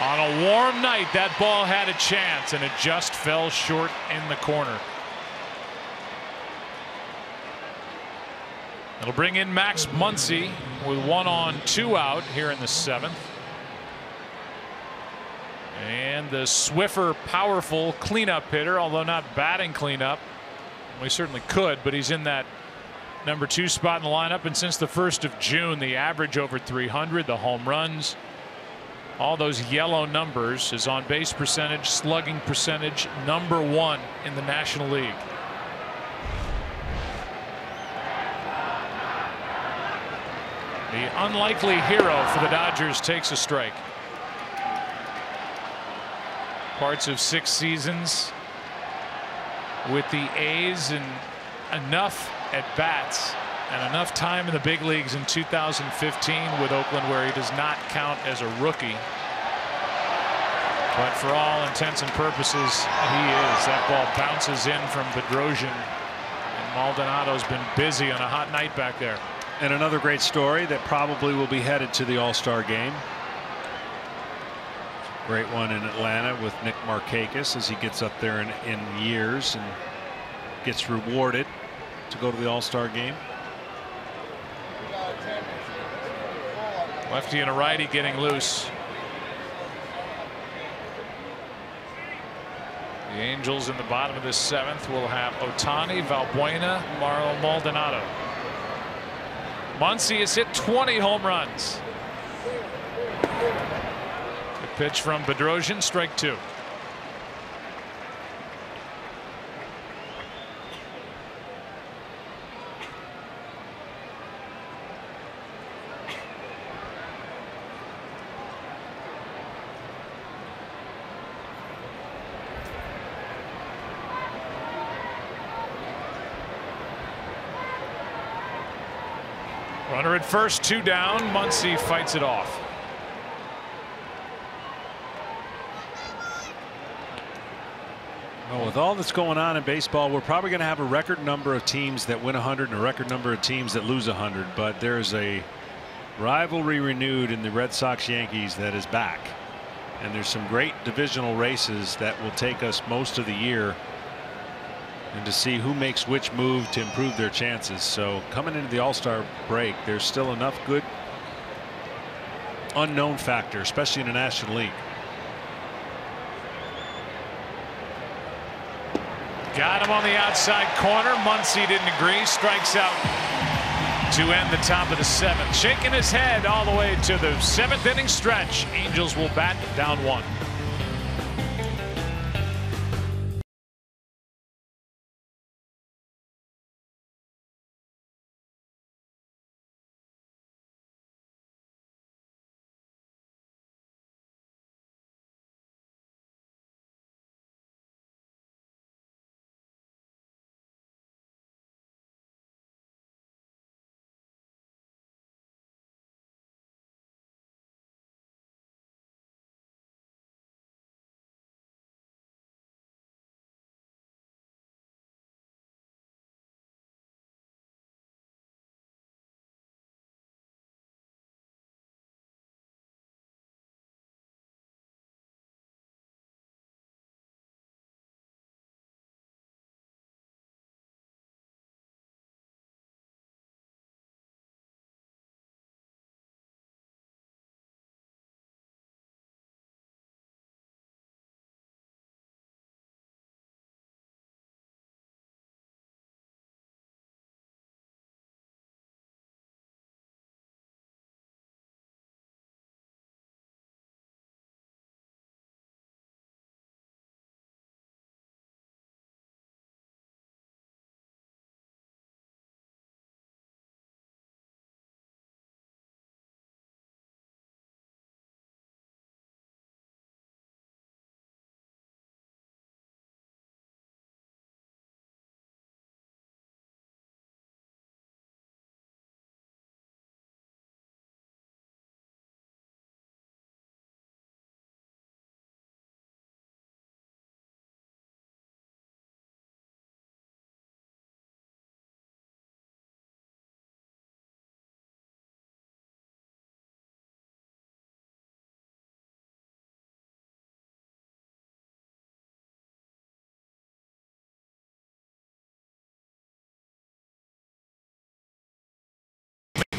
On a warm night, that ball had a chance, and it just fell short in the corner. It'll bring in Max Muncy with 1 on, 2 out here in the 7th. And the Swiffer powerful cleanup hitter, although not batting cleanup. We certainly could, but he's in that number 2 spot in the lineup. And since the 1st of June, the average over 300, the home runs, all those yellow numbers, his on base percentage, slugging percentage, number 1 in the National League. The unlikely hero for the Dodgers takes a strike. Parts of 6 seasons with the A's and enough at bats and enough time in the big leagues in 2015 with Oakland where he does not count as a rookie. But for all intents and purposes, he is. That ball bounces in from Bedrosian, and Maldonado's been busy on a hot night back there. And another great story that probably will be headed to the All-Star game. Great one in Atlanta with Nick Markakis as he gets up there in years and gets rewarded to go to the All-Star game. Lefty and a righty getting loose. The Angels in the bottom of this 7th will have Ohtani, Valbuena, Maldonado. Muncy has hit 20 home runs. The pitch from Bedrosian, strike 2. Runner at first, 2 down. Muncy fights it off. Well, with all that's going on in baseball, we're probably going to have a record number of teams that win 100 and a record number of teams that lose 100. But there's a rivalry renewed in the Red Sox Yankees that is back. And there's some great divisional races that will take us most of the year, and to see who makes which move to improve their chances. So coming into the All-Star break, there's still enough good unknown factor, especially in the National League. Got him on the outside corner. Muncy didn't agree. Strikes out to end the top of the 7th. Shaking his head all the way to the 7th inning stretch. Angels will bat down 1.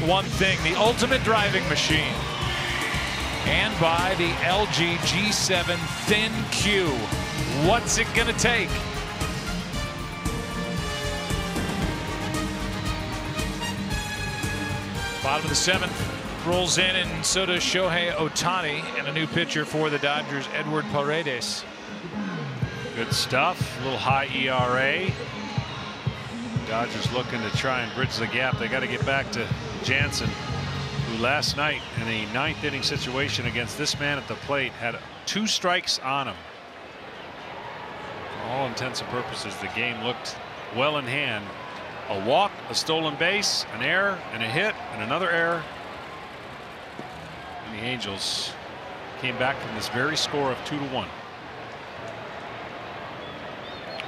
One thing, the ultimate driving machine. and by the LG G7 Thin Q. What's it going to take? Bottom of the 7th rolls in, and so does Shohei Ohtani, and a new pitcher for the Dodgers, Edward Paredes. Good stuff. A little high ERA. Dodgers looking to try and bridge the gap. They got to get back to Jansen, who last night in a 9th inning situation against this man at the plate had 2 strikes on him. For all intents and purposes, the game looked well in hand. A walk, a stolen base, an error, and a hit, and another error. And the Angels came back from this very score of 2-1.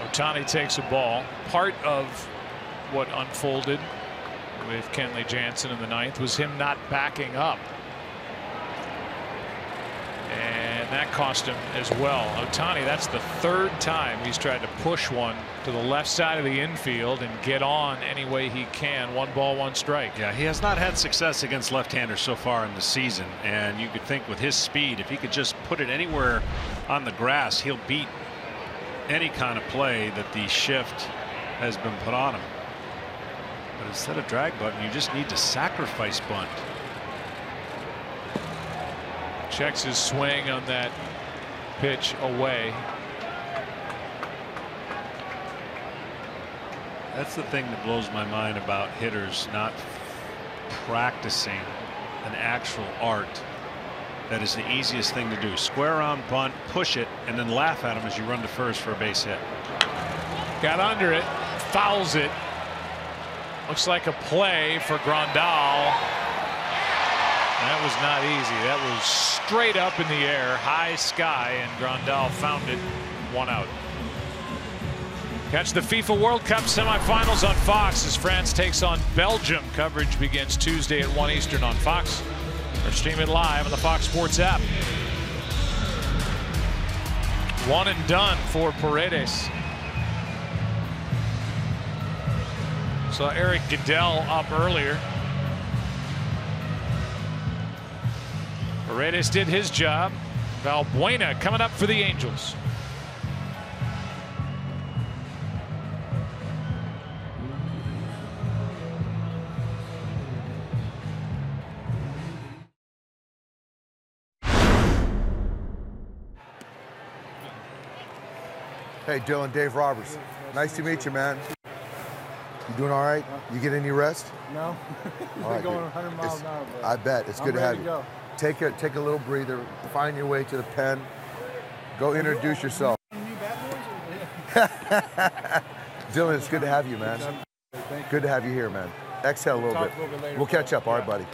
Ohtani takes a ball. Part of what unfolded with Kenley Jansen in the 9th was him not backing up, and that cost him as well. Ohtani, that's the 3rd time he's tried to push one to the left side of the infield and get on any way he can. 1 ball, 1 strike. Yeah, he has not had success against left-handers so far in the season, and you could think with his speed, if he could just put it anywhere on the grass, he'll beat any kind of play that the shift has been put on him. But instead of drag button, you just need to sacrifice bunt. Checks his swing on that pitch away. That's the thing that blows my mind about hitters not practicing an actual art that is the easiest thing to do. Square on, bunt, push it, and then laugh at him as you run to first for a base hit. Got under it, fouls it. Looks like a play for Grandal. That was not easy. That was straight up in the air, high sky, and Grandal found it. 1 out. Catch the FIFA World Cup semifinals on Fox as France takes on Belgium. Coverage begins Tuesday at 1 Eastern on Fox. Or stream it live on the Fox Sports app. 1 and done for Paredes. Saw Eric Goodell up earlier. Paredes did his job. Valbuena coming up for the Angels. Hey, Dylan, Dave Roberts. Nice to meet you, man. You doing all right? You get any rest? No. All right, going 100 miles an hour. But I bet. It's good to have you. Go. Take a little breather. Find your way to the pen. Go introduce yourself. Dylan, it's good to have you, man. Good to have you here, man. Exhale a little bit. We'll catch up. All right, buddy.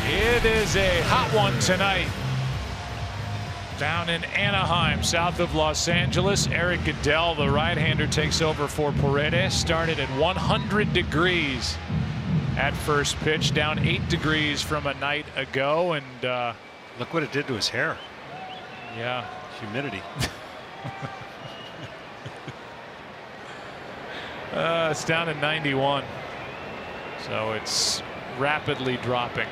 It is a hot one tonight Down in Anaheim, south of Los Angeles, Eric Goodell, the right-hander, takes over for Paredes. Started at 100 degrees at first pitch, down 8 degrees from a night ago, and look what it did to his hair. Yeah, humidity. It's down to 91, so it's rapidly dropping.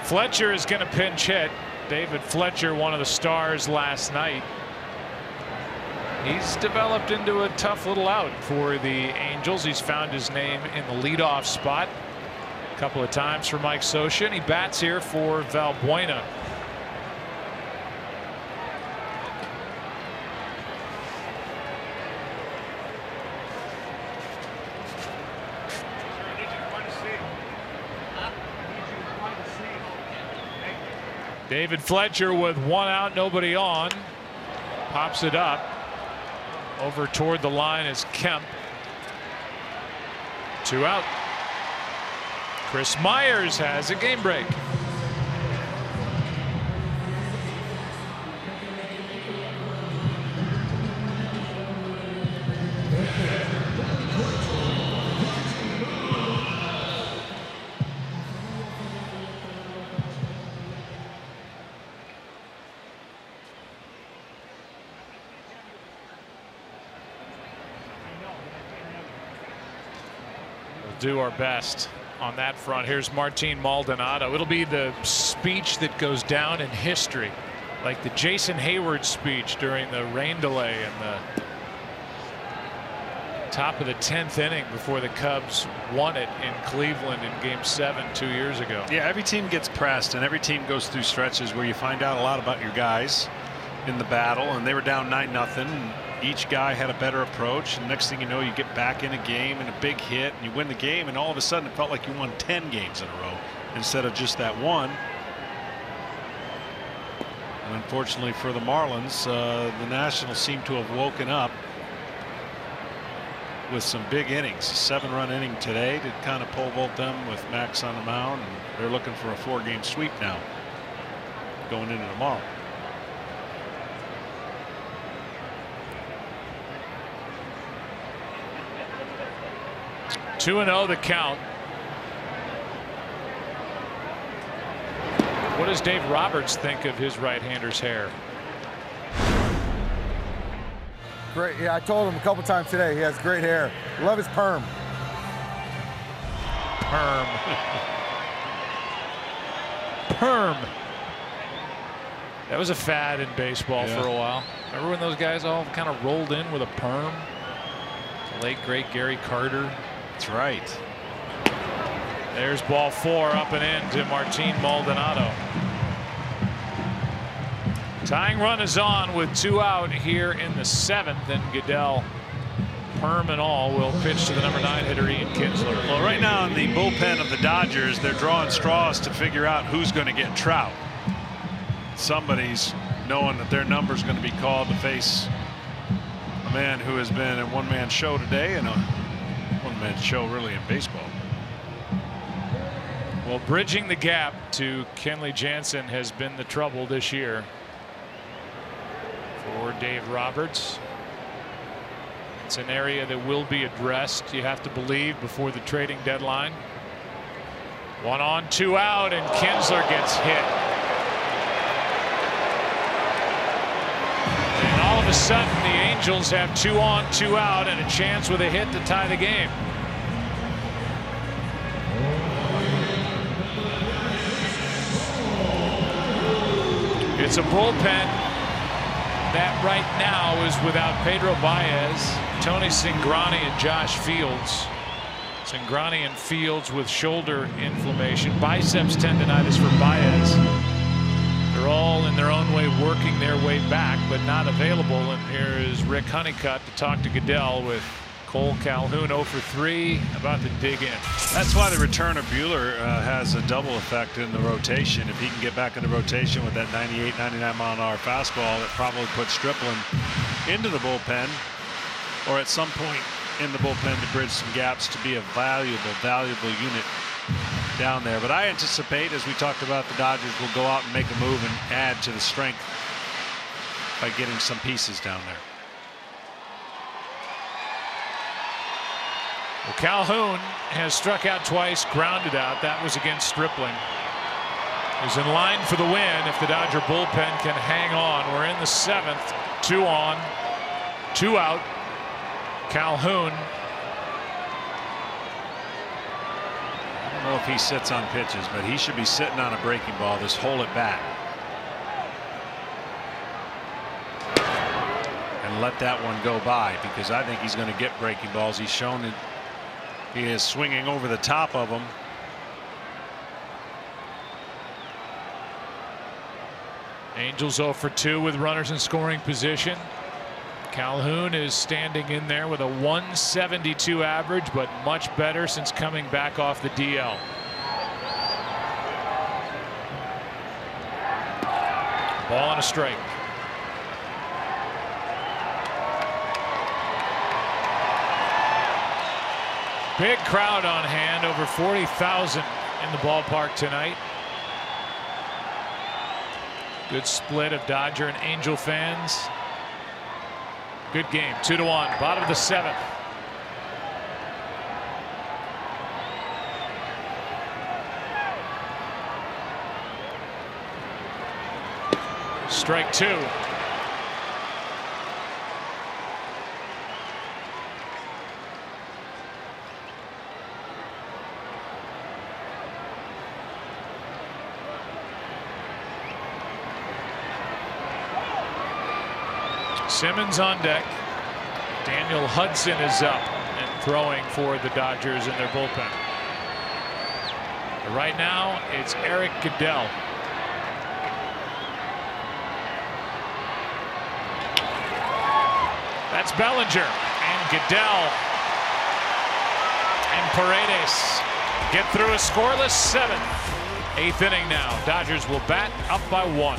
Fletcher is going to pinch hit. David Fletcher, one of the stars last night. He's developed into a tough little out for the Angels. He's found his name in the leadoff spot a couple of times for Mike Scioscia, and he bats here for Valbuena. David Fletcher with one out, nobody on. Pops it up. Over toward the line is Kemp. 2 out. Chris Myers has a game break. Do our best on that front. Here's Martin Maldonado. It'll be the speech that goes down in history, like the Jason Hayward speech during the rain delay in the top of the 10th inning before the Cubs won it in Cleveland in Game 7 2 years ago. Yeah, every team gets pressed, and every team goes through stretches where you find out a lot about your guys in the battle, and they were down 9-0. Each guy had a better approach, and next thing you know, you get back in a game and a big hit, and you win the game, and all of a sudden it felt like you won 10 games in a row instead of just that one. And unfortunately for the Marlins, the Nationals seem to have woken up with some big innings. A 7-run inning today to kind of pole vault them with Max on the mound, and they're looking for a 4-game sweep now going into tomorrow. 2-0 the count. What does Dave Roberts think of his right-hander's hair? Great. Yeah, I told him a couple times today he has great hair. Love his perm. Perm. Perm. That was a fad in baseball for a while. Remember when those guys all kind of rolled in with a perm? The late great Gary Carter. That's right. There's ball 4 up and in to Martin Maldonado. Tying run is on with 2 out here in the 7th, and Goodell, perm and all, will pitch to the number 9 hitter Ian Kinsler. Well, right now in the bullpen of the Dodgers, they're drawing straws to figure out who's going to get Trout. Somebody's knowing that their number's going to be called to face a man who has been a one-man show today and a one-man show really in baseball. Well, bridging the gap to Kenley Jansen has been the trouble this year for Dave Roberts. It's an area that will be addressed, you have to believe, before the trading deadline. 1 on, 2 out, and Kinsler gets hit. And all of a sudden, the Angels have 2 on, 2 out, and a chance with a hit to tie the game. It's a bullpen that right now is without Pedro Baez, Tony Cingrani, and Josh Fields. Cingrani and Fields with shoulder inflammation. Biceps tendonitis for Baez. They're all in their own way working their way back, but not available. And here is Rick Honeycutt to talk to Goodell with Cole Calhoun 0 for 3, about to dig in. That's why the return of Buehler has a double effect in the rotation. If he can get back in the rotation with that 98, 99 mile an hour fastball, that probably puts Stripling into the bullpen, or at some point in the bullpen to bridge some gaps to be a valuable unit down there. But I anticipate, as we talked about, the Dodgers will go out and make a move and add to the strength by getting some pieces down there. Well, Calhoun has struck out twice, grounded out. That was against Stripling. He's in line for the win if the Dodger bullpen can hang on. We're in the 7th. 2 on, 2 out. Calhoun. I don't know if he sits on pitches, but he should be sitting on a breaking ball. Just hold it back and let that one go by, because I think he's going to get breaking balls. He's shown that he is swinging over the top of them. Angels 0 for 2 with runners in scoring position. Calhoun is standing in there with a 172 average, but much better since coming back off the DL. Ball and a strike. Big crowd on hand, over 40,000 in the ballpark tonight. Good split of Dodger and Angel fans. Good game. 2-1. Bottom of the 7th. Strike 2. Simmons on deck. Daniel Hudson is up and throwing for the Dodgers in their bullpen. But right now it's Eric Goodell. That's Bellinger, and Goodell and Paredes get through a scoreless 7th. 8th inning now. Dodgers will bat up by 1.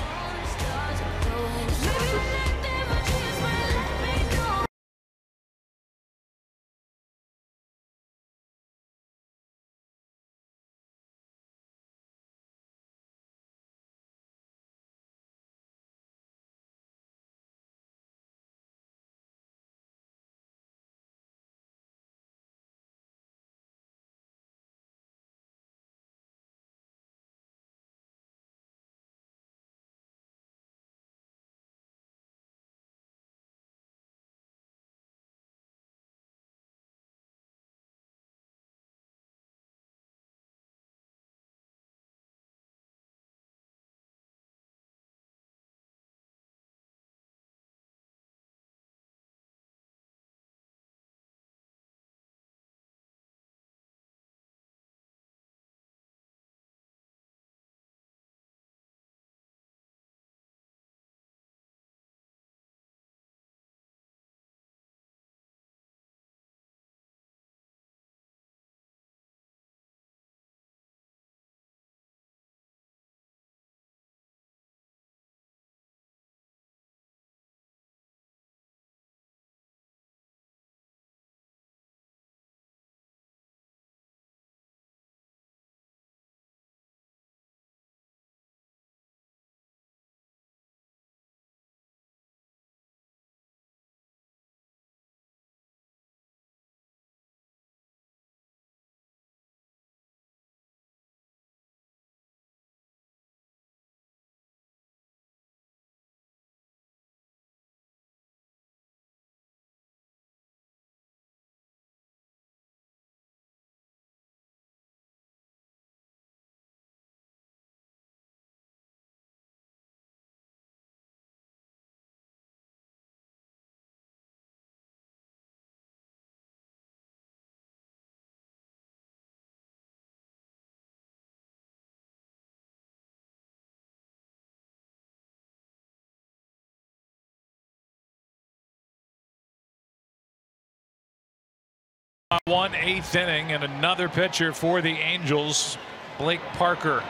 One 8th inning, and another pitcher for the Angels, Blake Parker,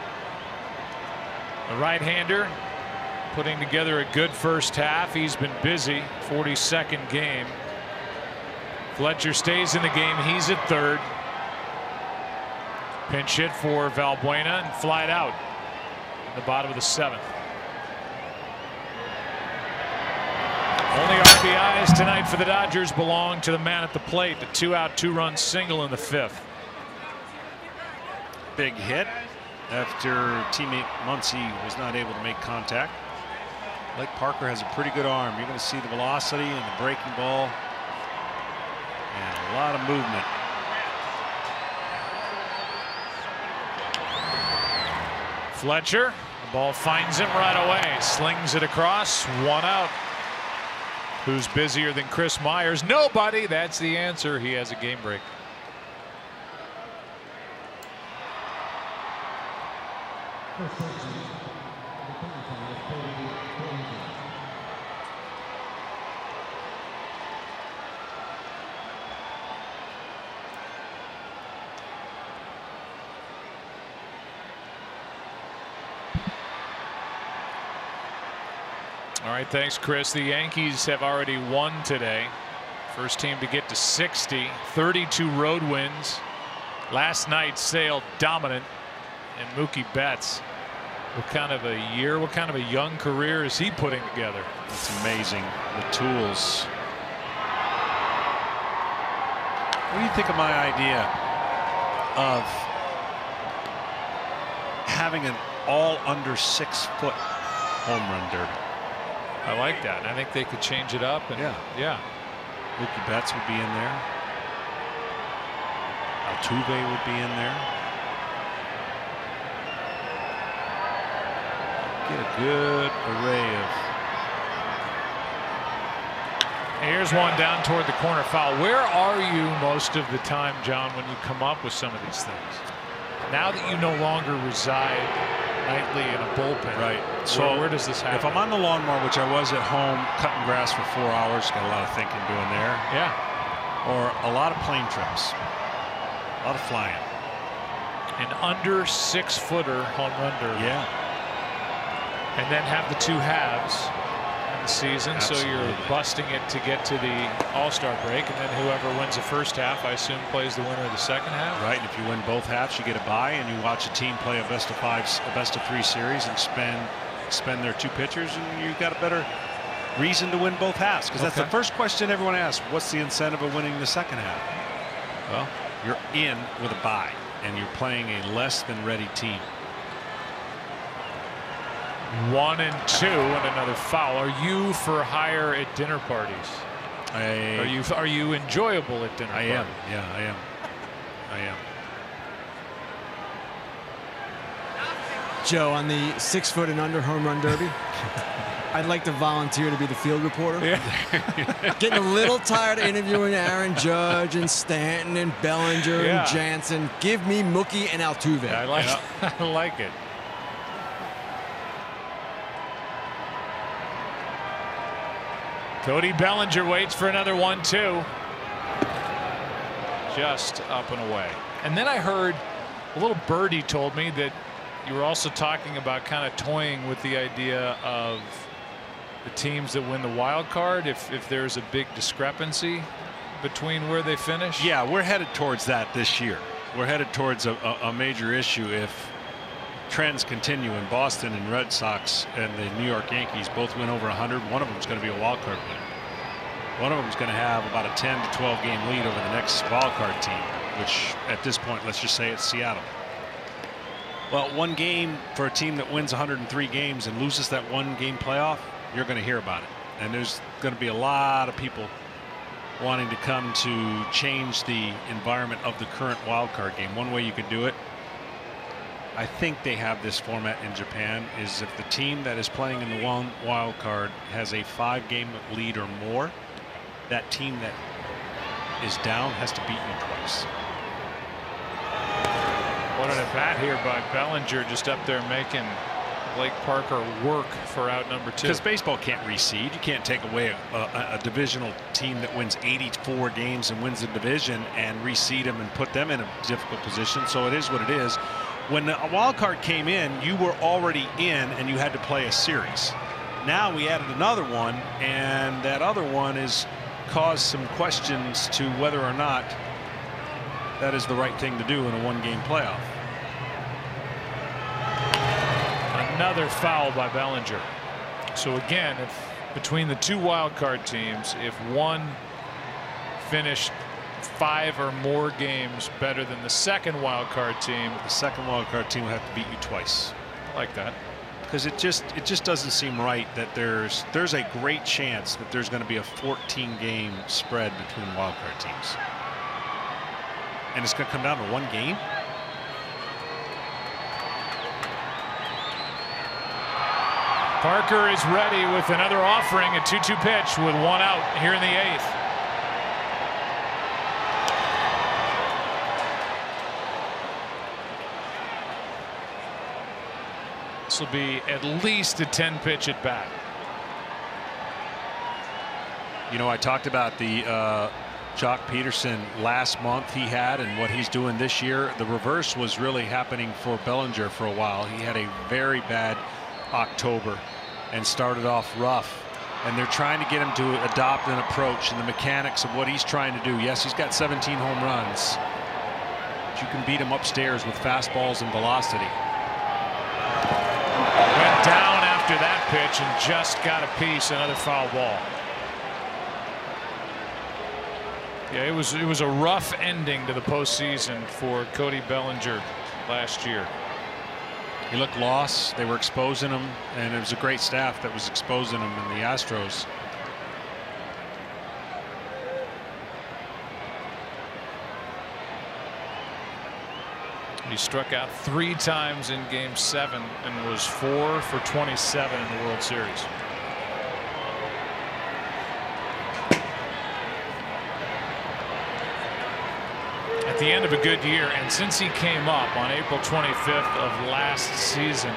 the right-hander, putting together a good first half. He's been busy. 42nd game. Fletcher stays in the game. He's at 3rd. Pinch hit for Valbuena and fly it out in the bottom of the 7th. Only RBIs tonight for the Dodgers belong to the man at the plate. The 2-out, 2-run single in the 5th. Big hit after teammate Muncy was not able to make contact. Blake Parker has a pretty good arm. You're going to see the velocity and the breaking ball and a lot of movement. Fletcher, the ball finds him right away, slings it across, 1 out. Who's busier than Chris Myers? Nobody. That's the answer. He has a game break. All right, thanks, Chris. The Yankees have already won today. First team to get to 60, 32 road wins. Last night, Sale dominant, and Mookie Betts. What kind of a year, what kind of a young career is he putting together? It's amazing, the tools. What do you think of my idea of having an all under 6 foot home run derby? I like that. I think they could change it up. And yeah. Mookie Betts would be in there. Altuve would be in there. Get a good array of. Here's one down toward the corner, foul. Where are you most of the time, John, when you come up with some of these things? Now that you no longer reside nightly in a bullpen. Right. So where does this happen? If I'm on the lawnmower, which I was at home cutting grass for 4 hours, got a lot of thinking doing there. Yeah. Or a lot of plane trips. A lot of flying. An under 6-footer home run derby. Yeah. And then have the 2 halves in the season. Absolutely. So you're busting it to get to the All-Star break, and then whoever wins the first half, I assume, plays the winner of the second half. Right, and if you win both halves, you get a bye, and you watch a team play a best of 3 series and spend their 2 pitchers, and you got a better reason to win both halves. Because that's the first question everyone asks: what's the incentive of winning the second half? Well, you're in with a bye, and you're playing a less than ready team. 1 and 2 and another foul. Are you for hire at dinner parties? Are you enjoyable at dinner parties? I am. Yeah, I am. I am. Joe, on the 6 foot and under home run derby, I'd like to volunteer to be the field reporter. Yeah. Getting a little tired of interviewing Aaron Judge and Stanton and Bellinger and Jansen. Give me Mookie and Altuve. I like I like it. Cody Bellinger waits for another 1-2. Just up and away. And then I heard a little birdie told me that you were also talking about kind of toying with the idea of the teams that win the wild card if there's a big discrepancy between where they finish. Yeah, we're headed towards that this year. We're headed towards a major issue if trends continue and Boston and Red Sox and the New York Yankees both win over 100. One of them is going to be a wild card winner. One of them is going to have about a 10 to 12 game lead over the next wild card team, which at this point, let's just say it's Seattle. Well, 1 game for a team that wins 103 games and loses that 1 game playoff, you're going to hear about it. And there's going to be a lot of people wanting to come to change the environment of the current wild card game. One way you could do it, I think they have this format in Japan, is if the team that is playing in the one wild card has a 5-game lead or more, that team that is down has to beat you twice. What an at-bat here by Bellinger, just up there making Blake Parker work for out number 2. Because baseball can't reseed. You can't take away a divisional team that wins 84 games and wins the division and reseed them and put them in a difficult position. So it is what it is. When the wild card came in, you were already in and you had to play a series. Now we added another one, and that other one has caused some questions to whether or not that is the right thing to do in a 1-game playoff. another foul by Bellinger. So again, if between the two wild card teams, if one finished 5 or more games better than the second wild card team, The second wild card team will have to beat you twice. I like that. Because it just doesn't seem right that there's a great chance that there's going to be a 14-game spread between wildcard teams, and it's going to come down to one game. Parker is ready with another offering, a 2-2 pitch with 1 out here in the 8th. This will be at least a 10-pitch at bat. You know, I talked about the Jock Peterson last month he had and what he's doing this year. The reverse was really happening for Bellinger for a while. He had a very bad October and started off rough. And they're trying to get him to adopt an approach and the mechanics of what he's trying to do. Yes, he's got 17 home runs, but you can beat him upstairs with fastballs and velocity. Went down after that pitch and just got a piece. Another foul ball. Yeah, it was a rough ending to the postseason for Cody Bellinger last year. He looked lost. They were exposing him, and it was a great staff that was exposing him in the Astros. He struck out 3 times in Game 7 and was 4 for 27 in the World Series. At the end of a good year, and since he came up on April 25th of last season,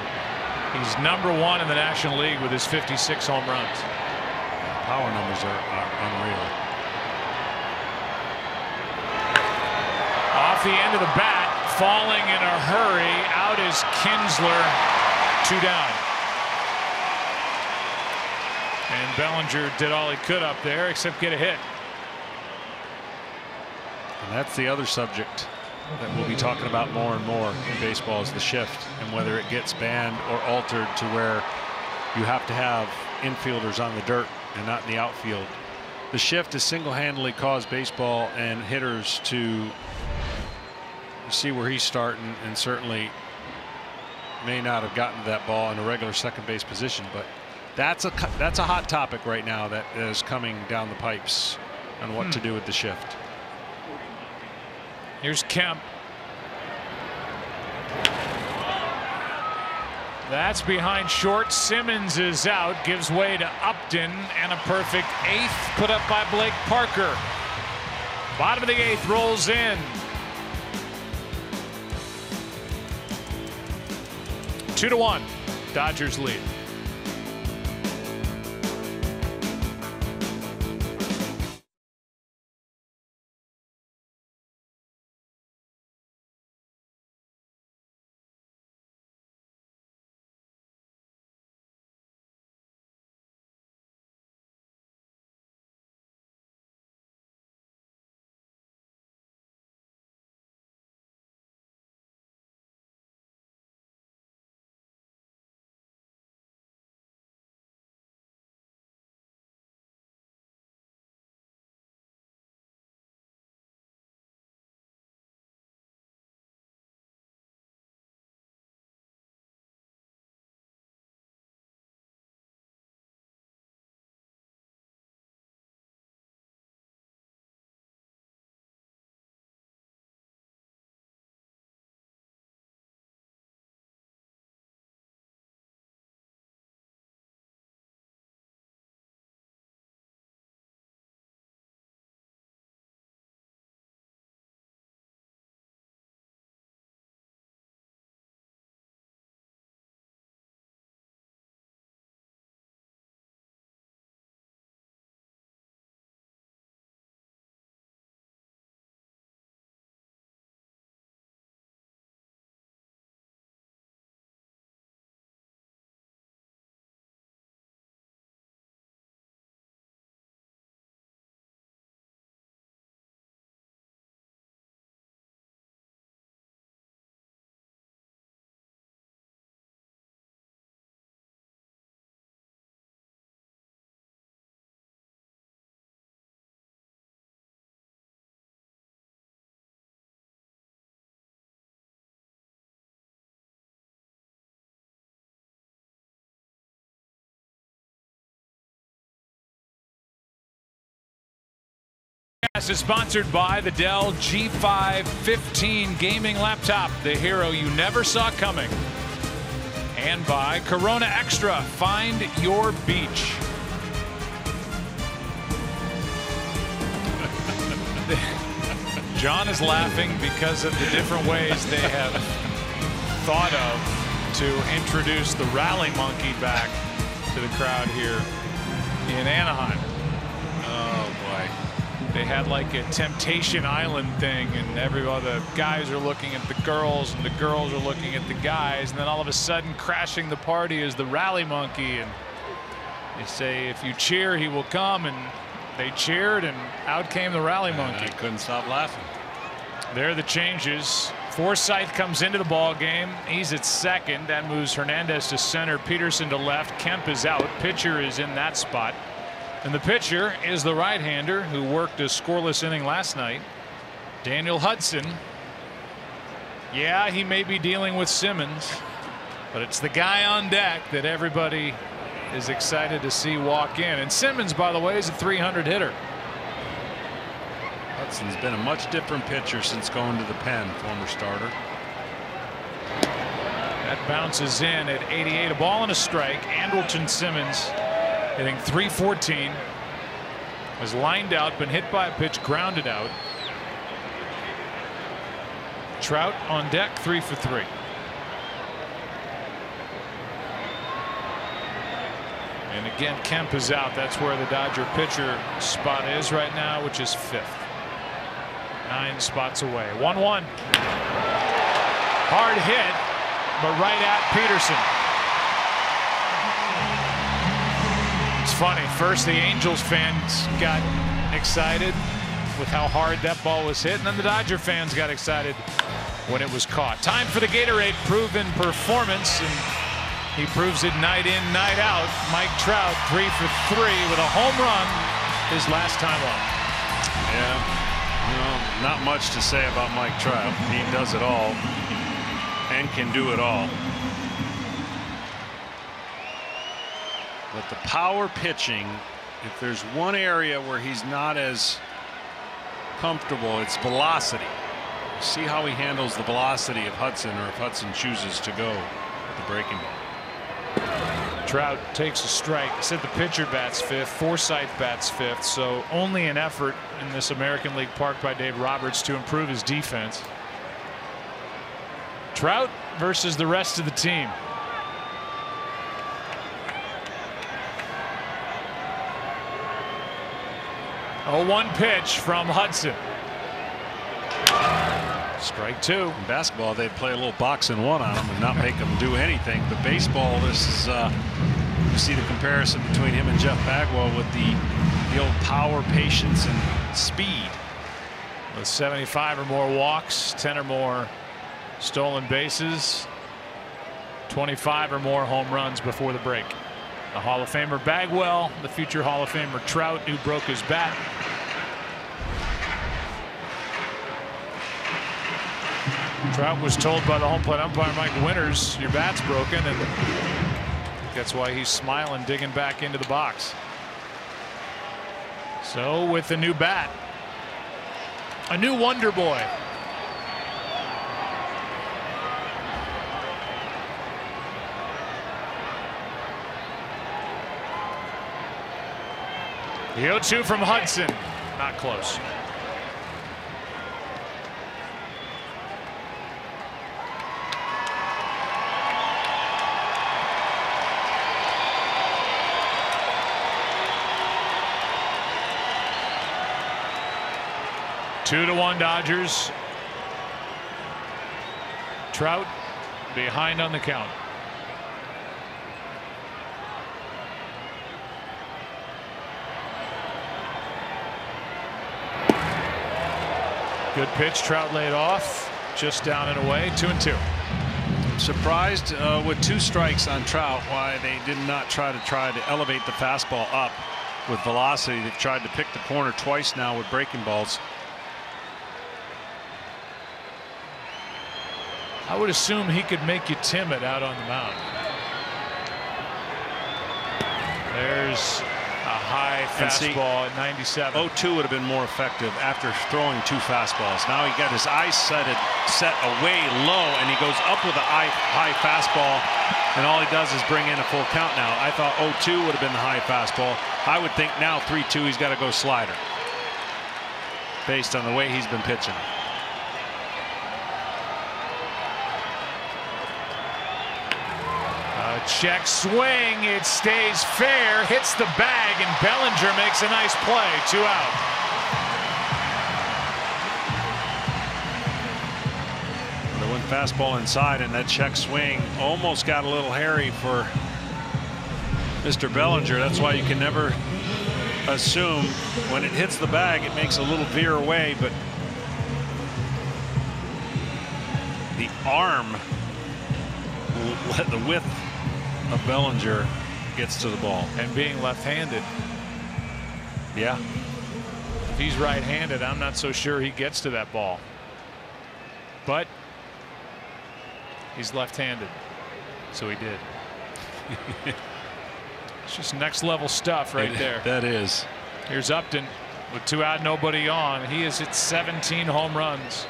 he's #1 in the National League with his 56 home runs. Power numbers are unreal. Off the end of the bat, falling in a hurry, out is Kinsler, 2 down. And Bellinger did all he could up there except get a hit. And that's the other subject that we'll be talking about more and more in baseball is the shift and whether it gets banned or altered to where you have to have infielders on the dirt and not in the outfield. The shift has single-handedly caused baseball and hitters to see where he's starting, and certainly may not have gotten to that ball in a regular second base position, but that's a hot topic right now that is coming down the pipes on what to do with the shift. Here's Kemp. That's behind short. Simmons is out, gives way to Upton, and a perfect 8th put up by Blake Parker. Bottom of the 8th rolls in. 2-1. Dodgers lead. This is sponsored by the Dell G5 15 gaming laptop, the hero you never saw coming. And by Corona Extra, find your beach. John is laughing because of the different ways they have thought of to introduce the rally monkey back to the crowd here in Anaheim. Oh boy. They had like a Temptation Island thing, and all the guys are looking at the girls and the girls are looking at the guys, and then all of a sudden crashing the party is the rally monkey, and they say if you cheer he will come, and they cheered and out came the rally monkey. I couldn't stop laughing. There are the changes. Forsythe comes into the ball game. He's at second. That moves Hernandez to center, Peterson to left. Kemp is out. Pitcher is in that spot. And the pitcher is the right-hander who worked a scoreless inning last night, Daniel Hudson. Yeah, he may be dealing with Simmons, but it's the guy on deck that everybody is excited to see walk in. And Simmons, by the way, is a 300 hitter. Hudson's been a much different pitcher since going to the pen, former starter. That bounces in at 88. A ball and a strike. Andrelton Simmons hitting .314. Was lined out, been hit by a pitch, grounded out. Trout on deck, 3 for 3. And again, Kemp is out. That's where the Dodger pitcher spot is right now, which is 5th. 9 spots away. 1-1. Hard hit, but right at Peterson. It's funny. First, the Angels fans got excited with how hard that ball was hit, and then the Dodger fans got excited when it was caught. Time for the Gatorade proven performance, and he proves it night in, night out. Mike Trout, 3 for 3 with a home run his last time up. Yeah. No, not much to say about Mike Trout. He does it all and can do it all. But the power pitching, if there's one area where he's not as comfortable, it's velocity. See how he handles the velocity of Hudson, or if Hudson chooses to go with the breaking ball. Trout takes a strike. I said the pitcher bats 5th. Forsythe bats 5th. So only an effort in this American League Park by Dave Roberts to improve his defense. Trout versus the rest of the team. Oh, 1 pitch from Hudson. Strike 2. In basketball, they'd play a little boxing 1 on him and not make him do anything. But baseball, this is you see the comparison between him and Jeff Bagwell with the old power, patience, and speed. With 75 or more walks, 10 or more stolen bases, 25 or more home runs before the break. The Hall of Famer Bagwell, the future Hall of Famer Trout, who broke his bat. Trout was told by the home plate umpire Mike Winters, your bat's broken, and that's why he's smiling, digging back into the box. So with a new bat, a new Wonder Boy. The 0-2 from Hudson, not close. Two to 1 Dodgers. Trout behind on the count. Good pitch. Trout laid off, just down and away. 2-2. Surprised with 2 strikes on Trout why they did not try to elevate the fastball up with velocity. They've tried to pick the corner twice now with breaking balls. I would assume he could make you timid out on the mound. There's a high fastball at 97. 0-2 would have been more effective after throwing 2 fastballs. Now he got his eyes set away low, and he goes up with a high fastball, and all he does is bring in a full count now. I thought 0-2 would have been the high fastball. I would think now 3-2 he's got to go slider based on the way he's been pitching. Check swing, it stays fair, hits the bag, and Bellinger makes a nice play. 2 out. They went fastball inside, and that check swing almost got a little hairy for Mr. Bellinger. That's why you can never assume when it hits the bag it makes a little veer away, but the arm, the width of Bellinger gets to the ball. And being left-handed. Yeah. If he's right-handed, I'm not so sure he gets to that ball. But he's left-handed, so he did. It's just next level stuff right there. That is. Here's Upton with 2 out, nobody on. He has hit 17 home runs.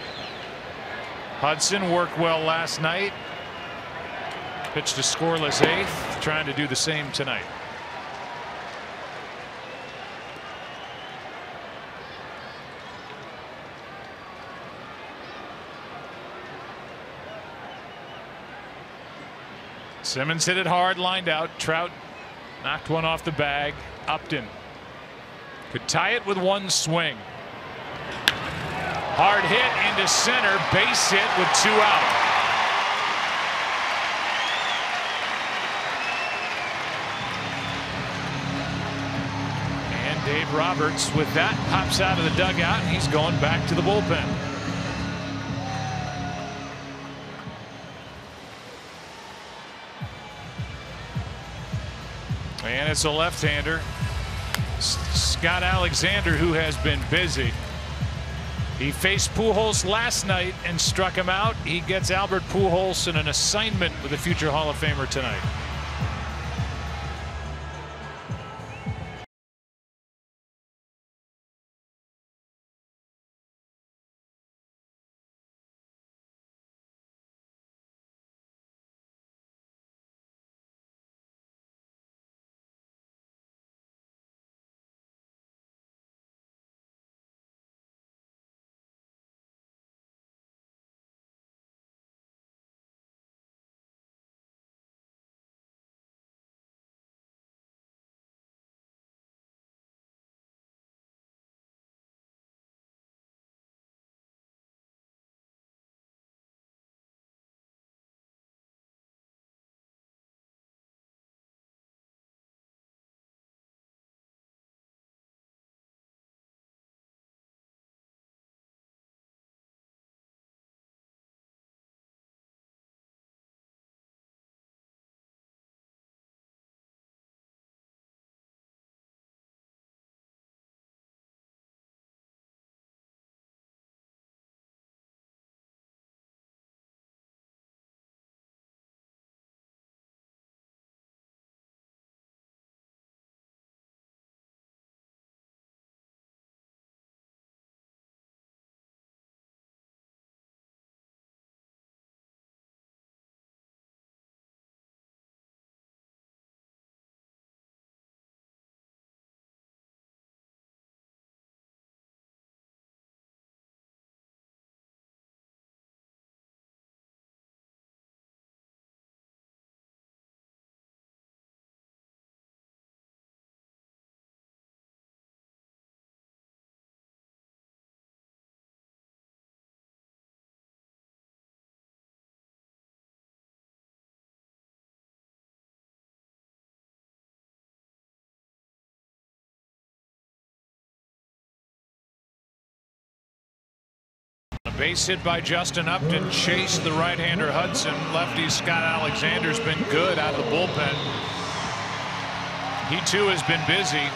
Hudson worked well last night. Pitched a scoreless 8th, trying to do the same tonight. Simmons hit it hard, lined out. Trout knocked one off the bag. Upton could tie it with 1 swing. Hard hit into center, base hit with 2 out. Dave Roberts with that pops out of the dugout. He's going back to the bullpen. And it's a left-hander, Scott Alexander, who has been busy. He faced Pujols last night and struck him out. He gets Albert Pujols in an assignment with a future Hall of Famer tonight. Base hit by Justin Upton, chased the right-hander Hudson. Lefty Scott Alexander's been good out of the bullpen. He too has been busy.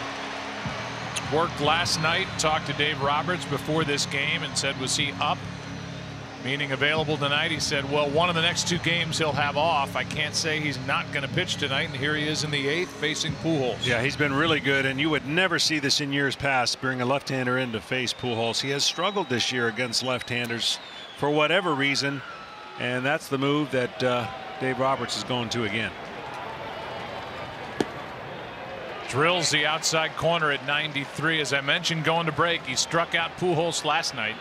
Worked last night, talked to Dave Roberts before this game and said, was he up meaning available tonight. He said, well, one of the next 2 games he'll have off. I can't say he's not going to pitch tonight, and here he is in the 8th facing Pujols. Yeah, he's been really good, and you would never see this in years past, bring a left-hander in to face Pujols. He has struggled this year against left-handers for whatever reason, and that's the move that Dave Roberts is going to again. Drills the outside corner at 93. As I mentioned going to break, he struck out Pujols last night.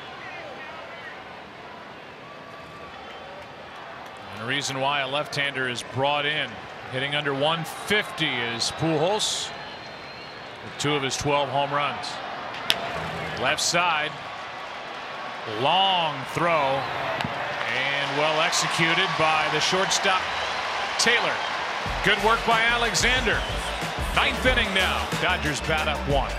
The reason why a left-hander is brought in, hitting under 150, is Pujols with 2 of his 12 home runs. Left side, long throw, and well executed by the shortstop Taylor. Good work by Alexander. 9th inning now. Dodgers bat up 1.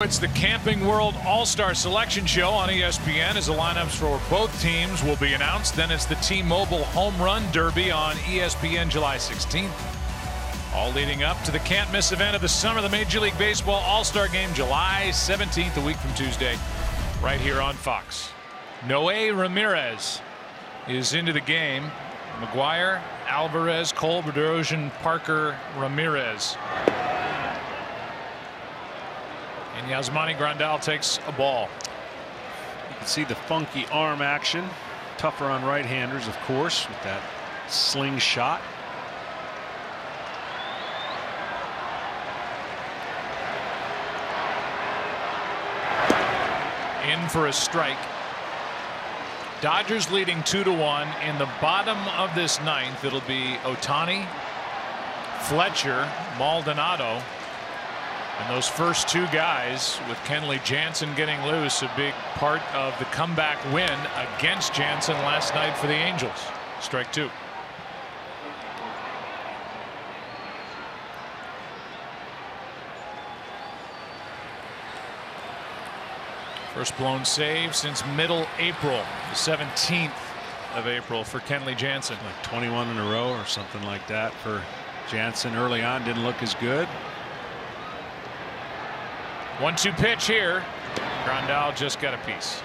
It's the Camping World All-Star Selection Show on ESPN as the lineups for both teams will be announced. Then it's the T-Mobile Home Run Derby on ESPN July 16th. All leading up to the can't-miss event of the summer, the Major League Baseball All-Star Game, July 17th, a week from Tuesday, right here on Fox. Noé Ramirez is into the game. McGuire, Alvarez, Cole, Bedrosian, Parker, Ramirez. And Yasmani Grandal takes a ball. You can see the funky arm action. Tougher on right-handers, of course, with that slingshot. In for a strike. Dodgers leading 2-1. In the bottom of this 9th, it'll be Ohtani, Fletcher, Maldonado. And those first 2 guys, with Kenley Jansen getting loose, a big part of the comeback win against Jansen last night for the Angels. Strike 2. First blown save since middle April, the 17th of April for Kenley Jansen. Like 21 in a row or something like that for Jansen. Early on didn't look as good. 1-2 pitch here. Grandal just got a piece.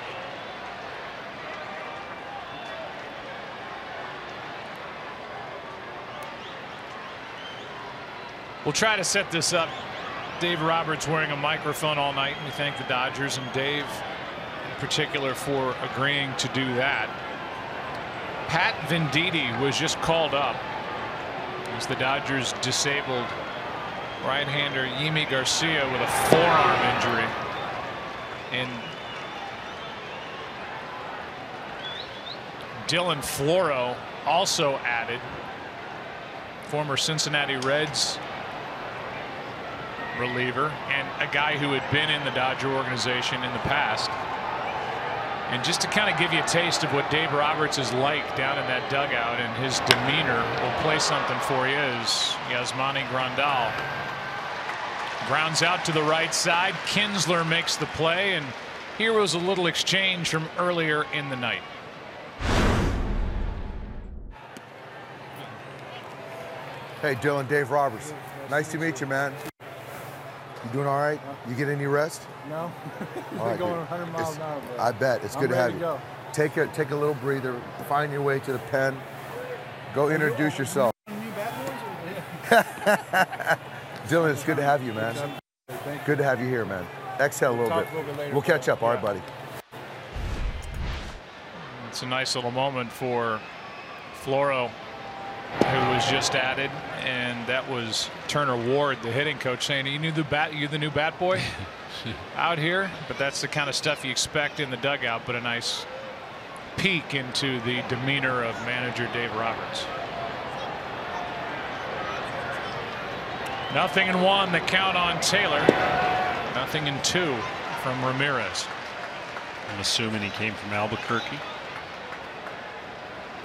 We'll try to set this up Dave Roberts wearing a microphone all night, and we thank the Dodgers and Dave in particular for agreeing to do that. Pat Venditti was just called up as the Dodgers disabled right-hander Yimi Garcia with a forearm injury. And Dylan Floro also added, former Cincinnati Reds reliever and a guy who had been in the Dodger organization in the past. And just to kind of give you a taste of what Dave Roberts is like down in that dugout and his demeanor, will play something for you as Yasmani Grandal grounds out to the right side. Kinsler makes the play, and here was a little exchange from earlier in the night. Hey, Dylan, Dave Roberts. Nice to meet you, man. You doing all right? You get any rest? No. All right, going 100 miles an hour. I bet. It's good to have you. Go. Take a little breather. Find your way to the pen. Go introduce yourself. Dylan, it's good to have you, man. Good to have you here, man. Exhale a little bit. We'll catch up. All right, buddy. It's a nice little moment for Floro, who was just added, and that was Turner Ward, the hitting coach, saying, you're the new bat boy out here. But that's the kind of stuff you expect in the dugout, but a nice peek into the demeanor of manager Dave Roberts. 0-1, the count on Taylor. 0-2 from Ramirez. I'm assuming he came from Albuquerque.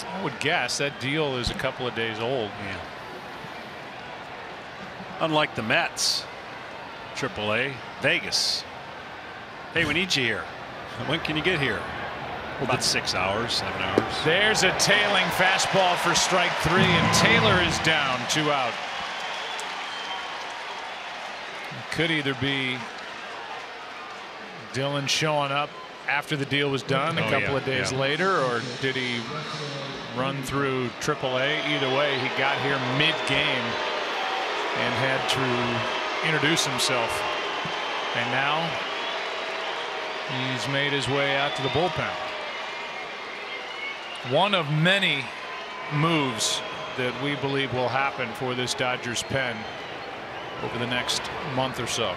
I would guess that deal is a couple of days old. Yeah. Unlike the Mets, AAA, Vegas. Hey, we need you here. When can you get here? About 6 hours, 7 hours. There's a tailing fastball for strike 3, and Taylor is down, 2 out. It could either be Dylan showing up after the deal was done a couple of days later, or did he run through AAA? Either way, he got here mid-game and had to introduce himself, and now he's made his way out to the bullpen. One of many moves that we believe will happen for this Dodgers pen over the next month or so.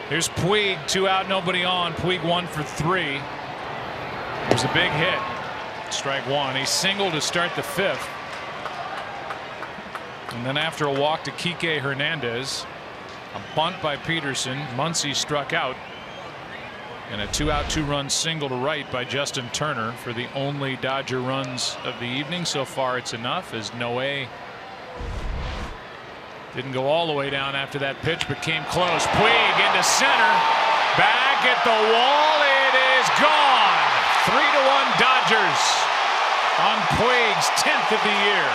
Here's Puig, 2 out, nobody on. Puig 1 for 3. It was a big hit. Strike 1. He singled to start the 5th. And then after a walk to Kike Hernandez, a bunt by Peterson, Muncy struck out, and a 2-out 2-run single to right by Justin Turner for the only Dodger runs of the evening. So far it's enough, as Noe didn't go all the way down after that pitch, but came close. Puig into center, back at the wall, it is gone. 3-1 Dodgers on Puig's 10th of the year.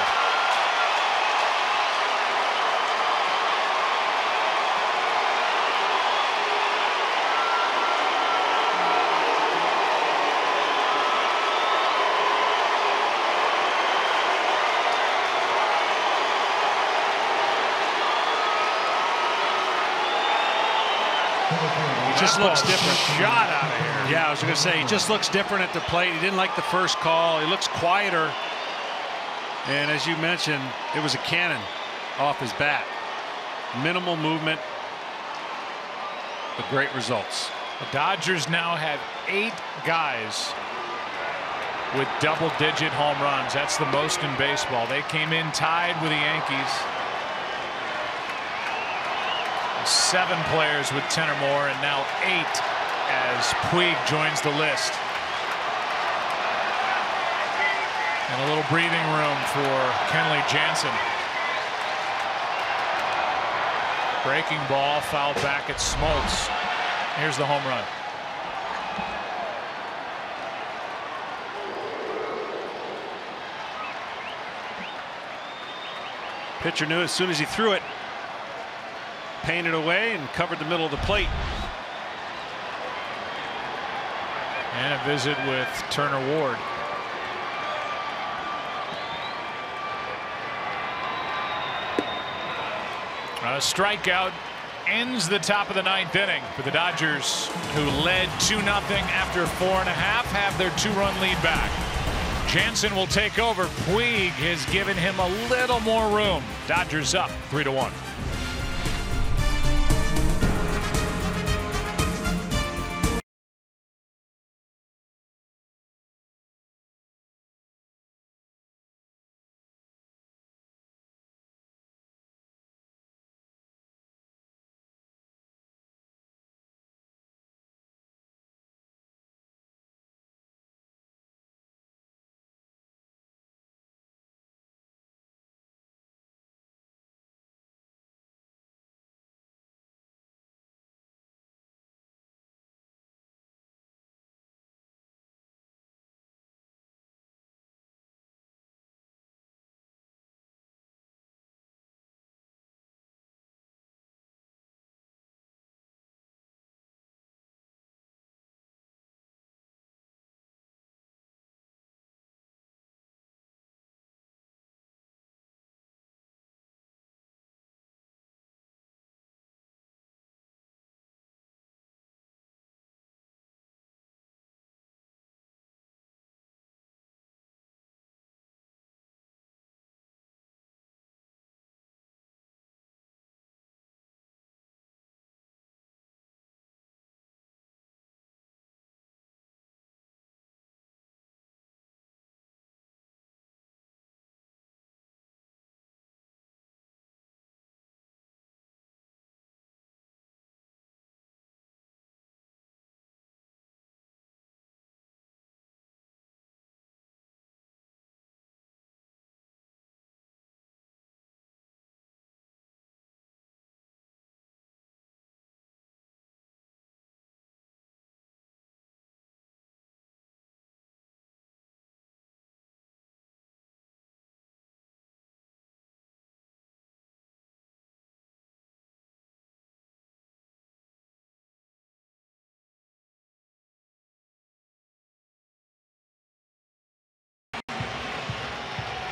He just looks different. Shot out of here. Yeah, I was going to say, he just looks different at the plate. He didn't like the first call. He looks quieter. And as you mentioned, it was a cannon off his bat. Minimal movement, but great results. The Dodgers now have 8 guys with double-digit home runs. That's the most in baseball. They came in tied with the Yankees. 7 players with 10 or more, and now 8 as Puig joins the list. And a little breathing room for Kenley Jansen. Breaking ball, fouled back at Smoltz. Here's the home run. Pitcher knew as soon as he threw it, painted away and covered the middle of the plate. And a visit with Turner Ward. A strikeout ends the top of the 9th inning for the Dodgers, who led 2-0 after 4.5, have their 2-run lead back. Jansen will take over. Puig has given him a little more room. Dodgers up 3-1.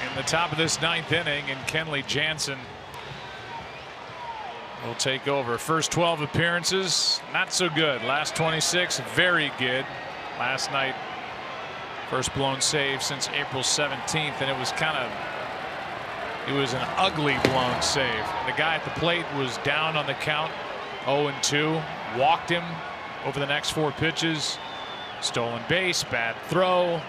In the top of this 9th inning, and Kenley Jansen will take over. First 12 appearances, not so good. Last 26, very good. Last night, first blown save since April 17th, and it was an ugly blown save. The guy at the plate was down on the count, 0-2. Walked him over the next 4 pitches. Stolen base, bad throw.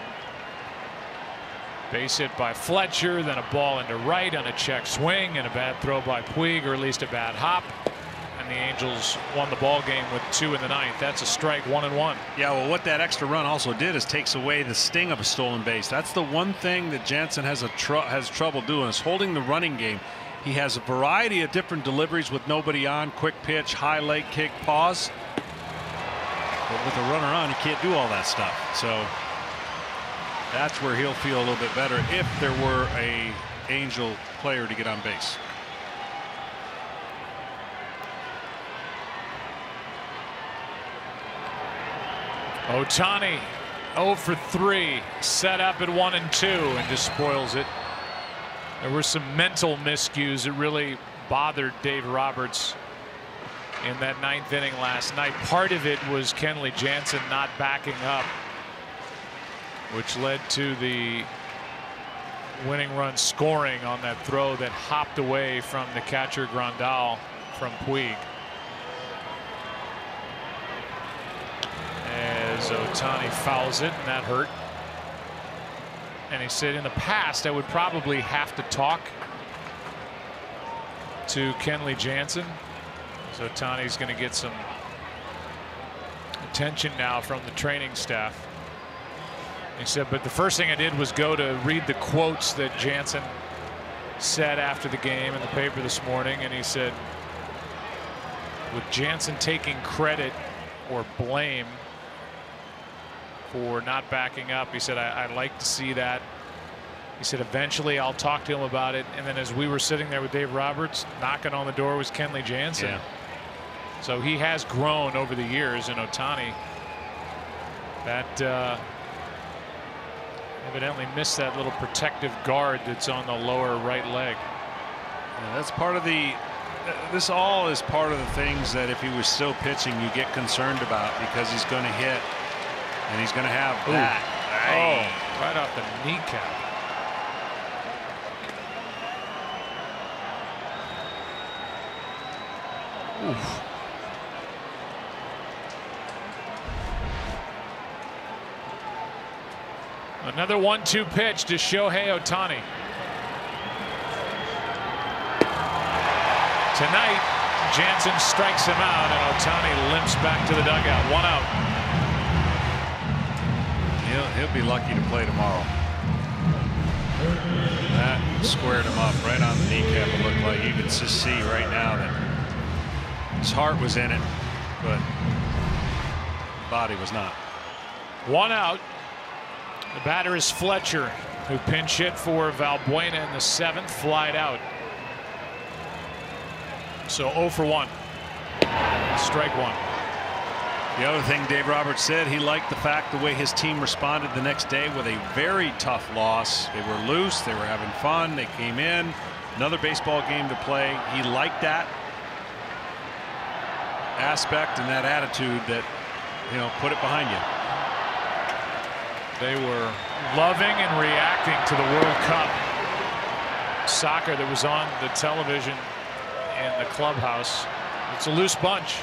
Base hit by Fletcher, then a ball into right on a check swing, and a bad throw by Puig, or at least a bad hop. And the Angels won the ball game with 2 in the 9th. That's a strike, 1-1. Yeah, well, what that extra run also did is takes away the sting of a stolen base. That's the one thing that Jansen has trouble doing, is holding the running game. He has a variety of different deliveries with nobody on, quick pitch, high leg kick, pause. But with a runner on, he can't do all that stuff. So that's where he'll feel a little bit better if there were a Angel player to get on base. Ohtani 0 for 3, set up at 1-2, and just spoils it. There were some mental miscues that really bothered Dave Roberts in that 9th inning last night. Part of it was Kenley Jansen not backing up, which led to the winning run scoring on that throw that hopped away from the catcher Grandal from Puig. As Ohtani fouls it, and that hurt. And he said, in the past, I would probably have to talk to Kenley Jansen. So Ohtani's going to get some attention now from the training staff. He said, but the first thing I did was go to read the quotes that Jansen said after the game in the paper this morning. And he said, with Jansen taking credit or blame for not backing up, he said, I like to see that. He said, eventually I'll talk to him about it. And then as we were sitting there with Dave Roberts, knocking on the door was Kenley Jansen. Yeah. So he has grown over the years in Ohtani. That evidently missed that little protective guard that's on the lower right leg. Yeah, that's part of the this all is part of the things that if he was still pitching, you get concerned about, because he's going to hit and he's going to have that. Oh, right off the kneecap. Oof. Another 1-2 pitch to Shohei Ohtani. Tonight, Jansen strikes him out, and Ohtani limps back to the dugout. 1 out. He'll be lucky to play tomorrow. That squared him up right on the kneecap. It looked like you can just see right now that his heart was in it, but the body was not. 1 out. The batter is Fletcher, who pinch hit for Valbuena in the 7th, flied out. So 0 for 1. Strike 1. The other thing Dave Roberts said, he liked the fact the way his team responded the next day with a very tough loss. They were loose, they were having fun, they came in, another baseball game to play. He liked that aspect and that attitude that, you know, put it behind you. They were loving and reacting to the World Cup soccer that was on the television in the clubhouse. It's a loose bunch,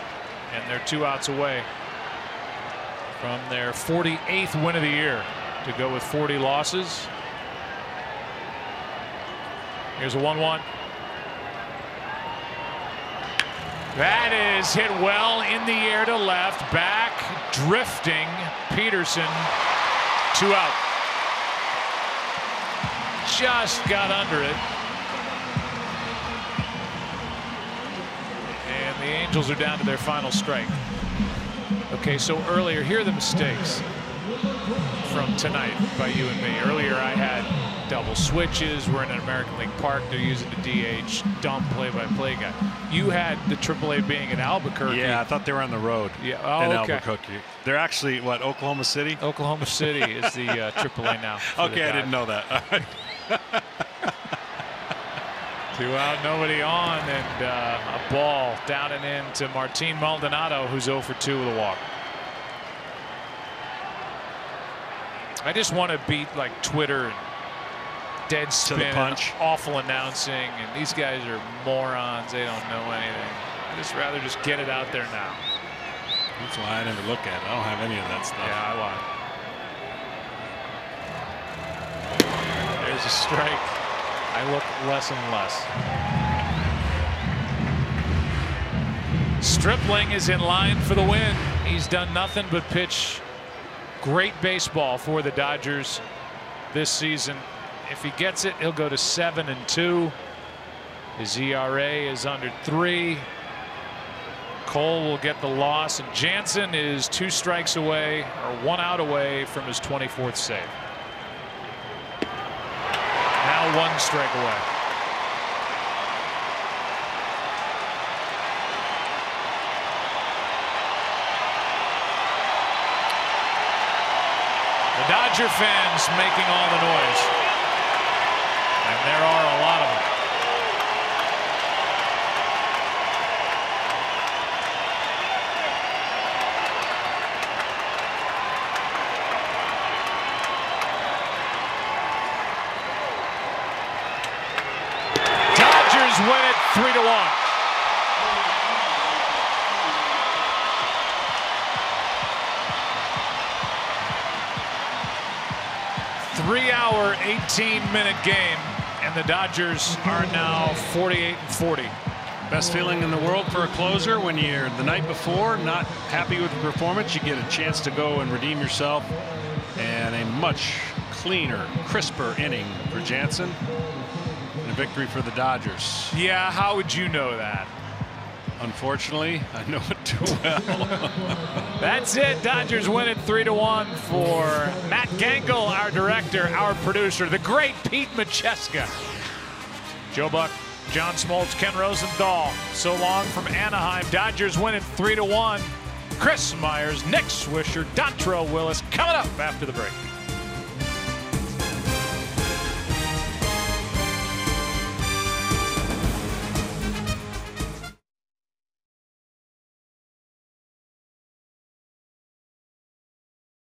and they're 2 outs away from their 48th win of the year to go with 40 losses. Here's a 1-1. That is hit well in the air to left, back, drifting Peterson. 2 out. Just got under it. And the Angels are down to their final strike. Okay, so earlier, here are the mistakes from tonight by you and me. Earlier I had double switches. We're in an American League Park. They're using the DH, dumb play-by-play guy. You had the AAA being in Albuquerque. Yeah, I thought they were on the road. Yeah, in okay. Albuquerque. They're actually, what, Oklahoma City? Oklahoma City is the AAA now. Okay, I didn't know that. 2 out, nobody on, and a ball down and in to Martin Maldonado, who's 0 for 2 with a walk. I just want to beat like Twitter and dead spin and awful announcing, and these guys are morons. They don't know anything. I'd just rather just get it out there now. That's why I never look at it. I don't have any of that stuff. Yeah, I lied. There's a strike. I look less and less. Stripling is in line for the win. He's done nothing but pitch great baseball for the Dodgers this season. If he gets it, he'll go to 7-2. His ERA is under 3. Cole will get the loss, and Jansen is 2 strikes away, or 1 out away from his 24th save. Now 1 strike away. The Dodger fans making all the noise, and there are a lot of them. Dodgers win it 3-1. Three-hour, 18-minute game, and the Dodgers are now 48-40. Best feeling in the world for a closer when you're the night before not happy with the performance. You get a chance to go and redeem yourself, and a much cleaner, crisper inning for Jansen, and a victory for the Dodgers. Yeah, how would you know that? Unfortunately, I know it too well. That's it. Dodgers win it 3-1 for Matt Gangle, our director, our producer, the great Pete Macheska. Joe Buck, John Smoltz, Ken Rosenthal. So long from Anaheim. Dodgers win it 3-1. Chris Myers, Nick Swisher, Dontrell Willis coming up after the break.